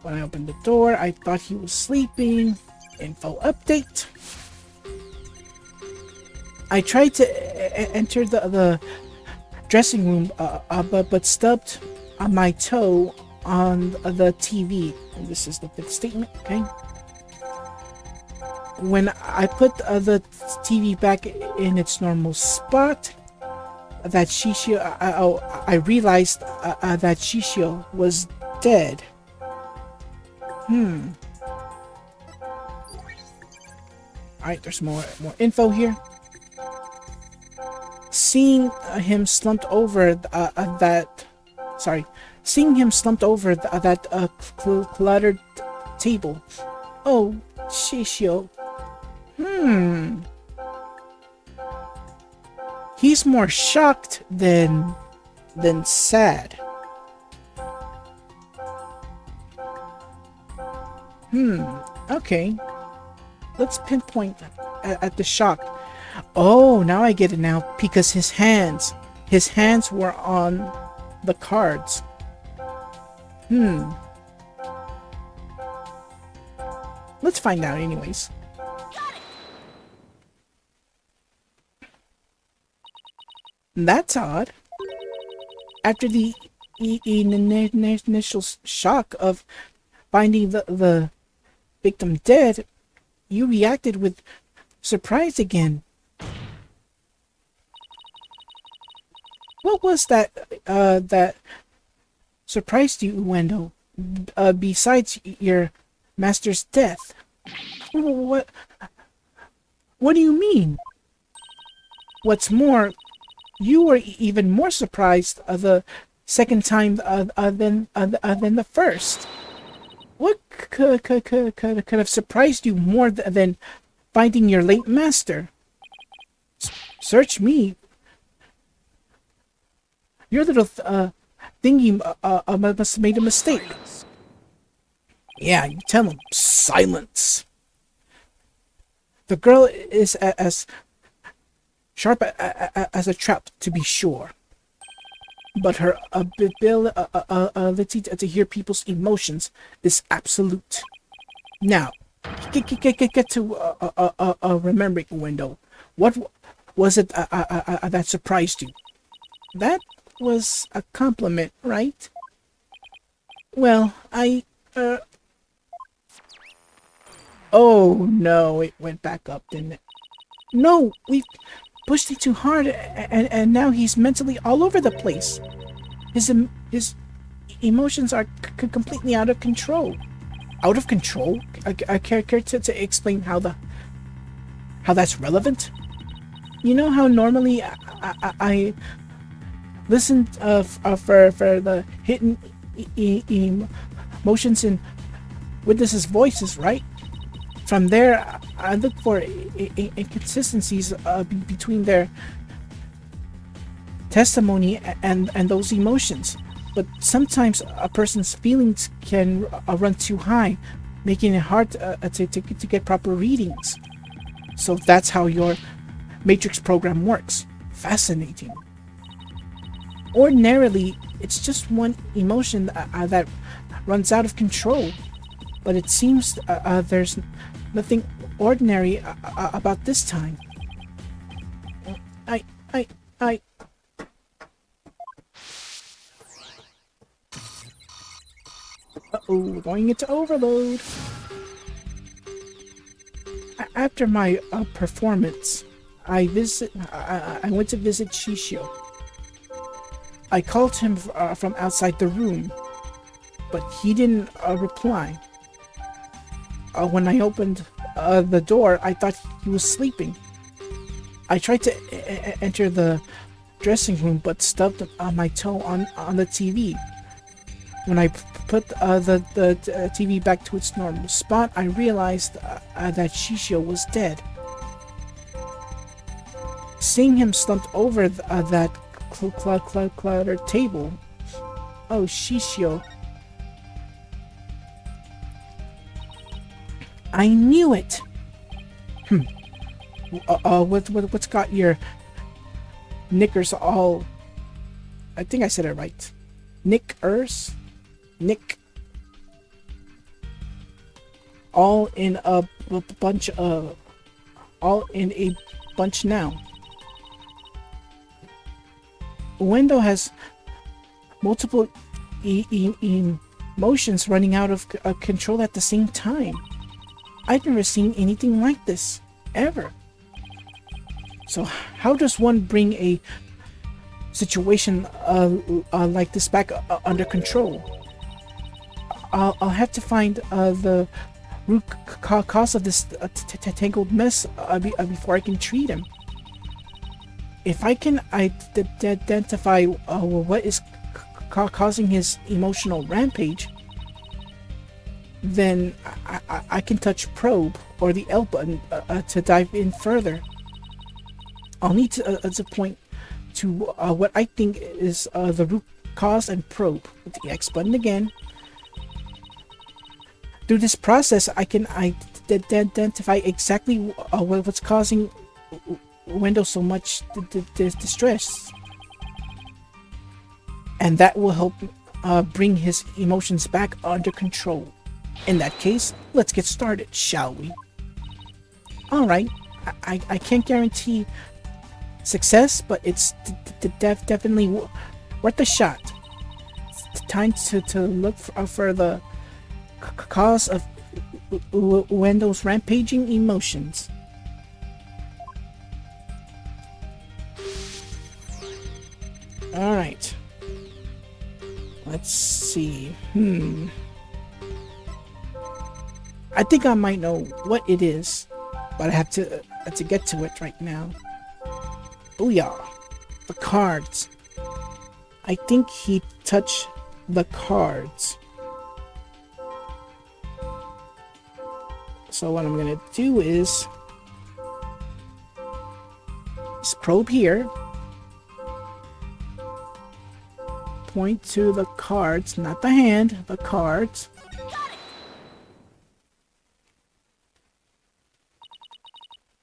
When I opened the door, I thought he was sleeping. Info update. I tried to enter the dressing room, but stubbed my toe on the TV. And this is the fifth statement, okay? When I put the TV back in its normal spot, that Shishio, I realized that Shishio was dead. Alright, there's more info here. Seeing him slumped over that cluttered table. Oh, Shishio. He's more shocked than sad. Okay. Let's pinpoint at the shock. Oh, now I get it now, because his hands were on the cards. Let's find out anyways. That's odd. After the initial shock of finding the victim dead, you reacted with surprise again. What was that that surprised you, Wendo? Besides your master's death? What do you mean? What's more, you were even more surprised the second time than the first. What could have surprised you more than finding your late master? Search me. Your little thingy must have made a mistake. Silence. Yeah, you tell him. Silence. The girl is as sharp as a trap, to be sure. But her ability to hear people's emotions is absolute. Now, get to a remembering window. What was it that surprised you? That was a compliment, right? Well, Oh no, it went back up, didn't it? No, we pushed it too hard, and now he's mentally all over the place. His emotions are completely out of control. Out of control? I care to explain how that's relevant? You know how normally I listen for the hidden emotions in witnesses' voices, right? From there, I look for inconsistencies between their testimony and those emotions. But sometimes a person's feelings can run too high, making it hard to get proper readings. So that's how your Matrix program works. Fascinating. Ordinarily, it's just one emotion that runs out of control. But it seems there's nothing ordinary about this time. Uh-oh, going into overload. After my performance, I went to visit Shishio. I called him from outside the room, but he didn't reply. When I opened the door, I thought he was sleeping. I tried to enter the dressing room, but stubbed my toe on the TV. When I put the TV back to its normal spot, I realized that Shishio was dead. Seeing him slumped over that cluttered table. Oh, Shishio. I knew it! What's got your knickers all... I think I said it right. Knickers? Nick. All in a bunch now. Wendo has multiple emotions running out of control at the same time. I've never seen anything like this, ever. So how does one bring a situation like this back under control. I'll have to find the root cause of this tangled mess before I can treat him. If I can identify what is causing his emotional rampage, then I can touch probe or the L button to dive in further. I'll need to point to what I think is the root cause and probe with the X button again. Through this process, I can identify exactly what's causing Wendell so much distress, and that will help bring his emotions back under control. In that case, let's get started, shall we? Alright, I can't guarantee success, but it's definitely worth a shot. It's time to look for the cause of Wendell's rampaging emotions. Alright. Let's see. I think I might know what it is, but I have to get to it right now. Booyah! The cards. I think he touched the cards. So what I'm gonna do is probe here. Point to the cards, not the hand, the cards.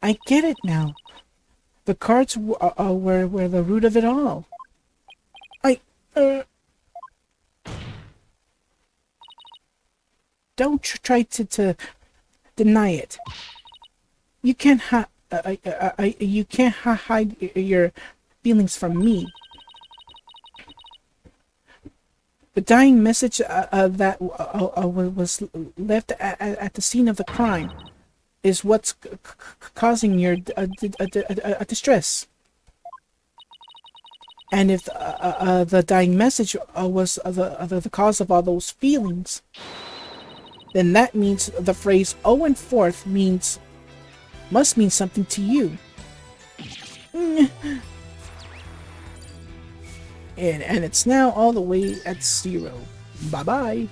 I get it now. The cards were the root of it all. Don't try to deny it. You can't you can't hide your feelings from me. The dying message that was left at the scene of the crime is what's causing your distress. And if the dying message was the cause of all those feelings, then that means the phrase "Owen Forth" must mean something to you. And it's now all the way at 0. Bye bye.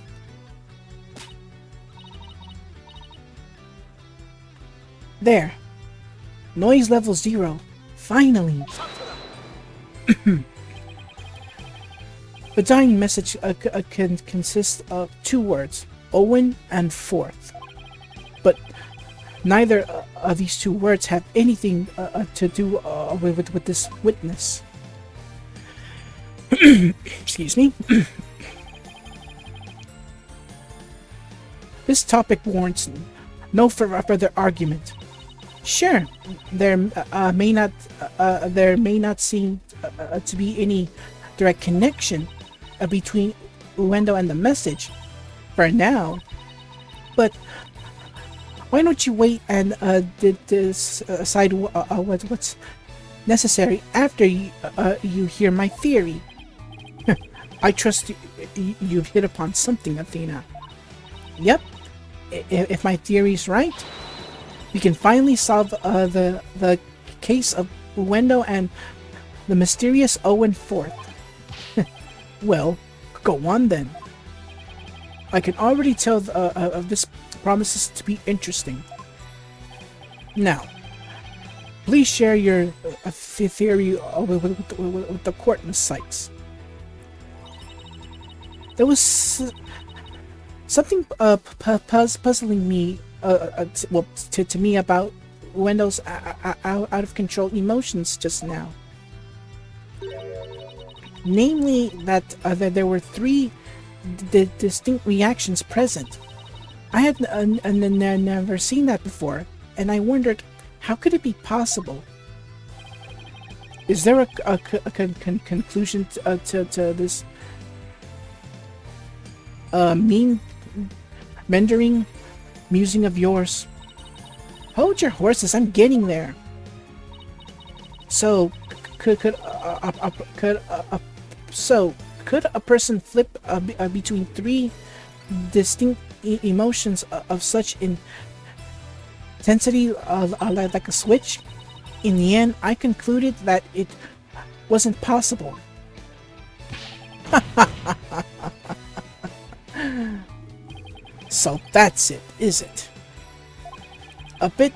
There. Noise level 0. Finally. The dying message can consist of 2 words, Owen and Forth. But neither of these 2 words have anything to do with this witness. Excuse me. This topic warrants no further argument. Sure, there may not seem to be any direct connection between Wendell and the message for now, but why don't you wait and decide what's necessary after you hear my theory? I trust you've hit upon something, Athena. Yep, if my theory's right, we can finally solve the case of Wendell and the mysterious Owen Forth. Well, go on then. I can already tell this promises to be interesting. Now, please share your theory with the court, Miss Sykes. There was something puzzling me, to me about Wendell's out of control emotions just now. Namely, that there were 3 distinct reactions present. I had never seen that before, and I wondered, how could it be possible? Is there a conclusion to this mean rendering musing of yours? Hold your horses, I'm getting there. So, So could a person flip between three distinct emotions of such intensity, like a switch? In the end, I concluded that it wasn't possible. So that's it, is it? A bit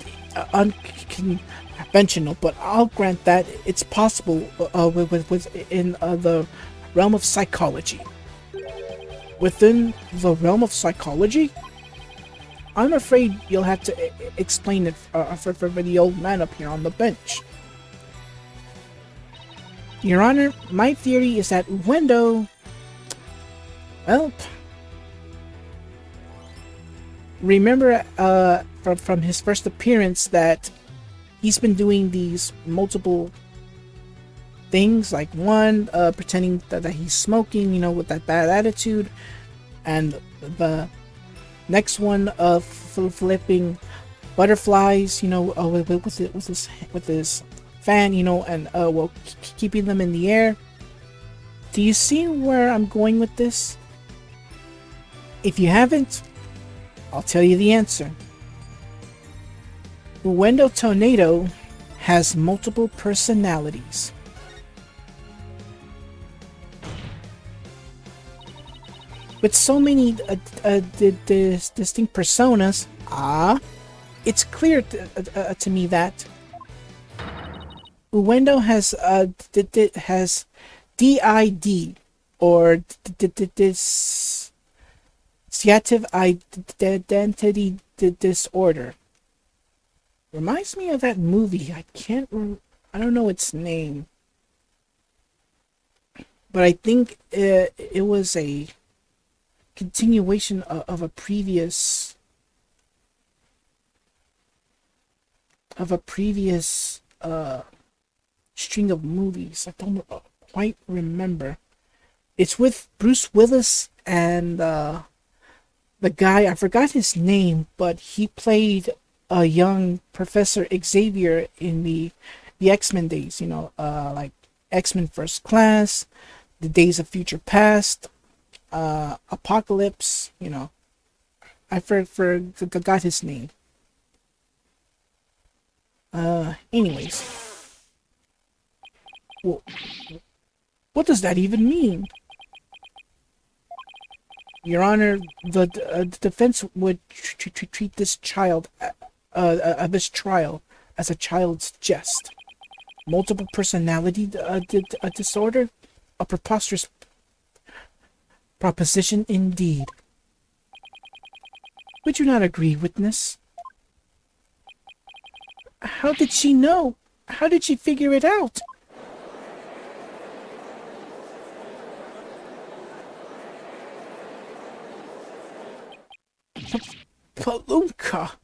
unconventional, but I'll grant that it's possible within the realm of psychology. Within the realm of psychology? I'm afraid you'll have to explain it for the old man up here on the bench. Your Honor, my theory is that Wendo... Well... Remember from his first appearance that he's been doing these multiple things, like one, pretending that he's smoking, with that bad attitude, and the next one of flipping butterflies, with his fan, and keeping them in the air. Do you see where I'm going with this? If you haven't, I'll tell you the answer. Wendo Tornado has multiple personalities. With so many distinct personas, it's clear to me that Wendo has DID, or dissociative identity disorder. Reminds me of that movie. I don't know its name, but I think it was a continuation of a previous string of movies. I don't quite remember. It's with Bruce Willis and the guy, I forgot his name, but he played a young Professor Xavier in the X-Men days, like X-Men First Class, The Days of Future Past, Apocalypse, I forgot his name. Anyways. Well, what does that even mean? Your Honor, the defense would treat this child, this trial, as a child's jest. Multiple personality disorder? A preposterous proposition indeed. Would you not agree, witness? How did she know? How did she figure it out? Palunka!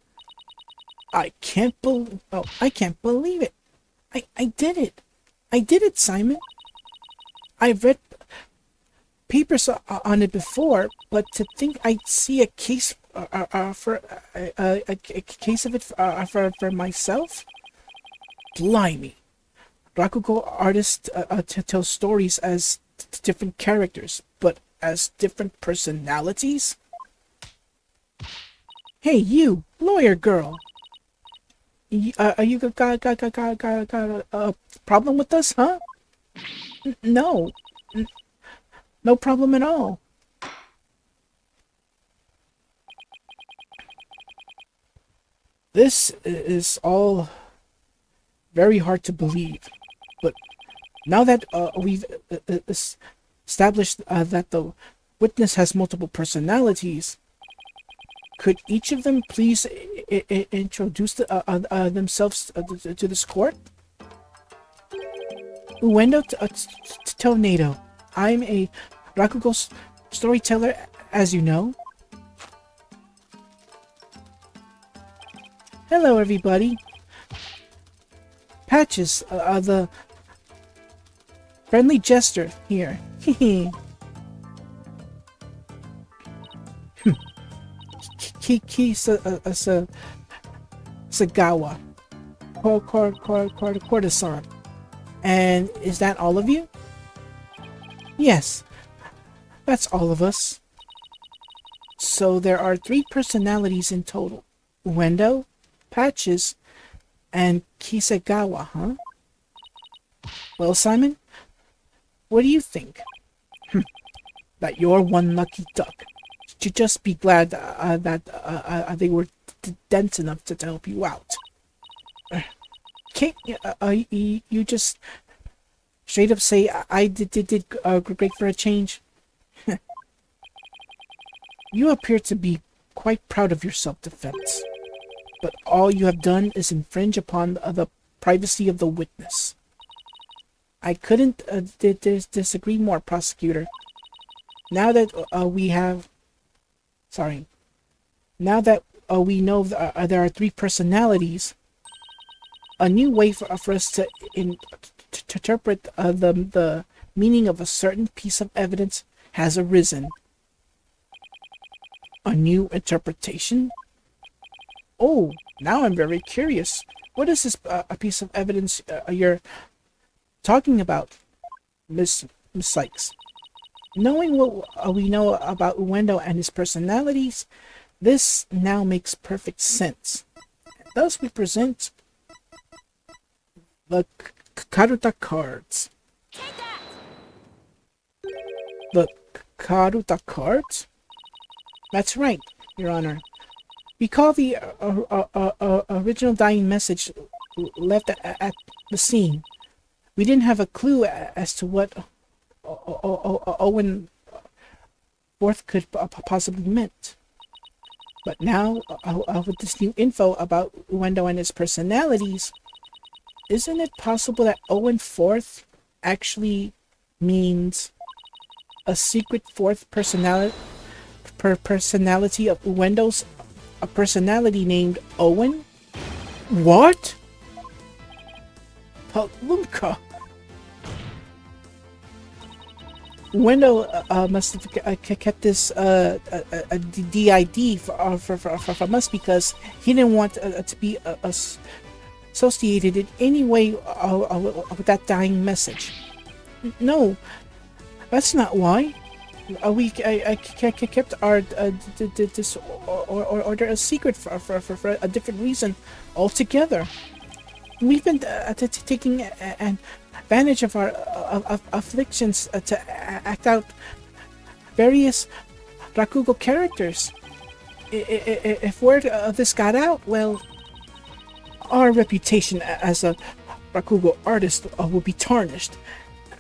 I can't believe it. I did it. I did it, Simon. I've read papers on it before, but to think I'd see a case for a case of it for myself? Blimey. Rakugo artists tell stories as different characters, but as different personalities? Hey, you, lawyer girl. Are you got a problem with us, huh? No. No problem at all. This is all very hard to believe, but now that we've established that the witness has multiple personalities, could each of them please introduce themselves to this court? Wendo Tornado. I'm a Rakugo storyteller, as you know. Hello, everybody. Patches, the friendly jester here. Sagawa. Courtesan. And is that all of you? Yes, that's all of us. So there are 3 personalities in total. Uendo, Patches, and Kisegawa, huh? Well, Simon, what do you think? That you're one lucky duck. Should just be glad that they were dense enough to help you out. Can't you just straight up say I did great for a change? You appear to be quite proud of your self-defense, but all you have done is infringe upon the privacy of the witness. I couldn't disagree more, prosecutor. Now that now that we know there are 3 personalities, a new way for us to interpret the meaning of a certain piece of evidence has arisen. A new interpretation? Oh, now I'm very curious. What is this a piece of evidence you're talking about, Miss Sykes? Knowing what we know about Uendo and his personalities, this now makes perfect sense. Thus we present the Karuta cards. The Karuta cards? That's right, Your Honor. Recall the original dying message left at the scene. We didn't have a clue as to what Owen Forth could possibly meant. But now, with this new info about Uendo and his personalities, isn't it possible that Owen Forth actually means a secret fourth personality of Uendo's, a personality named Owen? What? Palumka. Uendo must have kept this DID from us because he didn't want to be associated in any way with that dying message. No, that's not why. We kept our this order a secret for a different reason altogether. We've been taking advantage of our afflictions to act out various Rakugo characters. If word of this got out, well, our reputation as a Rakugo artist will be tarnished,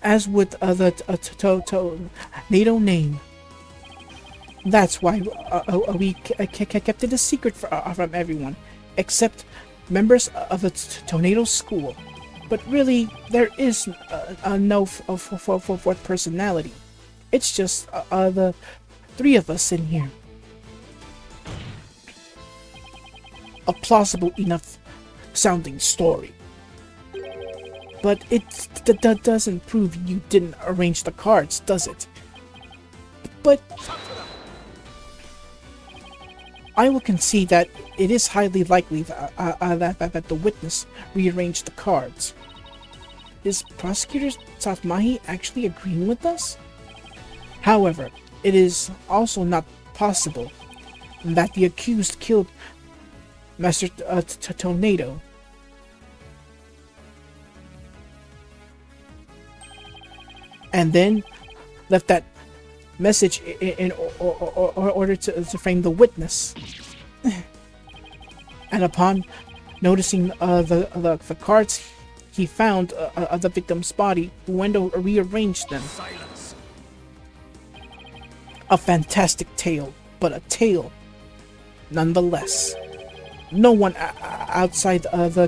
as would the NATO name. That's why we kept it a secret from everyone, except members of the Tornado School. But really, there is no fourth personality. It's just the 3 of us in here. A plausible enough sounding story. But it doesn't prove you didn't arrange the cards, does it? But I will concede that it is highly likely that the witness rearranged the cards. Is Prosecutor Safmahi actually agreeing with us? However, it is also not possible that the accused killed Master Tornado. And then left that message in order to frame the witness. And upon noticing the cards he found of the victim's body, Uendo rearranged them. Silence. A fantastic tale, but a tale nonetheless. No one outside the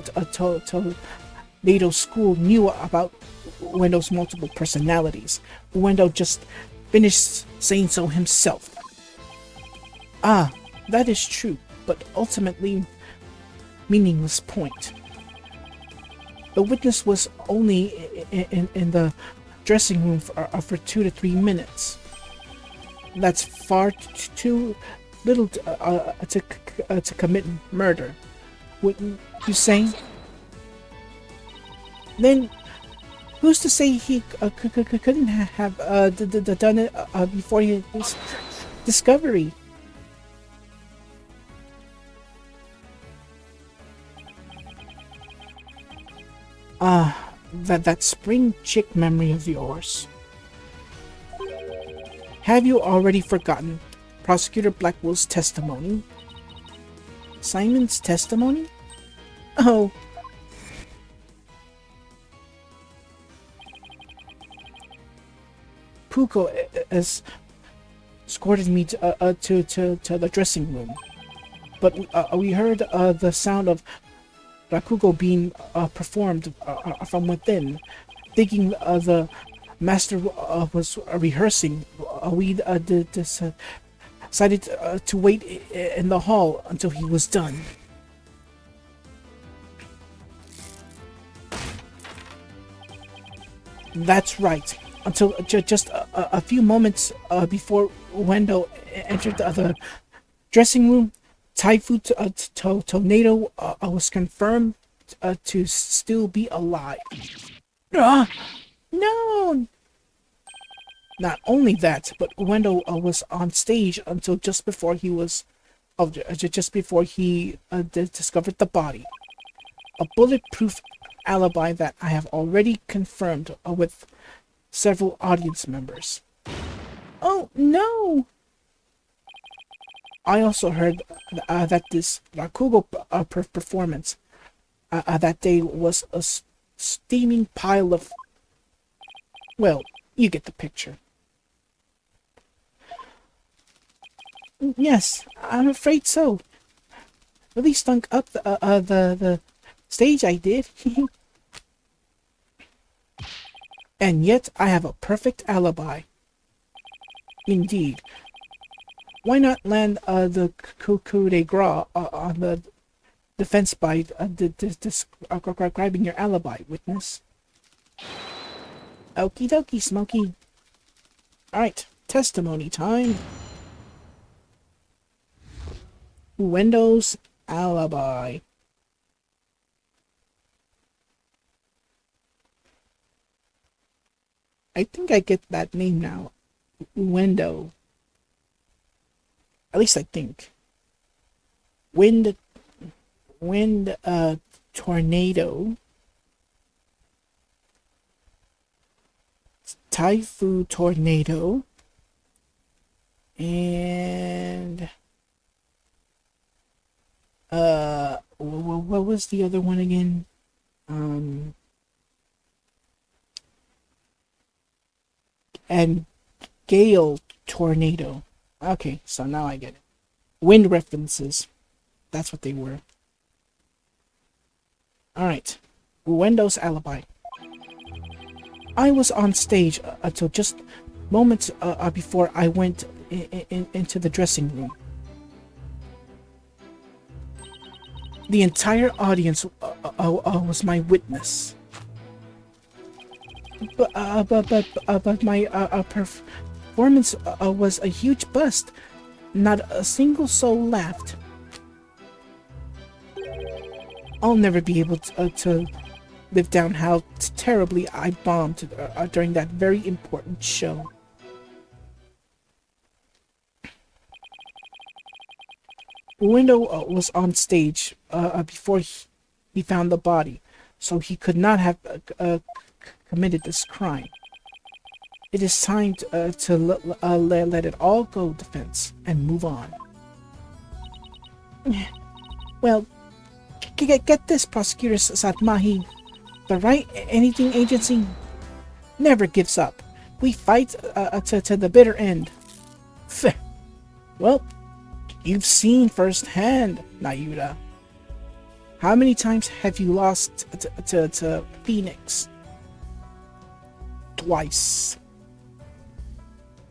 Tornado School knew about Uendo's multiple personalities. Uendo just finished saying so himself. Ah, that is true, but ultimately meaningless point. The witness was only in the dressing room for 2 to 3 minutes. That's far too little to commit murder, wouldn't you say? Then Who's to say he couldn't have done it before his discovery? That spring chick memory of yours. Have you already forgotten Prosecutor Blackwell's testimony? Simon's testimony? Oh. Puko has escorted me to the dressing room, but we heard the sound of Rakugo being performed from within. Thinking the master was rehearsing, we decided to wait in the hall until he was done. That's right. Until just a few moments before Wendo entered the dressing room, Typhoon Tornado was confirmed to still be alive. No! Not only that, but Wendo was on stage until just before he discovered the body. A bulletproof alibi that I have already confirmed with several audience members. Oh no! I also heard that this Rakugo performance that day was a steaming pile of... Well, you get the picture. Yes, I'm afraid so. Really stunk up the stage I did. And yet I have a perfect alibi. Indeed. Why not land the coup de grace on the defense by describing your alibi, witness? Okie dokie, Smokey. Alright, testimony time. Wendo's alibi. I think I get that name now. Wendo. At least I think. Wind tornado. Typhoon tornado. And what was the other one again? And gale tornado. Okay, so now I get it. Wind references. That's what they were. Alright. Wendo's alibi. I was on stage until just moments before I went into the dressing room. The entire audience was my witness. But my performance was a huge bust. Not a single soul laughed. I'll never be able to live down how terribly I bombed during that very important show. Window was on stage before he found the body, so he could not have committed this crime. It is time to let it all go, defense, and move on. Well, get this, Prosecutor Satmahi. The Right Anything Agency never gives up. We fight to the bitter end. Well, you've seen firsthand, Nayuta. How many times have you lost to Phoenix? Twice.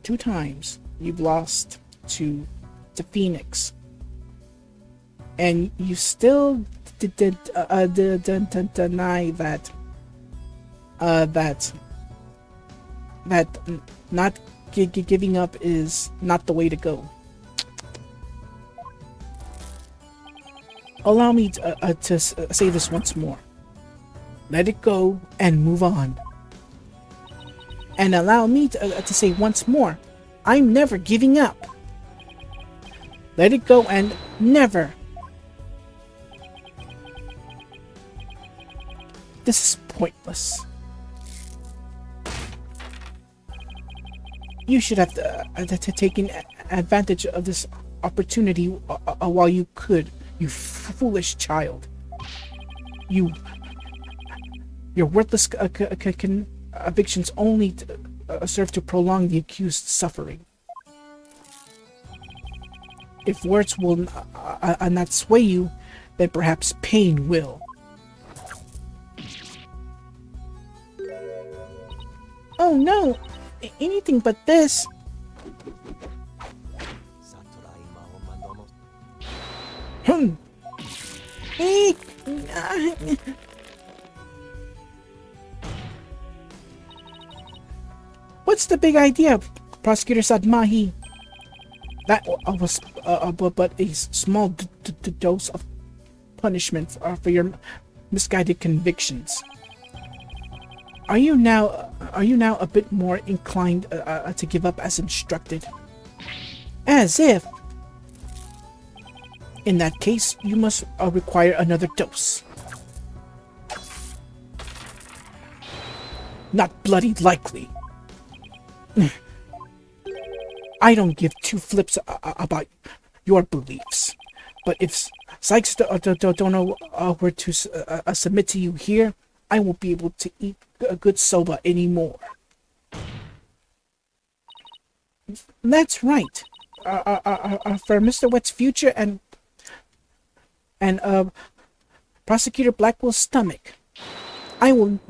2 times you've lost to Phoenix. And you still did deny that not giving up is not the way to go. Allow me to say this once more. Let it go and move on. And allow me to say once more, I'm never giving up. Let it go and never. This is pointless. You should have taken advantage of this opportunity while you could, you foolish child. Your worthless convictions only serve to prolong the accused's suffering. If words will not sway you, then perhaps pain will. Oh no! Anything but this! What's the big idea, Prosecutor Sadmahi? That was but a small dose of punishment for your misguided convictions. Are you now a bit more inclined to give up as instructed? As if. In that case, you must require another dose. Not bloody likely. I don't give two flips about your beliefs, but if Sykes don't were to submit to you here, I won't be able to eat a good soba anymore. That's right. For Mr. Wet's future and Prosecutor Blackwell's stomach, I will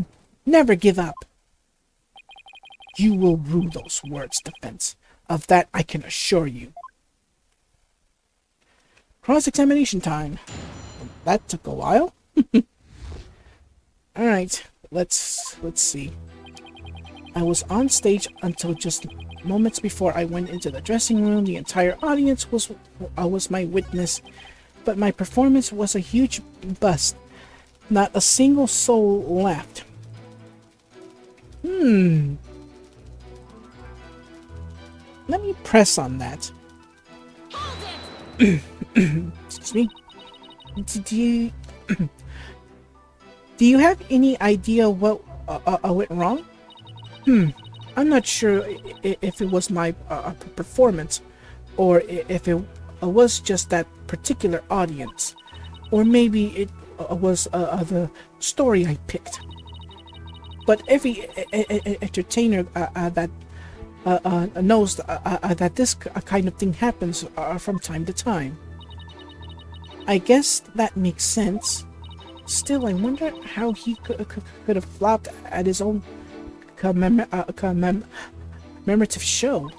never give up. You will rue those words, defense. Of that I can assure you. Cross-examination time. That took a while. Alright, let's see. I was on stage until just moments before I went into the dressing room. The entire audience was my witness, but my performance was a huge bust. Not a single soul laughed. Let me press on that. Excuse me. Do you have any idea what went wrong? I'm not sure if it was my performance, or if it was just that particular audience, or maybe it was the story I picked. But every entertainer that knows that this kind of thing happens from time to time. I guess that makes sense. Still, I wonder how he could have flopped at his own commemorative show.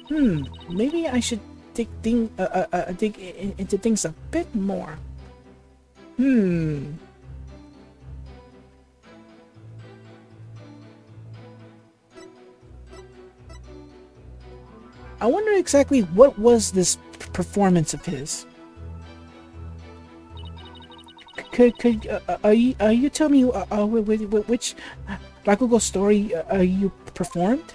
Maybe I should dig into things a bit more. I wonder exactly what was this performance of his. Could you tell me which Rakugo story you performed?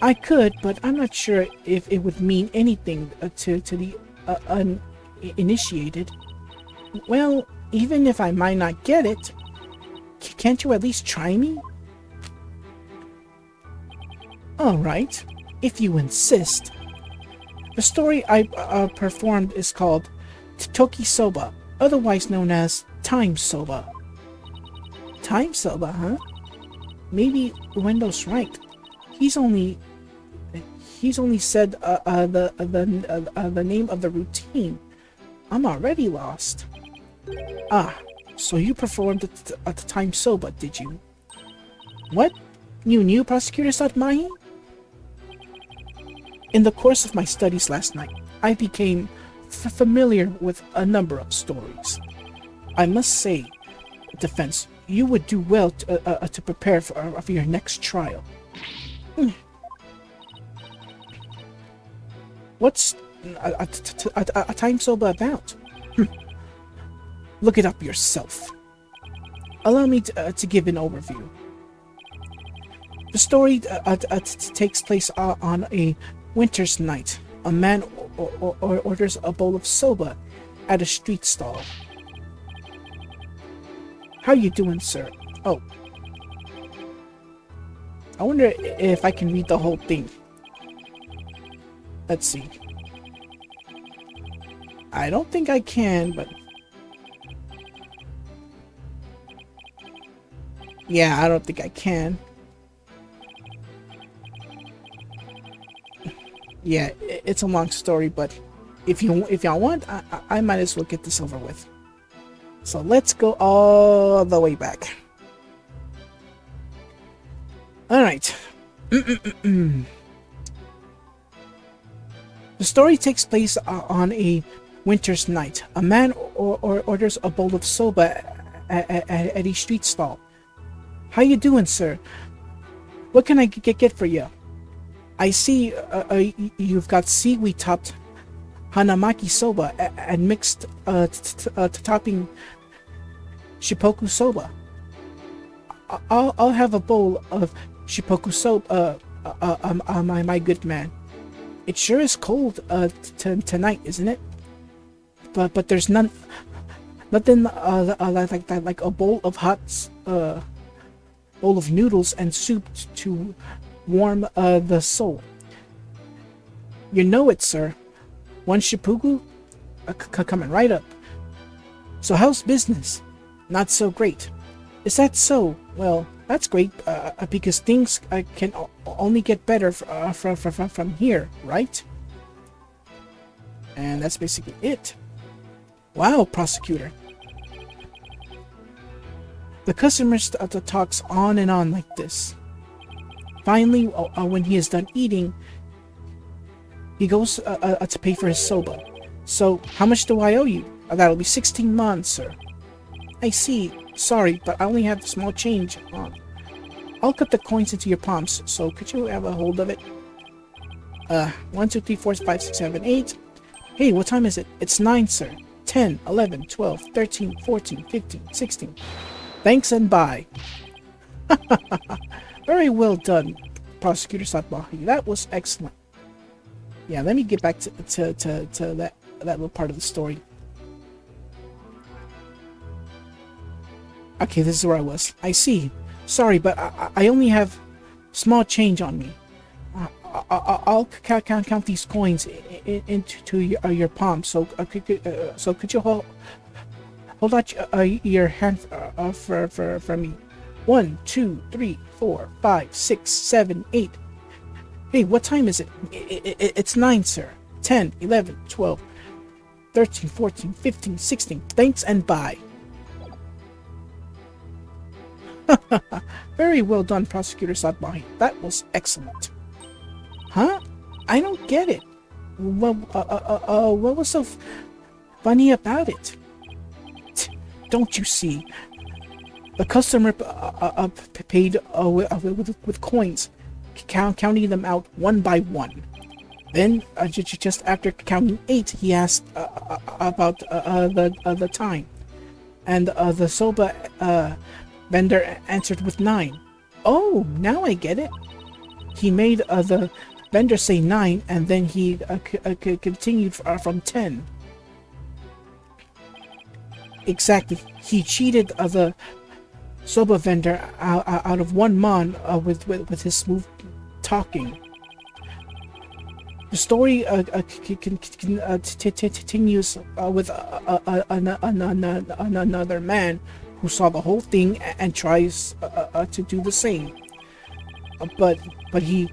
I could, but I'm not sure if it would mean anything to the uninitiated. Well, even if I might not get it, can't you at least try me? Alright, if you insist. The story I performed is called Toki Soba, otherwise known as Time Soba. Time Soba, huh? Maybe Uendo's right. He's only said the name of the routine. I'm already lost. Ah, so you performed at the Time Soba, did you? What? You knew Prosecutor Satmahi? In the course of my studies last night, I became familiar with a number of stories. I must say, defense, you would do well to prepare for your next trial. What's a Time Soba about? Look it up yourself. Allow me to give an overview. The story takes place on a winter's night. A man orders a bowl of soba at a street stall. How you doing, sir? Oh. I wonder if I can read the whole thing. Let's see. I don't think I can, but... yeah, I don't think I can. Yeah, it's a long story, but if y'all want, I might as well get this over with. So let's go all the way back. Alright. The story takes place on a winter's night. A man orders a bowl of soba at a street stall. How you doing, sir? What can I get for you? I see you've got seaweed topped hanamaki soba and mixed topping shippoku soba. I'll have a bowl of shippoku soba, my good man. It sure is cold tonight, isn't it? But there's nothing like a bowl of hot bowl of noodles and soup to warm the soul. You know it, sir. One shippuku coming right up. So how's business? Not so great. Is that so? Well, that's great because things can only get better from here, right? And that's basically it. Wow, prosecutor. The customer talks on and on like this. Finally, when he is done eating, he goes to pay for his soba. So, how much do I owe you? That'll be 16 mon, sir. I see. Sorry, but I only have small change on. I'll cut the coins into your palms, so could you have a hold of it? 1, 2, 3, 4, 5, 6, 7, 8. Hey, what time is it? It's 9, sir. 10, 11, 12, 13, 14, 15, 16. Thanks and bye. Very well done, Prosecutor Satbahi. That was excellent. Yeah, let me get back to that little part of the story. Okay, this is where I was. I see. Sorry, but I only have small change on me. I'll count these coins into your palm. So could you hold out your hand for me? 1, 2, 3, 4, 5, 6, 7, 8. Hey, what time is it? It's 9, sir. 10, 11, 12, 13, 14, 15, 16. Thanks and bye. Very well done, Prosecutor Satbahi. That was excellent. Huh? I don't get it. What was so funny about it? Don't you see? The customer paid with coins, counting them out one by one. Then, just after counting 8, he asked about the time, and the soba vendor answered with 9. Oh, now I get it. He made the vendor say 9, and then he continued from 10. Exactly. He cheated the soba vendor out of 1 mon with his smooth talking. The story continues with another man who saw the whole thing and tries to do the same, but he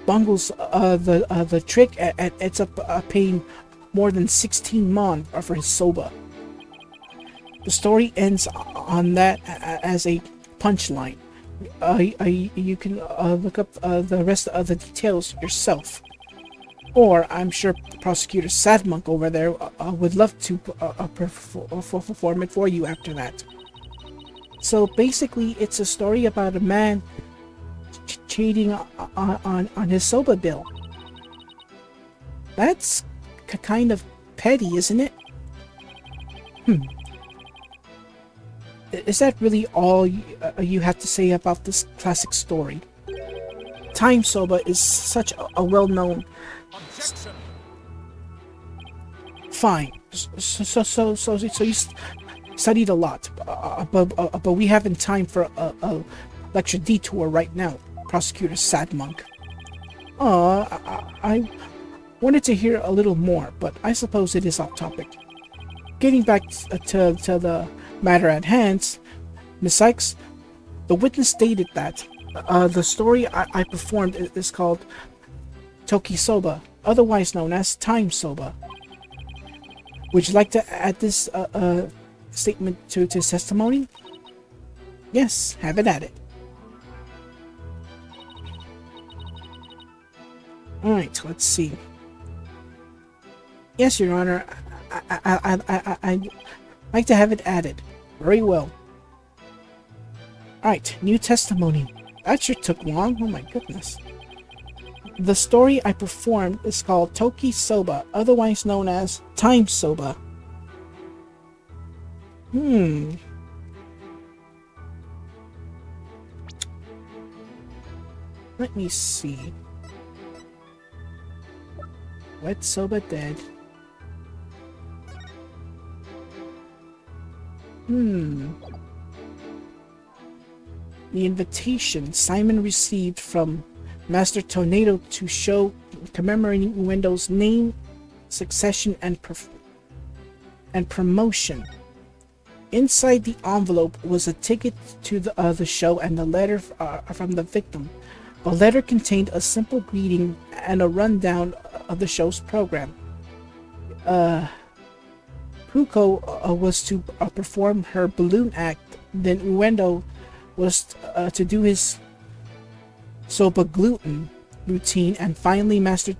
bungles the trick and ends up paying more than 16 mon for his soba. The story ends on that as a punchline. You can look up the rest of the details yourself. Or I'm sure Prosecutor Sadmonk over there would love to perform it for you after that. So basically, it's a story about a man cheating on his soba bill. That's kind of petty, isn't it? Is that really all you have to say about this classic story? time soba is such a well-known. Objection! Fine. So you studied a lot, but we haven't time for a lecture detour right now, Prosecutor Sad Monk. I wanted to hear a little more, but I suppose it is off topic. Getting back to the matter at hand, Miss Sykes, the witness stated that the story I performed is called Toki Soba, otherwise known as Time Soba. Would you like to add this statement to his testimony? Yes, have it at it. Alright, let's see. Yes, Your Honor, I'd like to have it added. Very well. Alright, new testimony. That sure took long, oh my goodness. The story I performed is called Toki Soba, otherwise known as Time Soba. Let me see. Wet Soba dead. The invitation Simon received from Master Tornado to show commemorating Uendo's name, succession, and promotion. Inside the envelope was a ticket to the show and a letter from the victim. The letter contained a simple greeting and a rundown of the show's program. Puko was to perform her balloon act, then Uendo was to do his soba gluten routine, and finally Master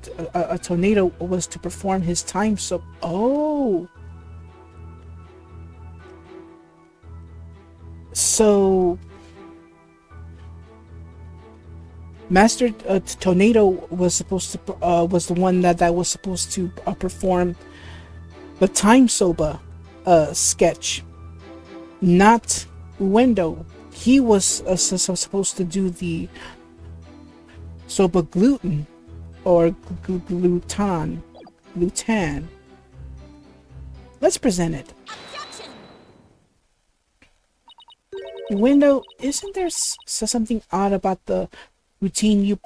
Tornado was to perform his time soba. Oh! So Master Tornado was supposed to was the one that was supposed to perform the time soba sketch, not Uendo. He was supposed to do the soba gluten or glutan. Let's present it. Objection! Uendo, isn't there something odd about the routine you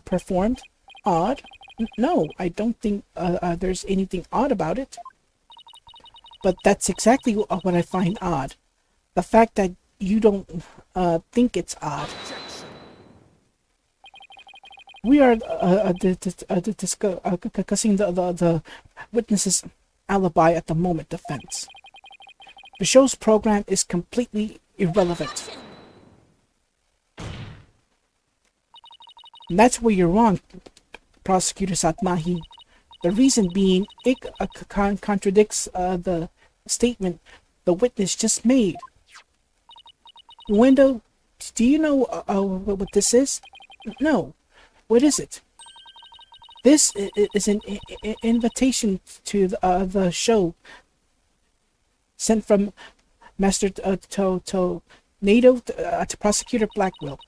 performed? Odd? No, I don't think there's anything odd about it. But that's exactly what I find odd. The fact that you don't think it's odd. We are discussing the witness's alibi at the moment, defense. The show's program is completely irrelevant. And that's where you're wrong, Prosecutor Satmahi. The reason being, it contradicts the statement the witness just made. Uendo, do you know what this is? No. What is it? This is an invitation to the show sent from Master Tornado to Prosecutor Blackwell.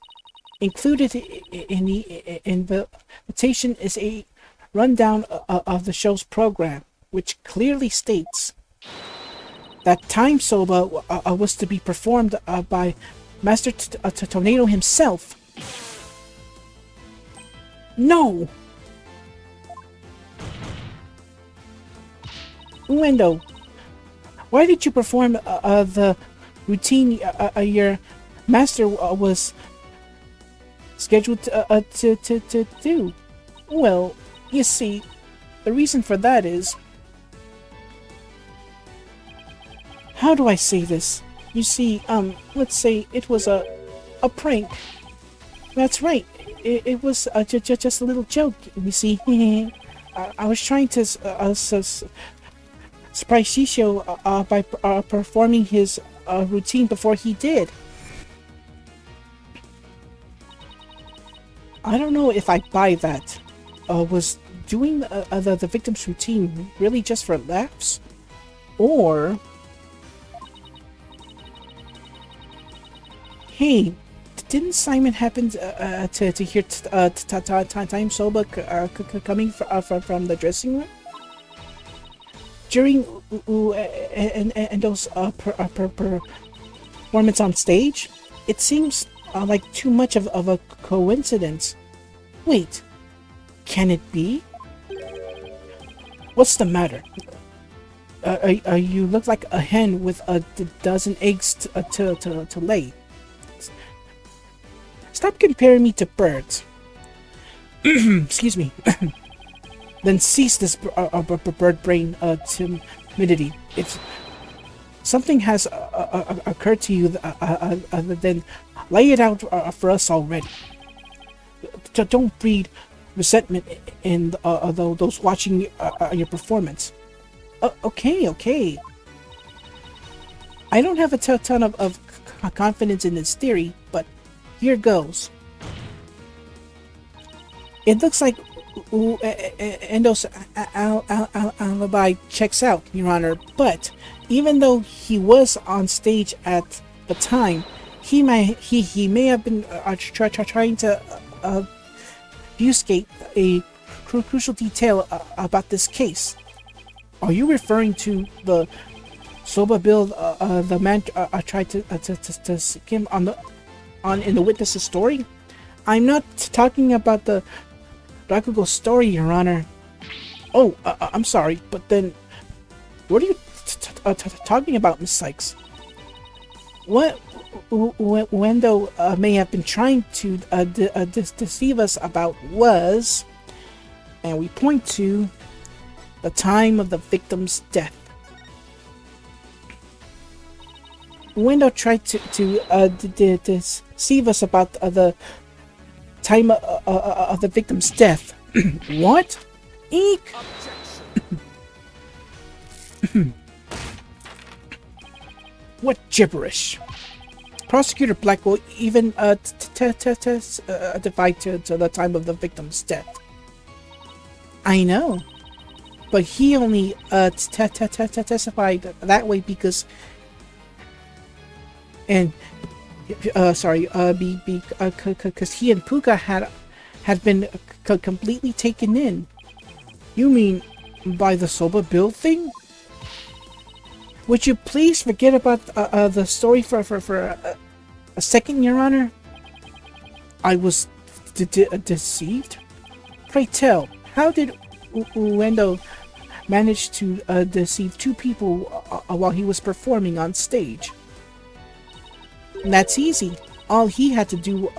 Included in the invitation is a rundown of the show's program, which clearly states that Time Soba was to be performed by Master Tornado himself. No! Uendo, why did you perform the routine your master was scheduled to do? Well, you see, the reason for that is... How do I say this? You see, let's say it was a prank. That's right. It was just a little joke, you see. I was trying to surprise Shisho by performing his routine before he did. I don't know if I buy that. Was doing the victim's routine really just for laughs? Or... Hey, didn't Simon happen to hear time soba coming from the dressing room during and those performance on stage? It seems like too much of a coincidence. Wait, can it be? What's the matter? You look like a hen with a dozen eggs to lay. Stop comparing me to birds. Excuse me. Then cease this bird brain timidity. If something has occurred to you, then lay it out for us already. Don't breed resentment in those watching your performance. Okay. I don't have a ton of confidence in this theory, but here goes. It looks like Endo's alibi checks out, Your Honor, but even though he was on stage at the time, he may have been trying to obfuscate a crucial detail about this case. Are you referring to the soba bill the man tried to skim in the witness's story? I'm not talking about the Rakugo story, Your Honor. Oh, I'm sorry, but then what are you talking about, Miss Sykes? What Wendo may have been trying to deceive us about was, and we point to the time of the victim's death. Wendo tried to deceive us about the time of the victim's death. What? Eek! What gibberish! Prosecutor Blackwell even testified to the time of the victim's death. I know, but he only testified that way because, and because he and Puka had been completely taken in. You mean by the soba bill thing? Would you please forget about the story for a second, Your Honor? I was deceived? Pray tell, how did Uendo manage to deceive two people while he was performing on stage? That's easy. All he had to do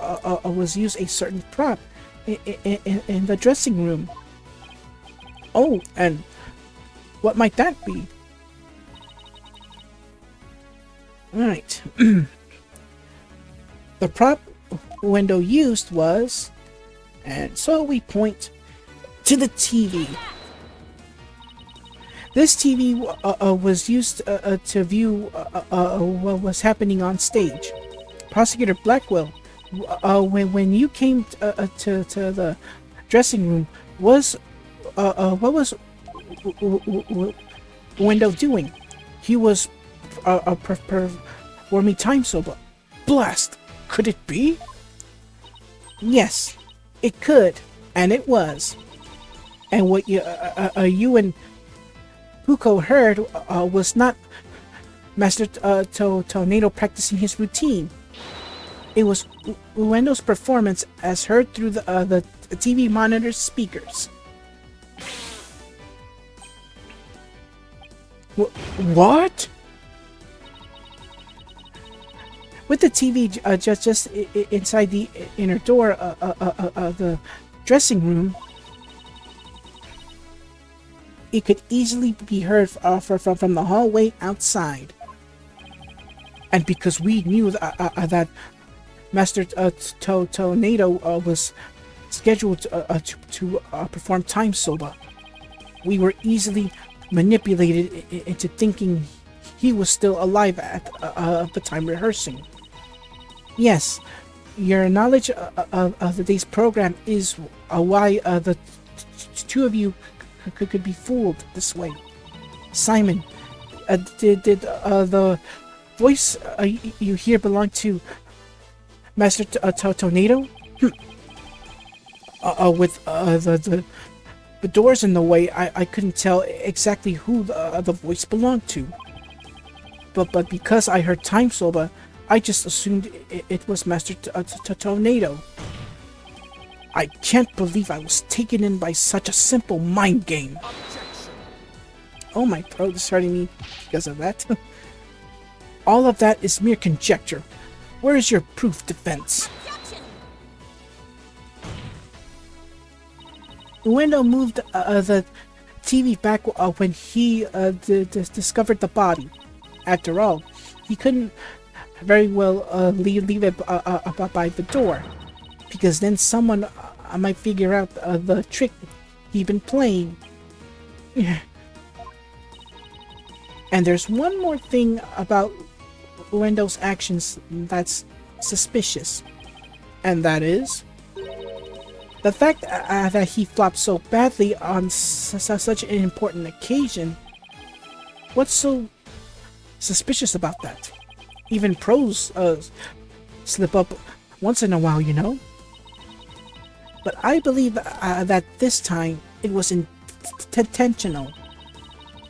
was use a certain prop in the dressing room. Oh, and what might that be? Alright. The prop Wendo used was, and so we point to the TV. This TV was used to view what was happening on stage. Prosecutor Blackwell, when you came to the dressing room, what was Wendo doing? He was performing time soba. Blast! Could it be? Yes, it could, and it was. And what you and Puko heard was not Master Tornado practicing his routine. It was Uendo's performance as heard through the TV monitor's speakers. What? With the TV just inside the inner door of the dressing room, it could easily be heard from the hallway outside. And because we knew that Master Tornado was scheduled to perform time soba, we were easily manipulated into thinking he was still alive at the time rehearsing. Yes, your knowledge of the day's program is why the two of you could be fooled this way. Simon, did the voice you hear belong to Master Tornado? With the doors in the way, I couldn't tell exactly who the voice belonged to. But because I heard Time Soba, I just assumed it was Master Tornado. I can't believe I was taken in by such a simple mind game. Oh, my throat is hurting me because of that. All of that is mere conjecture. Where is your proof defense? Objection! Uendo moved the TV back when he discovered the body. After all, he couldn't very well leave it by the door, because then someone might figure out the trick he'd been playing. And there's one more thing about Uendo's actions that's suspicious, and that is the fact that he flopped so badly on such an important occasion. What's so suspicious about that? Even pros slip up once in a while, you know. But I believe that this time it was intentional,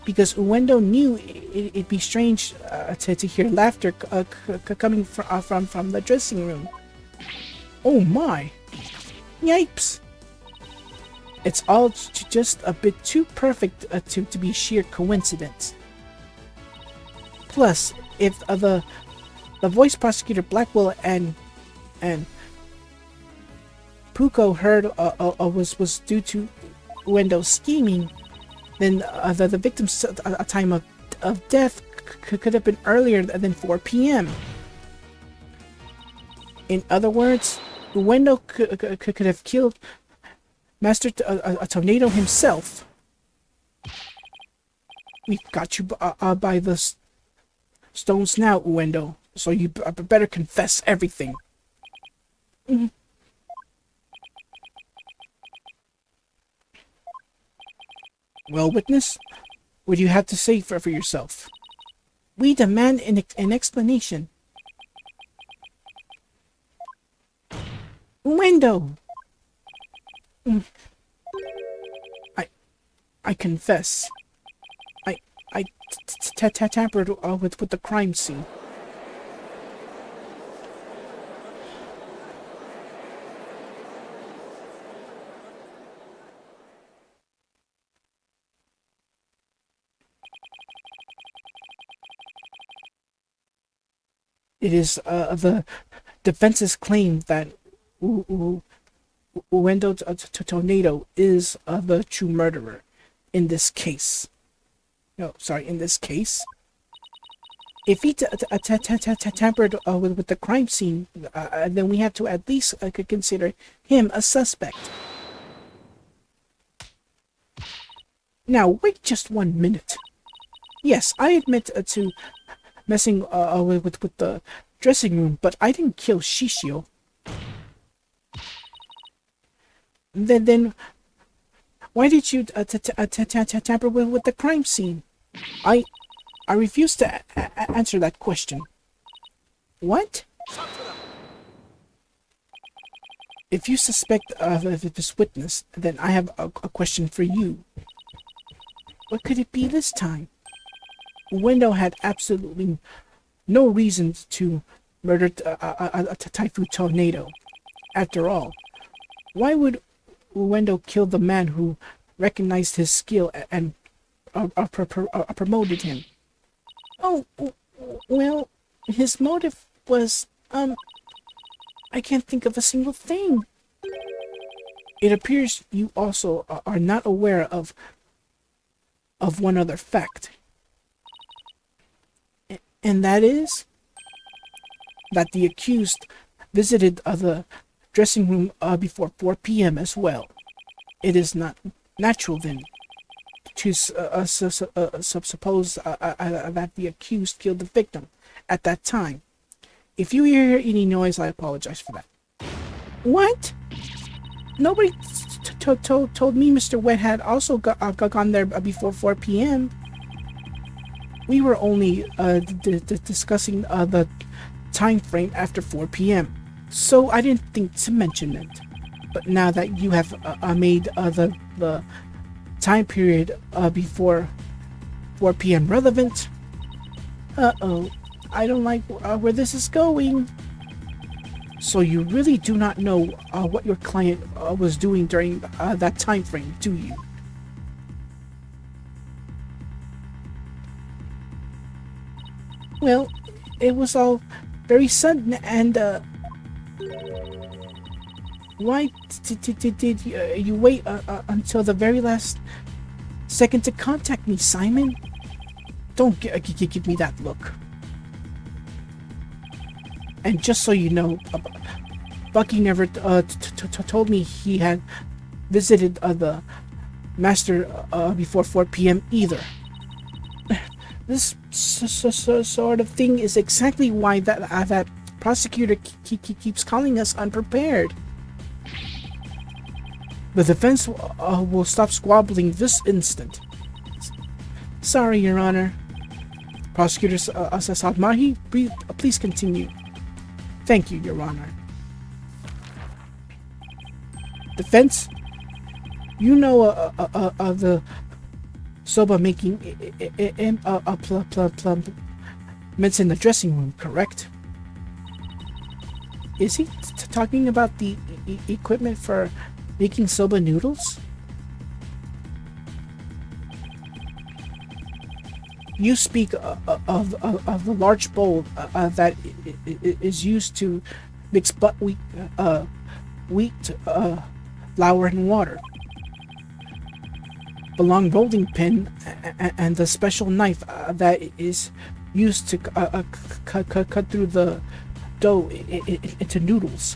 because Uendo knew it'd be strange to hear laughter coming from the dressing room. Oh my! Yipes! It's all just a bit too perfect to be sheer coincidence. Plus, if the voice prosecutor Blackwell and Puko heard was due to Uendo's scheming, then the victim's time of death could have been earlier than 4 p.m. In other words, Uendo could have killed Master Tornado himself. We've got you by the stones now, Uendo, so you better confess everything. Well, witness, what do you have to say for yourself? We demand an explanation. Uendo! I confess. I tampered with the crime scene. It is the defense's claim that Uendo Tornado is the true murderer in this case. No, sorry, in this case. If he tampered with the crime scene, then we have to at least consider him a suspect. Now, wait just 1 minute. Yes, I admit to messing with the dressing room, but I didn't kill Shishio. Then why did you tamper with the crime scene? I refuse to answer that question. What? If you suspect this witness, then I have a question for you. What could it be this time? Uendo had absolutely no reason to murder Typhoon Tornado. After all, why would Uendo kill the man who recognized his skill and promoted him? Oh, well, his motive was, I can't think of a single thing. It appears you also are not aware of one other fact. And that is that the accused visited the dressing room before 4 p.m. as well. It is not natural then to suppose that the accused killed the victim at that time. If you hear any noise, I apologize for that. What? Nobody told me Mr. Wet had also gone there before 4 p.m. We were only discussing the time frame after 4 p.m. so I didn't think to mention it. But now that you have made the time period before 4 p.m. relevant, uh-oh, I don't like where this is going. So you really do not know what your client was doing during that time frame, do you? Well, it was all very sudden, and why did you wait until the very last second to contact me, Simon? Don't give me that look. And just so you know, Bucky never told me he had visited the master before 4 p.m. either. This sort of thing is exactly why that prosecutor keeps calling us unprepared. The defense will stop squabbling this instant. Sorry, Your Honor. Prosecutor Sadmahi, please continue. Thank you, Your Honor. Defense, you know the soba making implements in the dressing room, correct? Is he talking about the equipment for making soba noodles? You speak of the large bowl that is used to mix wheat flour and water. The long rolling pin and the special knife that is used to cut through the dough into noodles.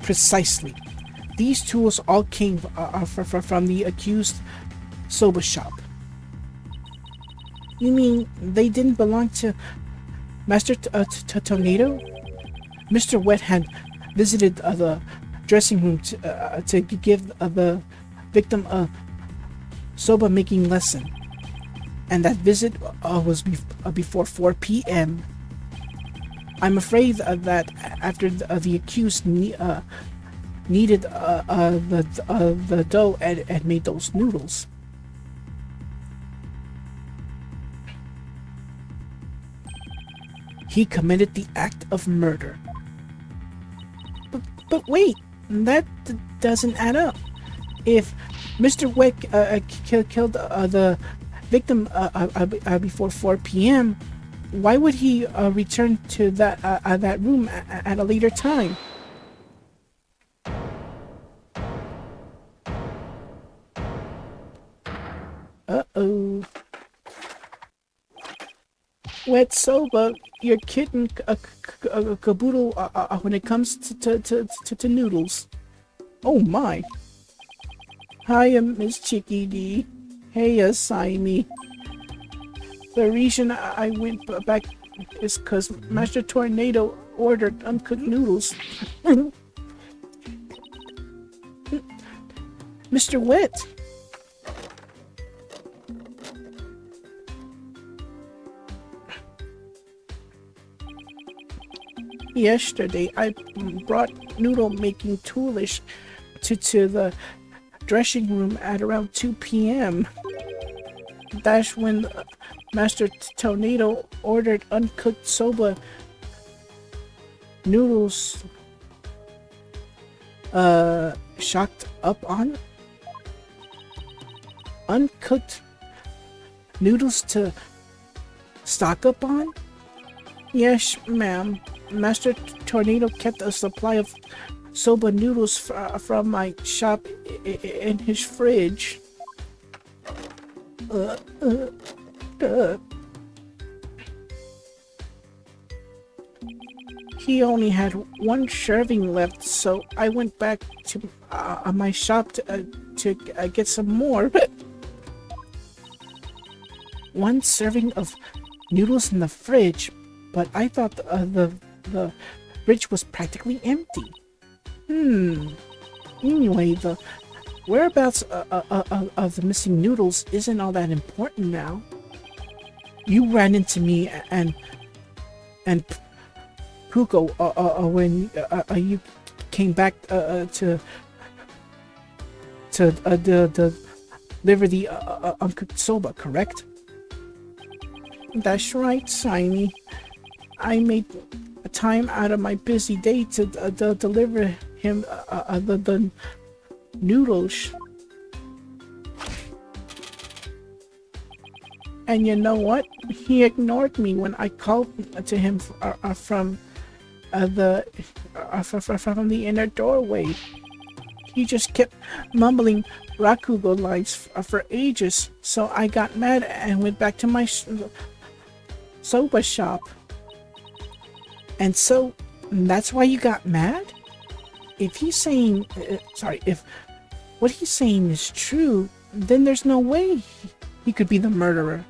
Precisely. These tools all came from the accused soba shop. You mean they didn't belong to Master Tornado? Mr. Wet had visited the dressing room to give the victim a soba making lesson, and that visit was before 4 p.m. I'm afraid that after the accused needed the dough and made those noodles. He committed the act of murder. But wait, that doesn't add up. If Mr. Wick killed the victim before 4 p.m., why would he return to that room at a later time? Uh-oh. Wet soba, you're kidding caboodle when it comes to noodles. Oh my. Hiya, Miss Chicky D. Hey, Simey. The reason I went back is because Master Tornado ordered uncooked noodles. Mr. Wet. Yesterday, I brought noodle making toolish to the dressing room at around 2 p.m. That's when Master Tornado ordered uncooked soba noodles. Shocked up on? Uncooked noodles to stock up on? Yes, ma'am. Master Tornado kept a supply of soba noodles from my shop in his fridge. He only had one serving left, so I went back to my shop to get some more. One serving of noodles in the fridge, but I thought the fridge was practically empty. Anyway, the whereabouts of the missing noodles isn't all that important now. You ran into me and And Puko, when you came back to deliver the uncooked soba, correct? That's right, Simey. I made a time out of my busy day to deliver him the noodles. And you know what? He ignored me when I called to him from the inner doorway. He just kept mumbling Rakugo lines for ages, so I got mad and went back to my soba shop. And so, that's why you got mad? If he's saying, if what he's saying is true, then there's no way he could be the murderer.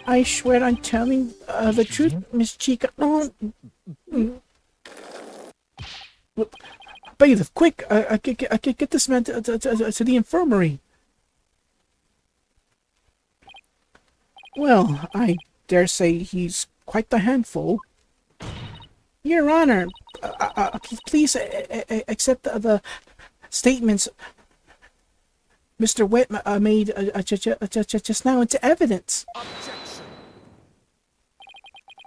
I swear I'm telling the truth, Miss Chica. Bailiff, quick! I can get this man to the infirmary. Well, I dare say he's quite the handful. Your Honor, please accept the statements Mr. Wet made just now into evidence. Objection.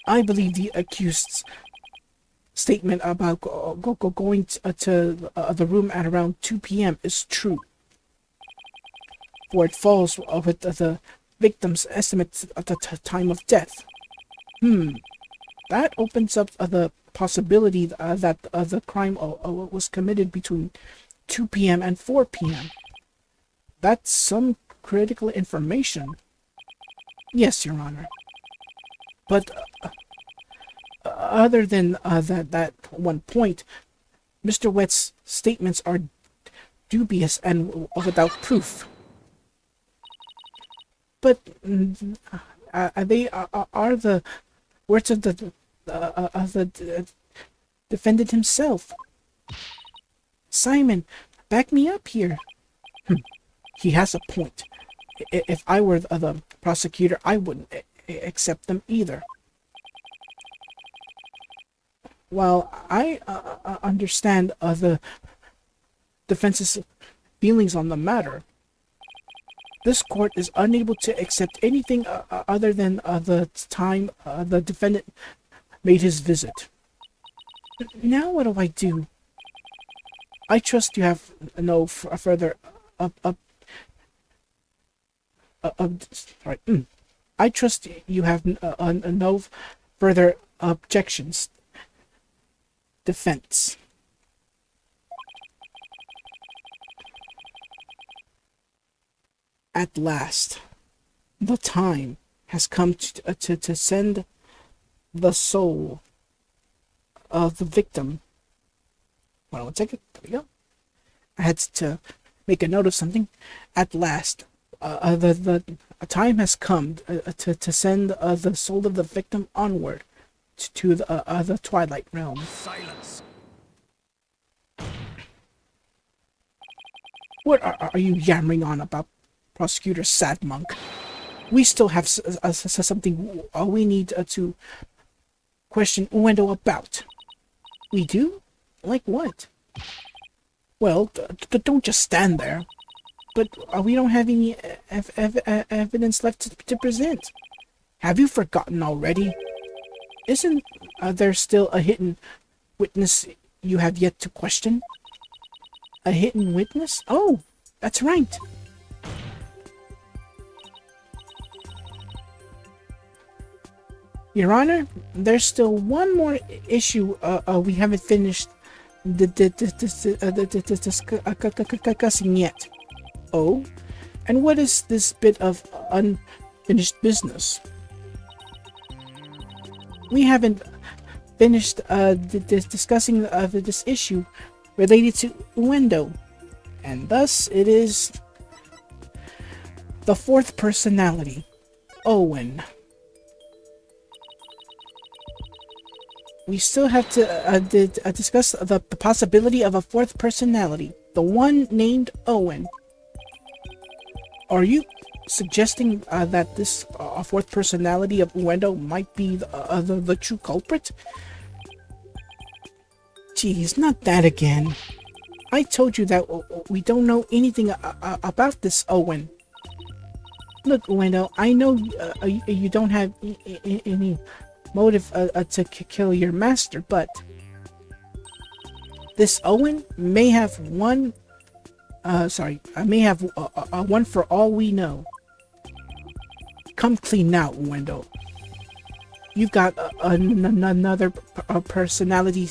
I believe the accused's statement about going to the room at around 2 p.m. is true, for it falls with the victim's estimate at the time of death. That opens up the possibility that the crime was committed between 2 p.m. and 4 p.m. That's some critical information. Yes, Your Honor. But other than that one point, Mr. Wet's statements are dubious and without proof. But they are the words of the defendant himself. Simon, back me up here. He has a point. If I were the prosecutor, I wouldn't accept them either. While I understand the defense's feelings on the matter, this court is unable to accept anything other than the time the defendant made his visit. Now what do I do? I trust you have no further I trust you have no further objections. Defense. At last, the time has come to send the soul of the victim. Hold on one second. There we go. I had to make a note of something. At last, the time has come to send the soul of the victim onward to the Twilight Realm. Silence. What are you yammering on about, Prosecutor Sad Monk? We still have something we need to question Uendo about. We do? Like what? Well, don't just stand there. But we don't have any evidence left to present. Have you forgotten already? Isn't there still a hidden witness you have yet to question? A hidden witness? Oh, that's right. Your Honor, there's still one more issue we haven't finished discussing yet. Oh? And what is this bit of unfinished business? We haven't finished discussing this issue related to Uendo, and thus it is the fourth personality, Owen. We still have to discuss the possibility of a fourth personality, the one named Owen. Are you suggesting that this fourth personality of Uendo might be the true culprit? Geez, not that again. I told you that we don't know anything about this Owen. Look, Uendo, I know you don't have any motive to kill your master, but this Owen may have one. I may have one for all we know. Come clean out, Uendo. You've got another personality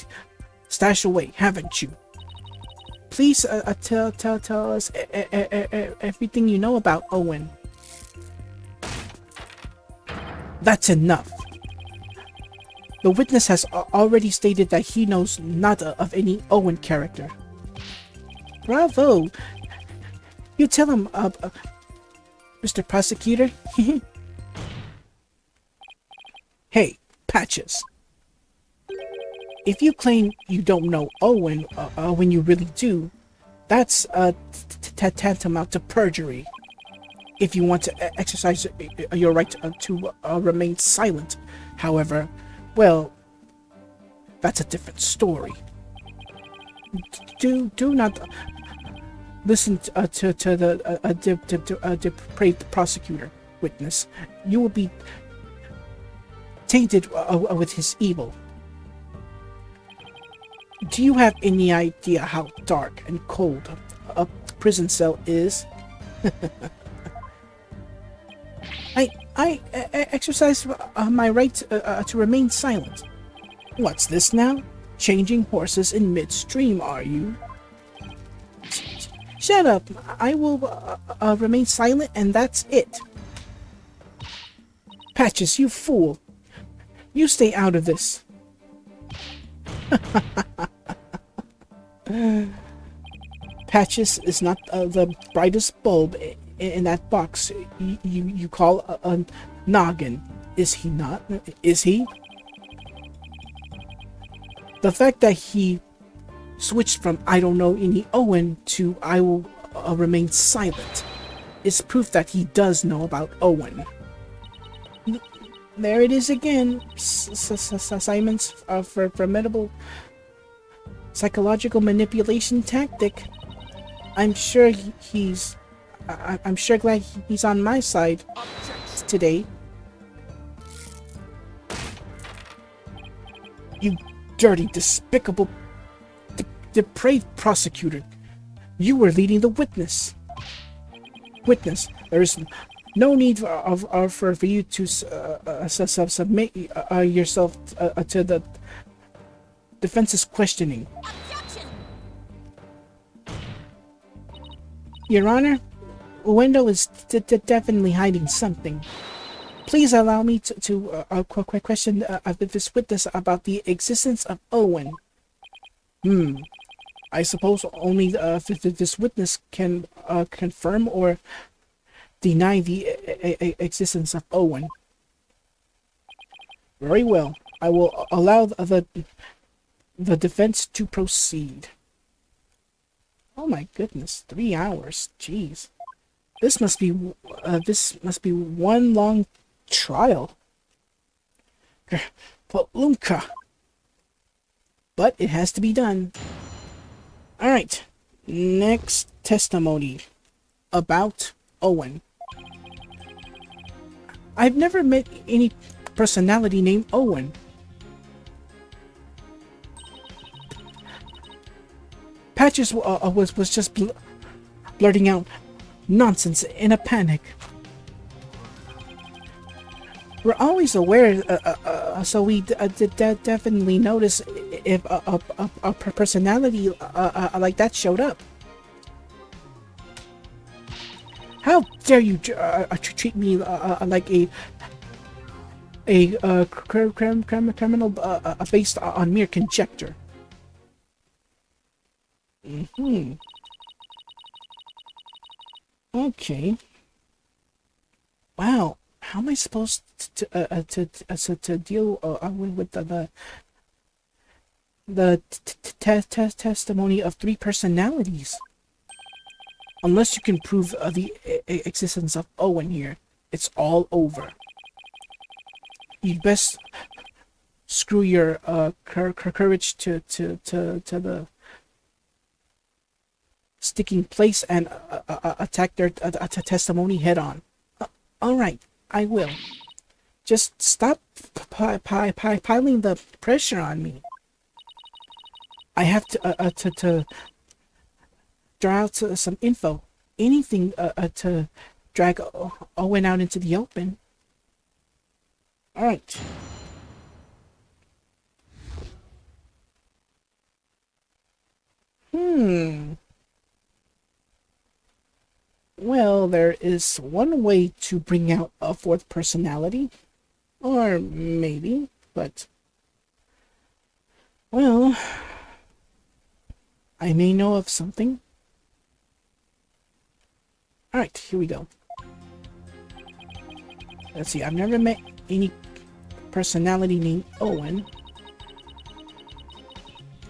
stashed away, haven't you? Please tell us everything you know about Owen. That's enough. The witness has already stated that he knows not of any Owen character. Bravo! You tell him, Mr. Prosecutor. Hey, Patches. If you claim you don't know Owen when you really do, that's tantamount to perjury. If you want to exercise your right to remain silent, however, well, that's a different story. Do not listen to the depraved prosecutor, witness. You will be tainted with his evil. Do you have any idea how dark and cold a prison cell is? I exercise my right to remain silent. What's this now? Changing horses in midstream, are you? Shut up! I will remain silent, and that's it. Patches, you fool! You stay out of this. Patches is not the brightest bulb in that box you call a noggin, is he not? Is he? The fact that he switched from I don't know any Owen to I will remain silent is proof that he does know about Owen. There it is again, Simon's formidable psychological manipulation tactic. I'm sure I'm sure glad he's on my side today. You dirty, despicable, depraved prosecutor. You were leading the witness. Witness, there is no need for you to submit yourself to the defense's questioning. Objection! Your Honor, Uendo is definitely hiding something. Please allow me to question this witness about the existence of Owen. I suppose only this witness can confirm or deny the existence of Owen. Very well. I will allow the defense to proceed. Oh my goodness, 3 hours. Jeez. This must be one long trial. Lumka. But it has to be done. Alright. Next testimony about Owen. I've never met any personality named Owen. Patches was just blurting out nonsense in a panic. We're always aware, so we definitely notice if a personality like that showed up. How dare you treat me like a criminal based on mere conjecture? Okay. Wow. How am I supposed to deal with the testimony of 3 personalities? Unless you can prove the existence of Owen here, it's all over. You'd best screw your courage to the sticking place and attack their testimony head on. All right, I will. Just stop piling the pressure on me. I have to draw out some info. Anything to drag Owen out into the open. All right. Well, there is one way to bring out a fourth personality. Or maybe, but... Well... I may know of something. Alright, here we go. Let's see, I've never met any personality named Owen.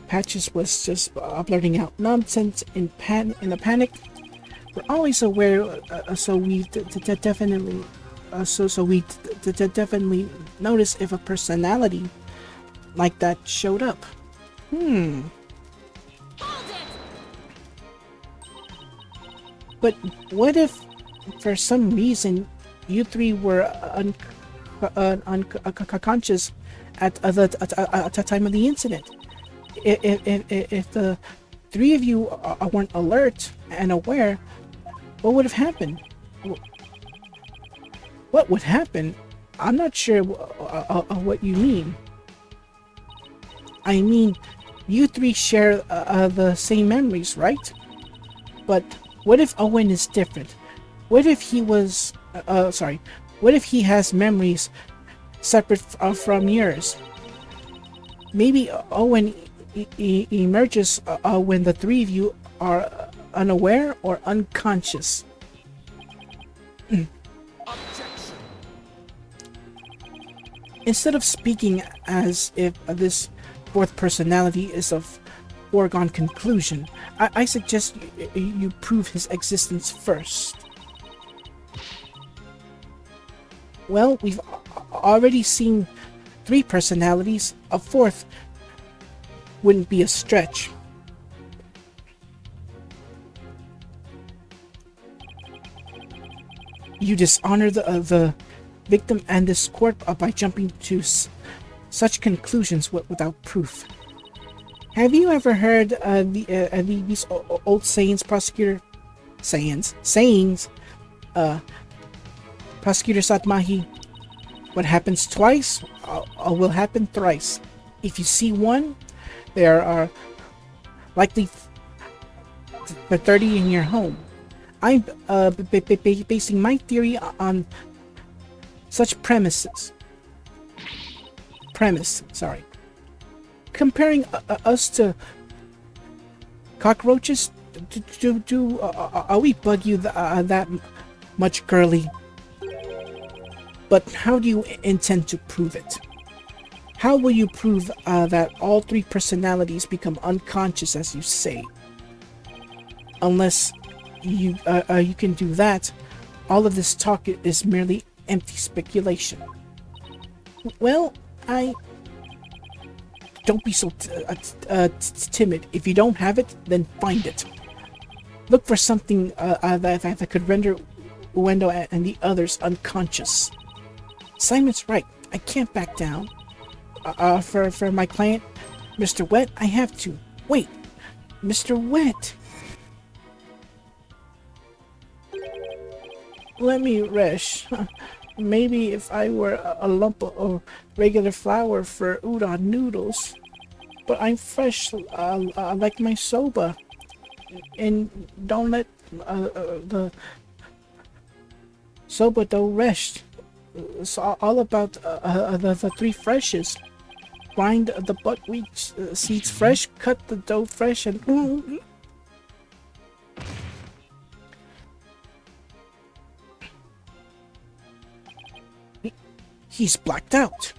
Patches was just blurting out nonsense in a panic. We're always aware, so we definitely definitely notice if a personality like that showed up. But what if, for some reason, you three were unconscious at the time of the incident? If the three of you weren't alert and aware, what would have happened? What would happen? I'm not sure what you mean. I mean, you three share the same memories, right? But what if Owen is different? What if he was... what if he has memories separate from yours? Maybe Owen emerges when the three of you are unaware or unconscious. Instead of speaking as if this fourth personality is a foregone conclusion, I suggest you prove his existence first. Well, we've already seen 3 personalities. A fourth wouldn't be a stretch. You dishonor the victim and this court by jumping to such conclusions without proof. Have you ever heard these old sayings, prosecutor? Sayings. Prosecutor Satmahi, what happens twice will happen thrice. If you see one, there are likely 30 in your home. I'm basing my theory on such premises. Comparing us to cockroaches, are we bug you that much, girly? But how do you intend to prove it? How will you prove that all 3 personalities become unconscious, as you say? Unless you can do that, all of this talk is merely empty speculation. Well, don't be so timid. If you don't have it, then find it. Look for something that could render Uendo and the others unconscious. Simon's right. I can't back down. For my client, Mr. Wet, I have to. Wait, Mr. Wet. Let me rest. Maybe if I were a lump of regular flour for udon noodles. But I'm fresh like my soba. And don't let the soba dough rest. It's all about the 3 freshes. Grind the buckwheat seeds fresh, cut the dough fresh, and... He's blacked out.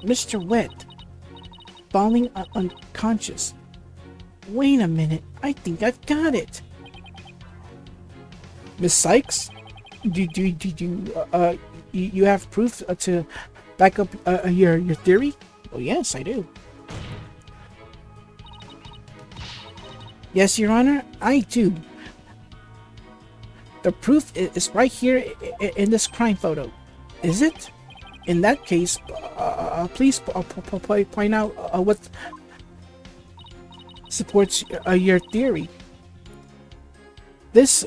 Mr. Wet, falling unconscious. Wait a minute. I think I've got it. Miss Sykes, you have proof to back up your theory? Oh yes, I do. Yes, Your Honor, I do. The proof is right here in this crime photo. Is it? In that case, please point out what supports your theory. This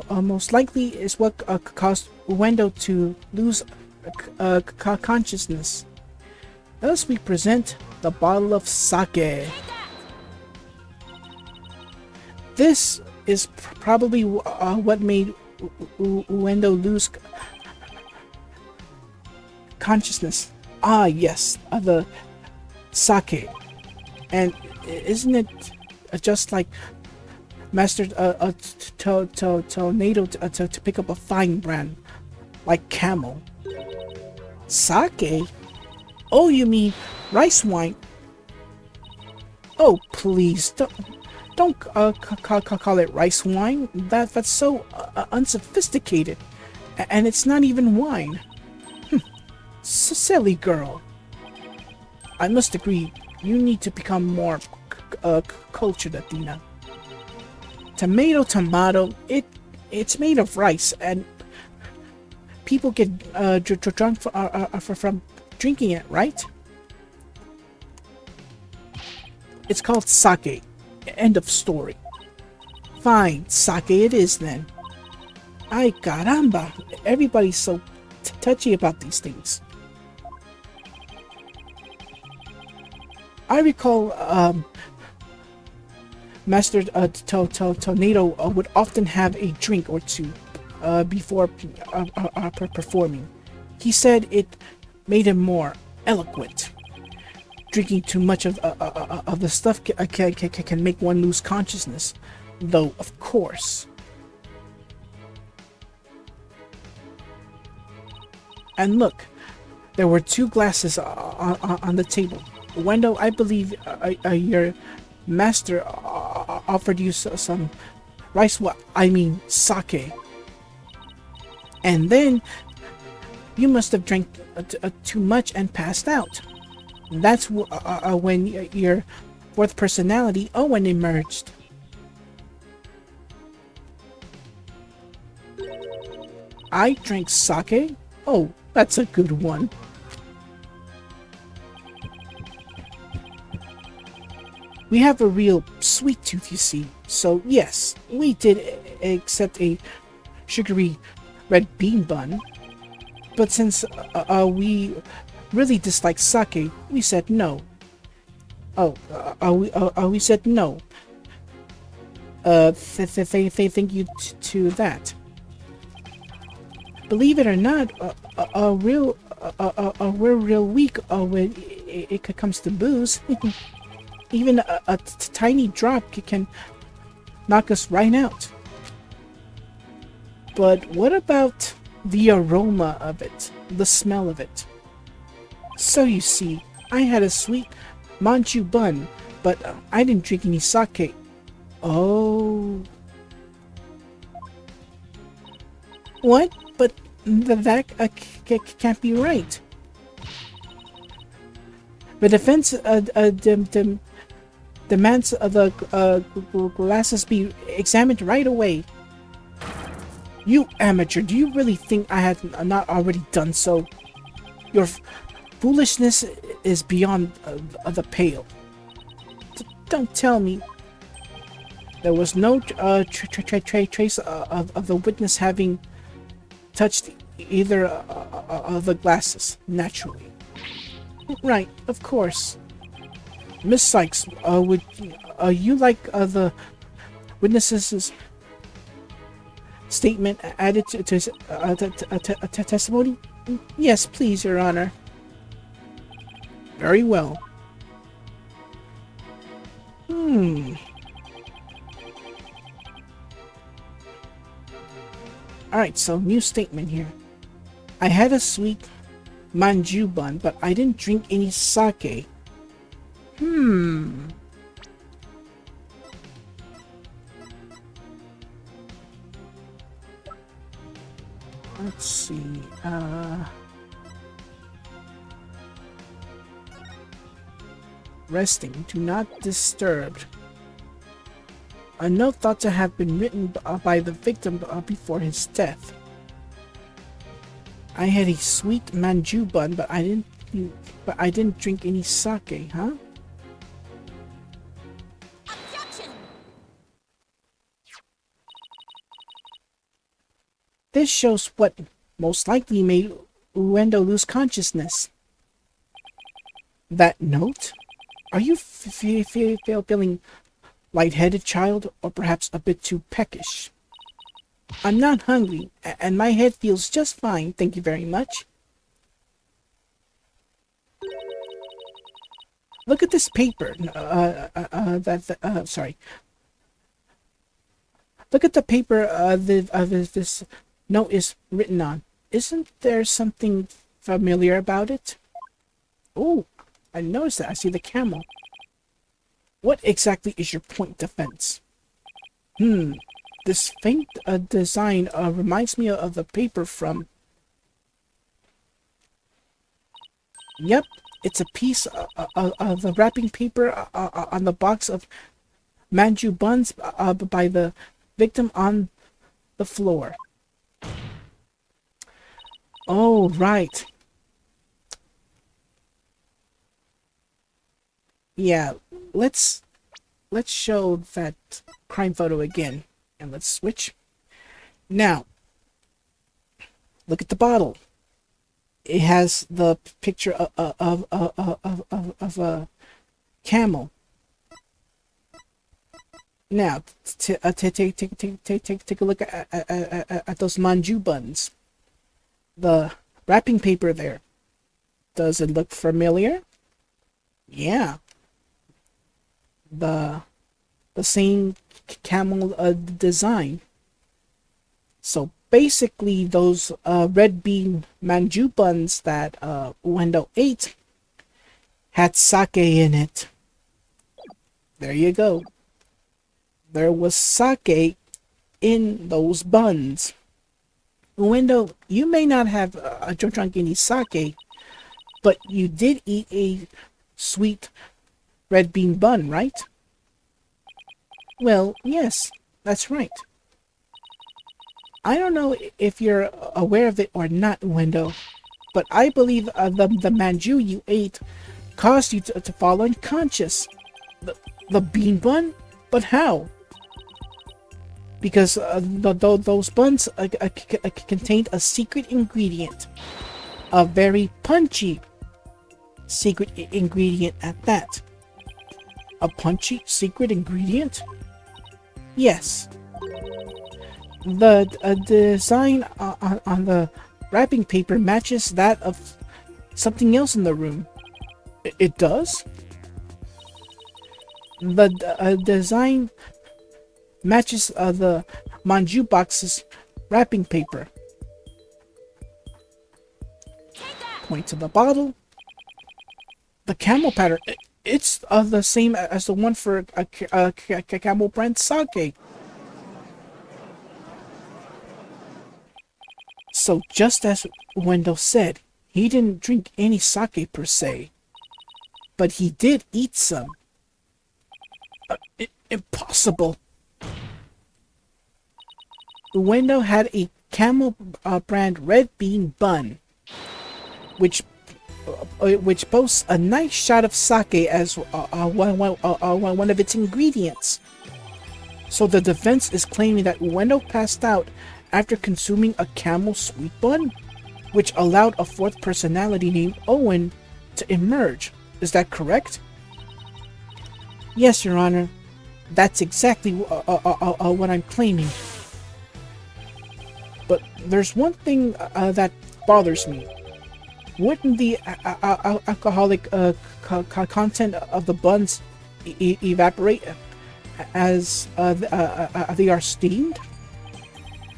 most likely is what caused Wendo to lose consciousness. Thus, we present the bottle of sake. This is probably what made Wendo lose consciousness. Ah, yes, the sake. And isn't it just like Master Tornado to pick up a fine brand like Camel? Sake? Oh, you mean rice wine? Oh, please don't call it rice wine. That's so unsophisticated, and it's not even wine. Silly girl. I must agree. You need to become more cultured, Athena. Tomato. It's made of rice, and people get drunk from drinking it, right? It's called sake. End of story. Fine, sake it is then. Ay caramba, everybody's so touchy about these things. I recall Master Tornado would often have a drink or two before performing. He said it made him more eloquent. Drinking too much of the stuff can make one lose consciousness, though, of course. And look, there were 2 glasses on the table. Wendo, I believe your master offered you some sake. And then you must have drank too much and passed out. That's when your 4th personality, Owen, emerged. I drank sake? Oh, that's a good one. We have a real sweet tooth, you see. So yes, we did accept a sugary red bean bun. But since we really dislike sake, we said no. We said no. Thank you to that. Believe it or not, we're real weak when it comes to booze. Even a tiny drop can knock us right out. But what about the aroma of it, the smell of it? So you see, I had a sweet manchu bun, but I didn't drink any sake. Oh. What? But that can't be right. The defense demands the glasses be examined right away. You amateur, do you really think I had not already done so? Your foolishness is beyond the pale. Don't tell me. There was no trace of the witness having touched either of the glasses, naturally. Right, of course. Miss Sykes, would you like the witness's statement added to his testimony? Yes, please, Your Honor. Very well. Alright, so new statement here. I had a sweet manju bun, but I didn't drink any sake. Let's see. Resting. Do not disturb. A note thought to have been written by the victim before his death. I had a sweet manju bun, but I didn't drink any sake, huh? Objection! This shows what most likely made Uendo lose consciousness. That note? Are you feeling lightheaded, child, or perhaps a bit too peckish? I'm not hungry, and my head feels just fine, thank you very much. Look at this paper. Sorry. Look at the paper this note is written on. Isn't there something familiar about it? Oh, I noticed that. I see the camel. What exactly is your point defense? This faint design reminds me of the paper from... Yep, it's a piece of the wrapping paper on the box of manju buns by the victim on the floor. Oh, right. Yeah, let's show that crime photo again, and let's switch. Now, look at the bottle. It has the picture of a camel. Now, take a look at those manju buns. The wrapping paper there. Does it look familiar? Yeah. The same camel design. So basically, those red bean manju buns that Uendo ate had sake in it. There you go. There was sake in those buns. Uendo, you may not have drunk any sake, but you did eat a sweet red bean bun, right? Well, yes, that's right. I don't know if you're aware of it or not, Uendo, but I believe the manju you ate caused you to fall unconscious. The bean bun? But how? Because those buns contained a secret ingredient. A very punchy secret ingredient at that. A punchy secret ingredient? Yes. The design on the wrapping paper matches that of something else in the room. It does? The design matches the manju box's wrapping paper. Point to the bottle. The camel pattern. It's the same as the one for camel brand sake. So just as Wendell said, he didn't drink any sake per se, but he did eat some. Impossible. Wendell had a camel brand red bean bun, which boasts a nice shot of sake as one of its ingredients. So the defense is claiming that Wendell passed out after consuming a camel sweet bun, which allowed a fourth personality named Owen to emerge. Is that correct? Yes, Your Honor. That's exactly what I'm claiming. But there's one thing that bothers me. Wouldn't the alcoholic content of the buns evaporate as they are steamed?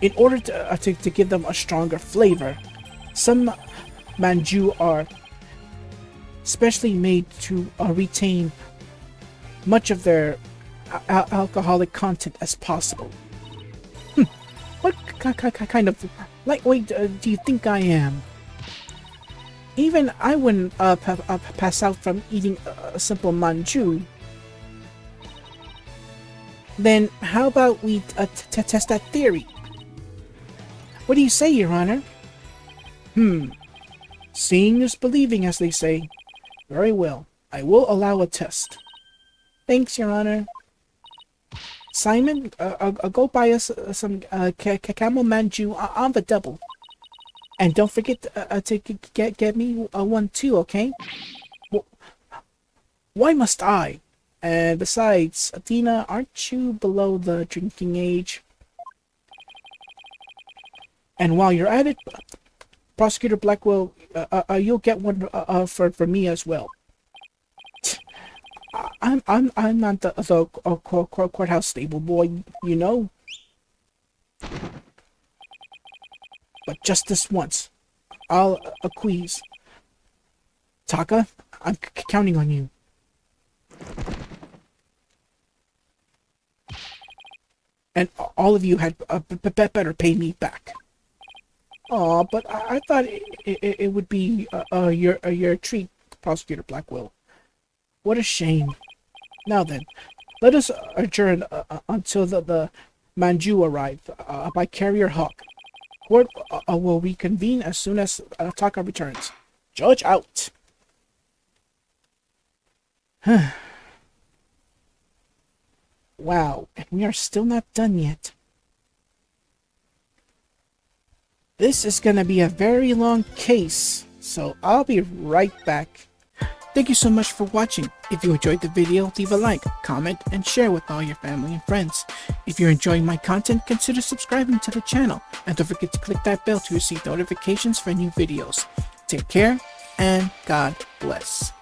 In order to give them a stronger flavor, some manju are specially made to retain much of their alcoholic content as possible. What kind of lightweight do you think I am? Even I wouldn't pass out from eating a simple manju. Then how about we test that theory? What do you say, Your Honor? Seeing is believing, as they say. Very well. I will allow a test. Thanks, Your Honor. Simon, go buy us some camel manju on the double. And don't forget to get me one too, okay? Why must I? And besides, Athena, aren't you below the drinking age? And while you're at it, Prosecutor Blackwell, you'll get one for me as well. I'm not the courthouse stable boy, you know. But just this once, I'll acquiesce. Taka, I'm counting on you. And all of you had better pay me back. Aw, but I thought it would be your treat, Prosecutor Blackwell. What a shame. Now then, let us adjourn until the manju arrive by Carrier Hawk. Court will reconvene as soon as Taka returns. Judge out. Wow, and we are still not done yet. This is gonna be a very long case, so I'll be right back. Thank you so much for watching. If you enjoyed the video, leave a like, comment, and share with all your family and friends. If you're enjoying my content, consider subscribing to the channel, and don't forget to click that bell to receive notifications for new videos. Take care, and God bless.